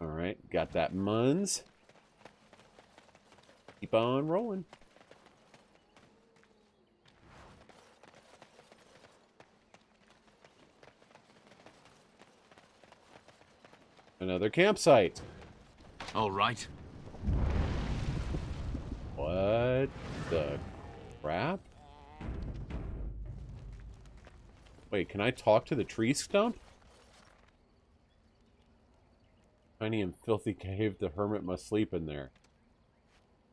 Alright, got that Muns. Keep on rolling. Another campsite. All right. What the crap? Wait, can I talk to the tree stump? Tiny and filthy cave, the hermit must sleep in there.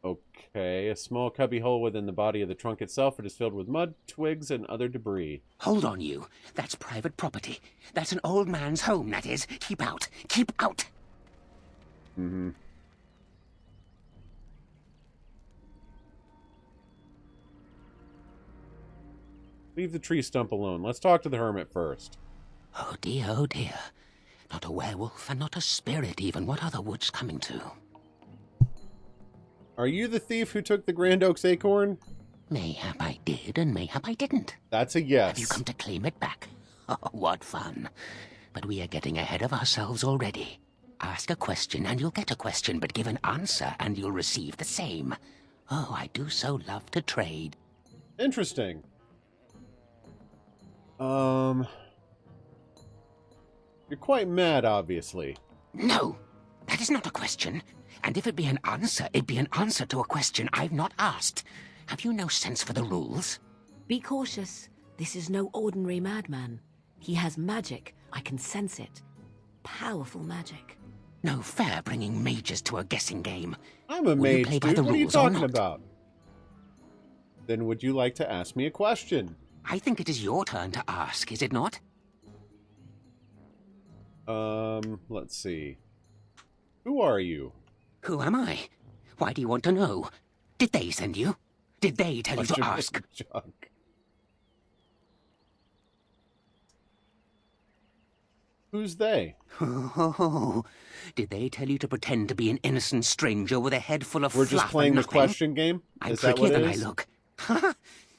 Okay, a small cubby hole within the body of the trunk itself. It is filled with mud, twigs, and other debris. Hold on, you. That's private property. That's an old man's home, that is. Keep out. Keep out. Mm-hmm. Leave the tree stump alone. Let's talk to the hermit first. Oh dear, oh dear. Not a werewolf, and not a spirit even. What are the woods coming to? Are you the thief who took the Grand Oak's acorn? Mayhap I did, and mayhap I didn't. That's a yes. Have you come to claim it back? Oh, what fun. But we are getting ahead of ourselves already. Ask a question, and you'll get a question, but give an answer, and you'll receive the same. Oh, I do so love to trade. Interesting. You're quite mad, obviously. No, that is not a question. And if it be an answer, it'd be an answer to a question I've not asked. Have you no sense for the rules? Be cautious. This is no ordinary madman. He has magic. I can sense it. Powerful magic. No fair bringing mages to a guessing game. I'm a Will you mage, play by dude. the What are you rules or talking not? about? Then would you like to ask me a question? I think it is your turn to ask, is it not? Let's see. Who are you? Who am I? Why do you want to know? Did they send you? Did they tell you to ask? Junk. Who's they? Oh, did they tell you to pretend to be an innocent stranger with a head full of We're fluff just playing and the nothing? question game? I'm Is that trickier what it than I is? look.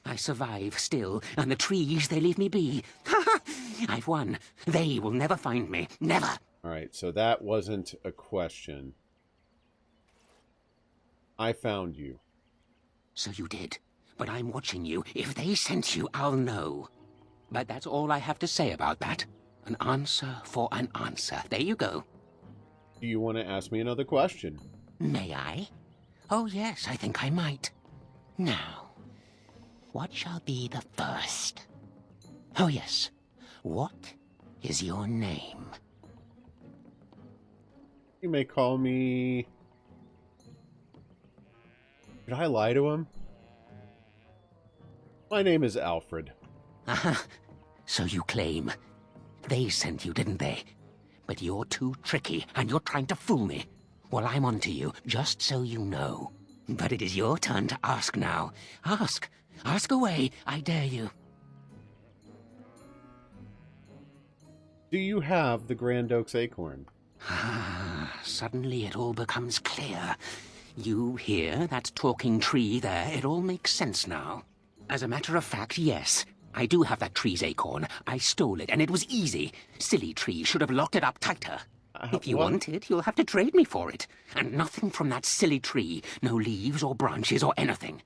I survive still, and the trees, they leave me be. I've won. They will never find me. Never. Alright, so that wasn't a question. I found you. So you did. But I'm watching you. If they sent you, I'll know. But that's all I have to say about that. An answer for an answer. There you go. Do you want to ask me another question? May I? Oh, yes, I think I might. Now, what shall be the first? Oh, yes. What is your name? You may call me... Did I lie to him? My name is Alfred. Uh-huh. So you claim. They sent you, didn't they? But you're too tricky, and you're trying to fool me. Well, I'm on to you, just so you know. But it is your turn to ask now. Ask. Ask away, I dare you. Do you have the Grand Oak's acorn? Suddenly it all becomes clear. You hear that talking tree there? It all makes sense now. As a matter of fact, yes. I do have that tree's acorn. I stole it, and it was easy. Silly tree should have locked it up tighter. If you want it, you'll have to trade me for it. And nothing from that silly tree. No leaves or branches or anything.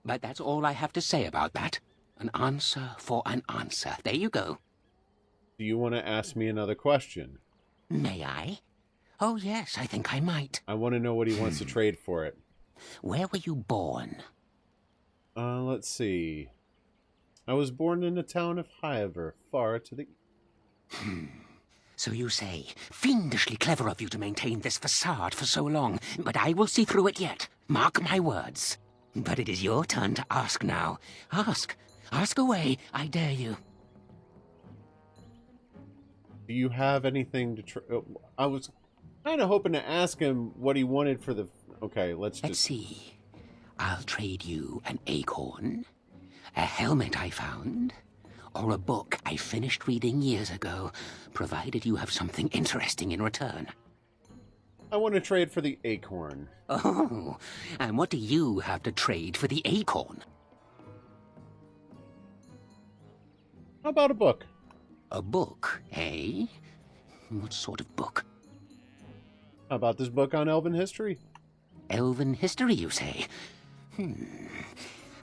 But that's all I have to say about that. An answer for an answer. There you go. Do you want to ask me another question? May I? Oh, yes, I think I might. I want to know what he wants to trade for it. Where were you born? Let's see. I was born in the town of Hiever, far to the... So you say. Fiendishly clever of you to maintain this facade for so long, but I will see through it yet. Mark my words. But it is your turn to ask now. Ask. Ask away, I dare you. Do you have anything to I was kind of hoping to ask him what he wanted for the... Okay, let's see. I'll trade you an acorn, a helmet I found, or a book I finished reading years ago, provided you have something interesting in return. I want to trade for the acorn. Oh, and what do you have to trade for the acorn? How about a book? A book, eh? What sort of book? How about this book on elven history? Elven history, you say?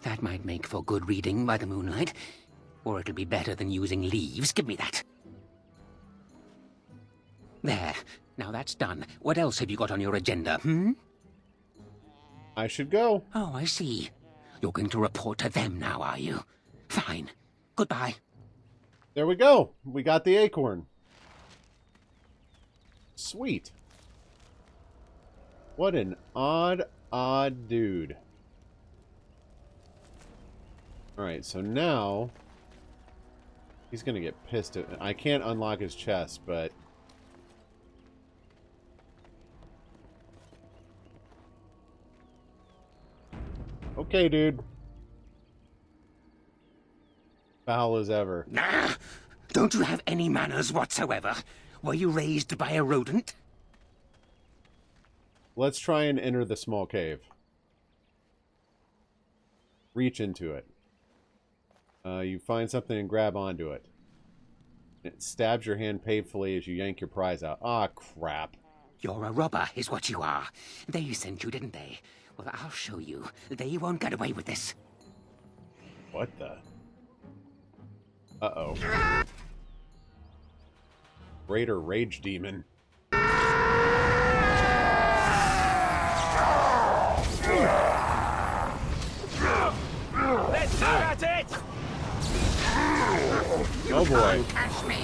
That might make for good reading by the moonlight. Or it'll be better than using leaves. Give me that. There. Now that's done. What else have you got on your agenda, I should go. Oh, I see. You're going to report to them now, are you? Fine. Goodbye. There we go. We got the acorn. Sweet. What an odd dude. Alright, so now... he's gonna get pissed at... I can't unlock his chest, but... okay, dude. Foul as ever. Nah! Don't you have any manners whatsoever? Were you raised by a rodent? Let's try and enter the small cave. Reach into it. You find something and grab onto it. It stabs your hand painfully as you yank your prize out. Ah, crap. You're a robber, is what you are. They sent you, didn't they? Well, I'll show you. They won't get away with this. What the? Uh-oh. Greater Rage Demon. Let's have at it! Oh boy. Catch me!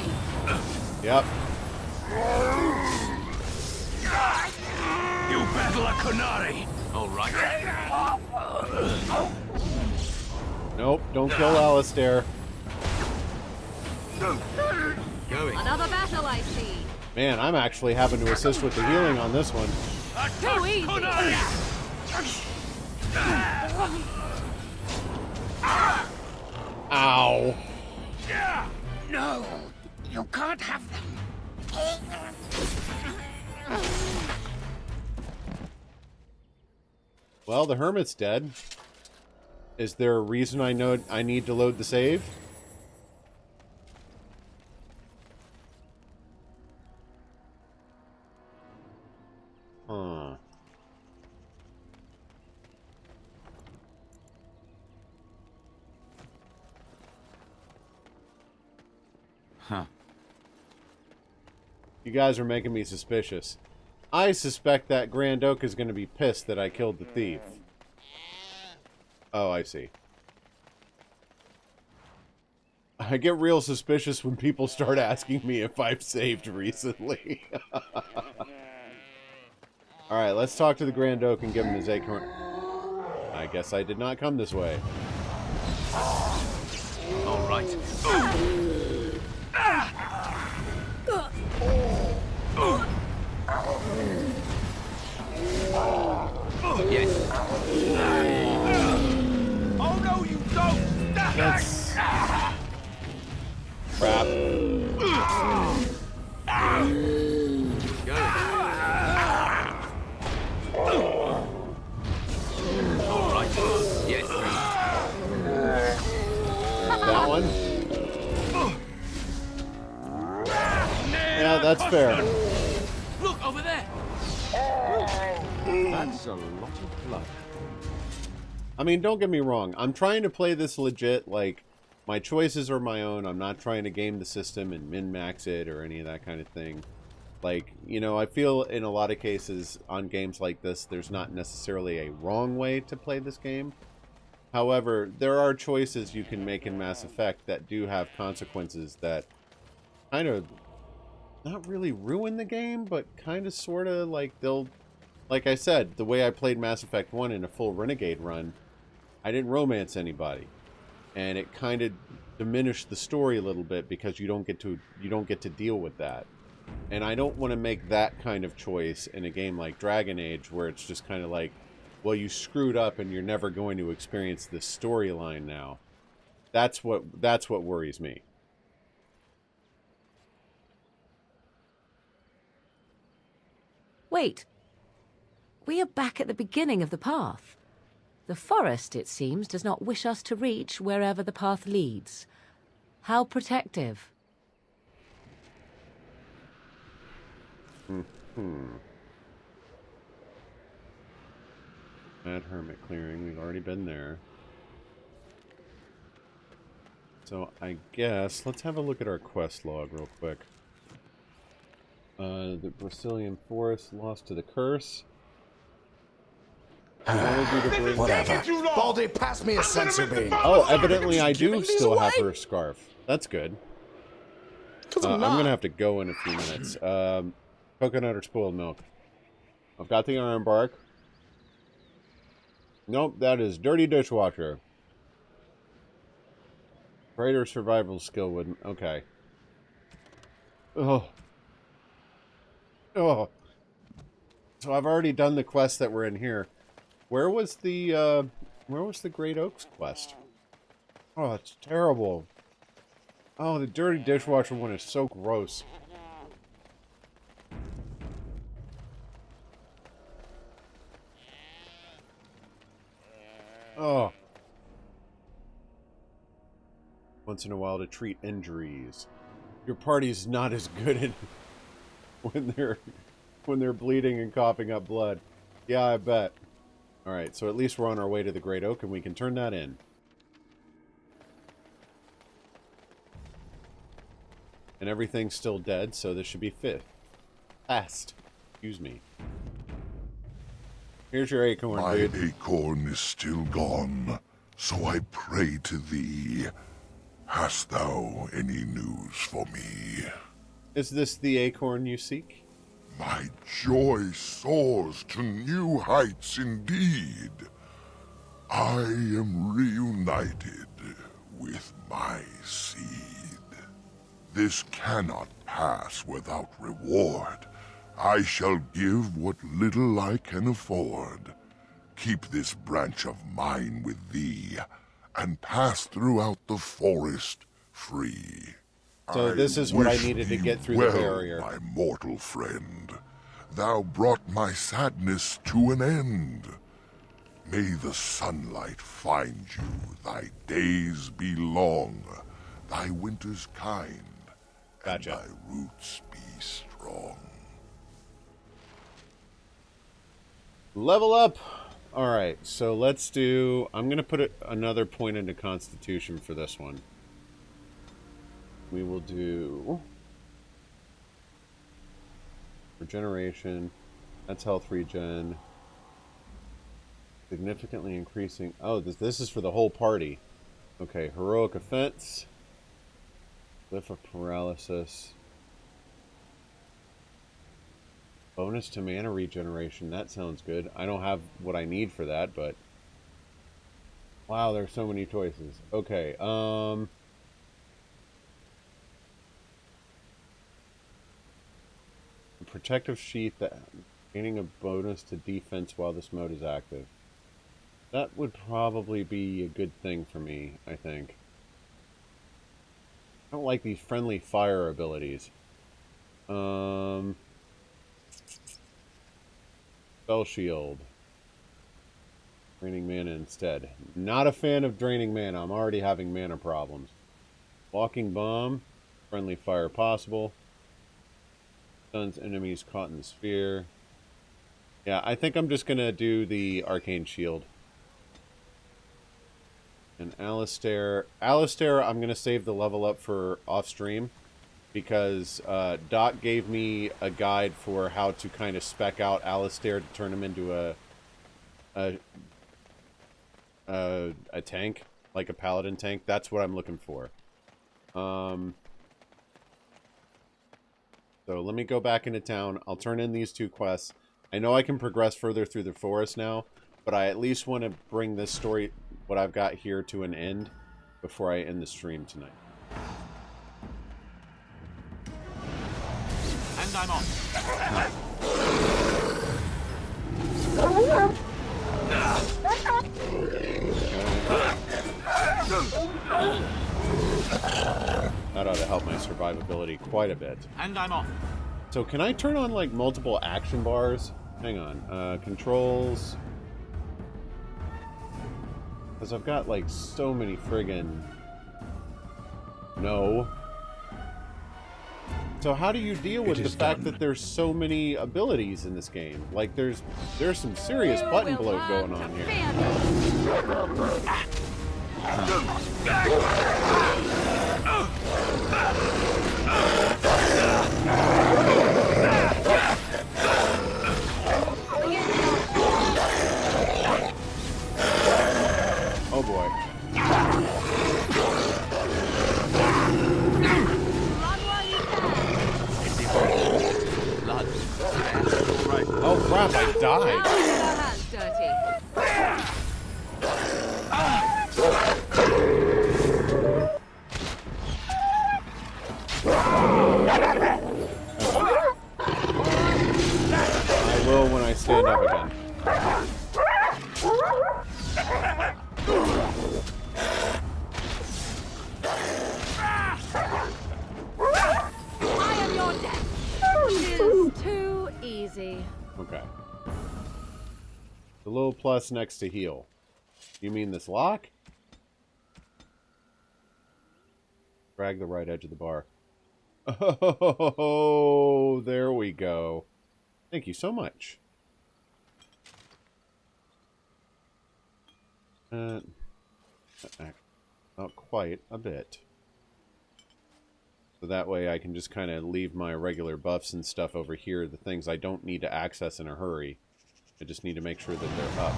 Yep. You battle a Kunari! Alright. Nope, don't kill Alistair. Going. Another battle, I see. Man, I'm actually having to assist with the healing on this one. Too easy. Ow. No, you can't have them. Well, the hermit's dead. Is there a reason I know I need to load the save? Huh. Huh. You guys are making me suspicious. I suspect that Grand Oak is going to be pissed that I killed the thief. Oh, I see. I get real suspicious when people start asking me if I've saved recently. Alright, let's talk to the Grand Oak and give him his acorn. I guess I did not come this way. Alright. crap. Yes. That one. Yeah, that's fair. Look over there. That's a lot of blood. I mean, don't get me wrong. I'm trying to play this legit. Like, my choices are my own. I'm not trying to game the system and min-max it or any of that kind of thing. Like, you know, I feel in a lot of cases on games like this, there's not necessarily a wrong way to play this game. However, there are choices you can make in Mass Effect that do have consequences that kind of not really ruin the game, but kind of sort of like they'll... Like I said, the way I played Mass Effect 1 in a full Renegade run, I didn't romance anybody. And it kind of diminished the story a little bit because you don't get to deal with that. And I don't want to make that kind of choice in a game like Dragon Age where it's just kind of like, well, you screwed up and you're never going to experience this storyline now. That's what worries me. Wait. We are back at the beginning of the path. The forest, it seems, does not wish us to reach wherever the path leads. How protective. Mad Hermit Clearing, we've already been there. So I guess, let's have a look at our quest log real quick. The Brazilian Forest, lost to the curse. Whatever. Baldy, pass me a sensor beam. Oh, evidently I do still have her scarf. That's good. I'm going to have to go in a few minutes. Coconut or spoiled milk? I've got the iron bark. Nope, that is dirty dishwasher. Greater survival skill wouldn't... Okay. Oh. Oh. So I've already done the quests that were in here. Where was the Great Oaks quest? Oh, it's terrible. Oh, the dirty dishwasher one is so gross. Oh. Once in a while to treat injuries. Your party's not as good in when they're bleeding and coughing up blood. Yeah, I bet. Alright, so at least we're on our way to the Great Oak and we can turn that in. And everything's still dead, so this should be fast. Excuse me. Here's your acorn, My dude. acorn is still gone, so I pray to thee. Hast thou any news for me? Is this the acorn you seek? My joy soars to new heights indeed. I am reunited with my seed. This cannot pass without reward. I shall give what little I can afford. Keep this branch of mine with thee, and pass throughout the forest free. So this is what I needed to get through the barrier. My mortal friend, thou brought my sadness to an end. May the sunlight find you, thy days be long, thy winters kind, and thy roots be strong. Level up! Alright, so let's do... I'm going to put another point into Constitution for this one. We will do... Regeneration. That's health regen. Significantly increasing... Oh, this is for the whole party. Okay, heroic offense. Cliff of paralysis. Bonus to mana regeneration. That sounds good. I don't have what I need for that, but... Wow, there's so many choices. Okay, Protective sheath, that gaining a bonus to defense while this mode is active. That would probably be a good thing for me, I think. I don't like these friendly fire abilities. Spell shield. Draining mana instead. Not a fan of draining mana. I'm already having mana problems. Walking bomb. Friendly fire possible. Stuns enemies caught in the sphere. Yeah, I think I'm just gonna do the arcane shield. And Alistair, I'm gonna save the level up for off stream because Doc gave me a guide for how to kind of spec out Alistair to turn him into a tank, like a paladin tank. That's what I'm looking for. So let me go back into town. I'll turn in these 2 quests. I know I can progress further through the forest now, but I at least want to bring this story, what I've got here, to an end before I end the stream tonight. And I'm on. That ought to help my survivability quite a bit. And I'm off. So can I turn on like multiple action bars? Hang on. Controls. Because I've got like so many friggin... No. So how do you deal with the fact that there's so many abilities in this game? Like there's some serious button bloat going on here. Oh boy. Oh crap, I died. I will when I stand up again. I am your death. It is too easy. Okay. The little plus next to heal. You mean this lock? Drag the right edge of the bar. Oh, there we go. Thank you so much. Not quite a bit. So that way I can just kind of leave my regular buffs and stuff over here, the things I don't need to access in a hurry. I just need to make sure that they're up.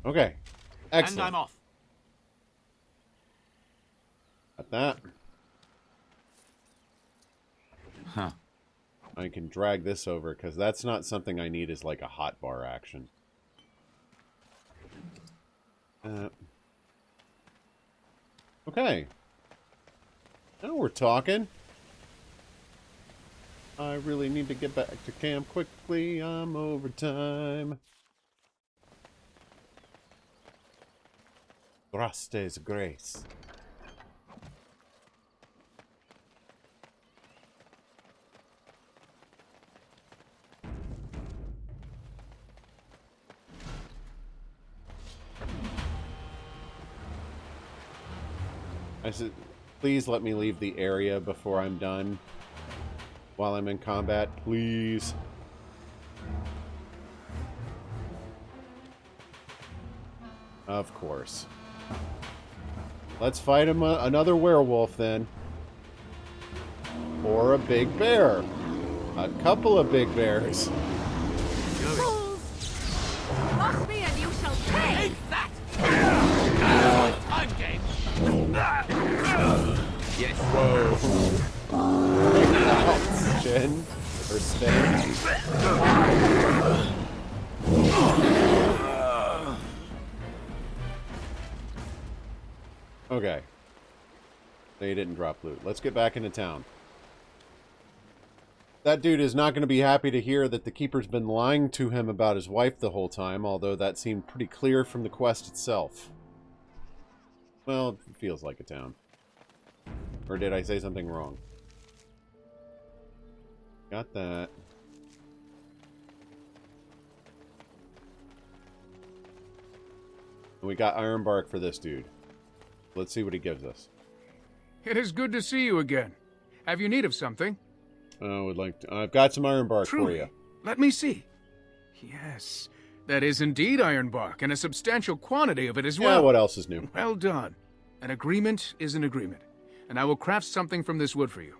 Okay. Excellent. And I'm off. Got that. Huh. I can drag this over, because that's not something I need as like a hotbar action. Okay. Now we're talking. I really need to get back to camp quickly. I'm overtime. Grastes Grace. I said, please let me leave the area before I'm done. While I'm in combat, please. Of course. Let's fight him another werewolf then. Or a big bear. A couple of big bears. Fools! Cross me and you shall pay! Take that! Time game! Yes. Whoa. Jen. Or Stan. Okay. They didn't drop loot. Let's get back into town. That dude is not going to be happy to hear that the Keeper's been lying to him about his wife the whole time, although that seemed pretty clear from the quest itself. Well, it feels like a town. Or did I say something wrong? Got that. And we got iron bark for this dude. Let's see what he gives us. It is good to see you again. Have you need of something? I would like to. I've got some iron bark for you. Let me see. Yes, that is indeed iron bark, and a substantial quantity of it as well. Yeah, what else is new? Well done. An agreement is an agreement, and I will craft something from this wood for you.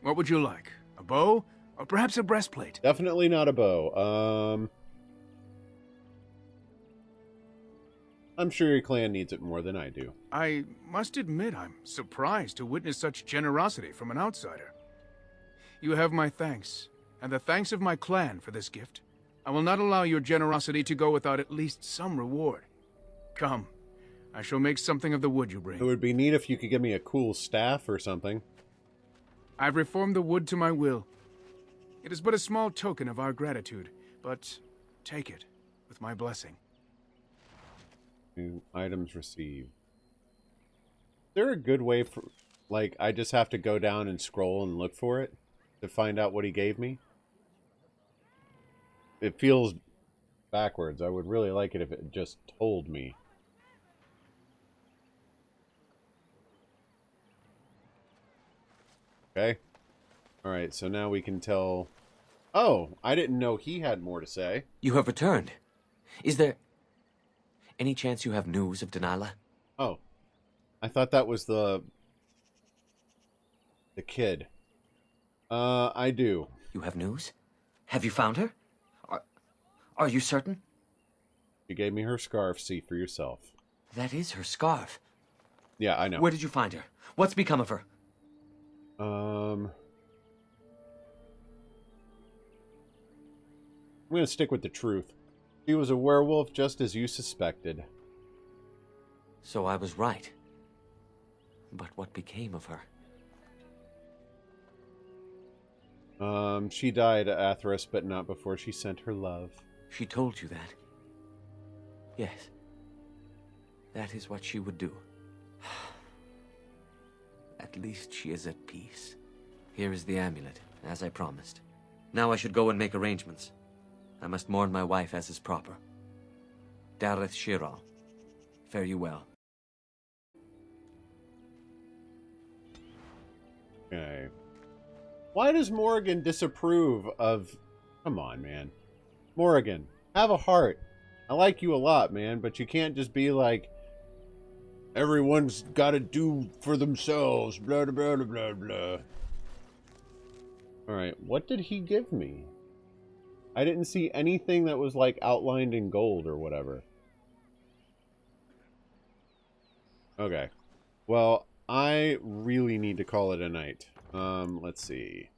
What would you like? A bow, or perhaps a breastplate? Definitely not a bow. I'm sure your clan needs it more than I do. I must admit I'm surprised to witness such generosity from an outsider. You have my thanks, and the thanks of my clan for this gift. I will not allow your generosity to go without at least some reward. Come, I shall make something of the wood you bring. It would be neat if you could give me a cool staff or something. I've reformed the wood to my will. It is but a small token of our gratitude, but take it with my blessing. New items received. Is there a good way for, like, I just have to go down and scroll and look for it to find out what he gave me? It feels backwards. I would really like it if it just told me. Okay. Alright, so now we can tell... Oh, I didn't know he had more to say. You have returned. Is there any chance you have news of Delilah? Oh. I thought that was the kid. I do. You have news? Have you found her? Are you certain? She gave me her scarf. See for yourself. That is her scarf. Yeah, I know. Where did you find her? What's become of her? I'm going to stick with the truth. She was a werewolf just as you suspected. So I was right. But what became of her? She died, Athros, but not before she sent her love. She told you that? Yes. That is what she would do. At least she is at peace. Here is the amulet, as I promised. Now I should go and make arrangements. I must mourn my wife as is proper. Dareth Shiral, fare you well. Okay. Why does Morrigan disapprove of... Come on, man. Morrigan, have a heart. I like you a lot, man, but you can't just be like, everyone's got to do for themselves, blah, blah, blah, blah, blah. Alright, what did he give me? I didn't see anything that was, like, outlined in gold or whatever. Okay. Well, I really need to call it a night. Let's see.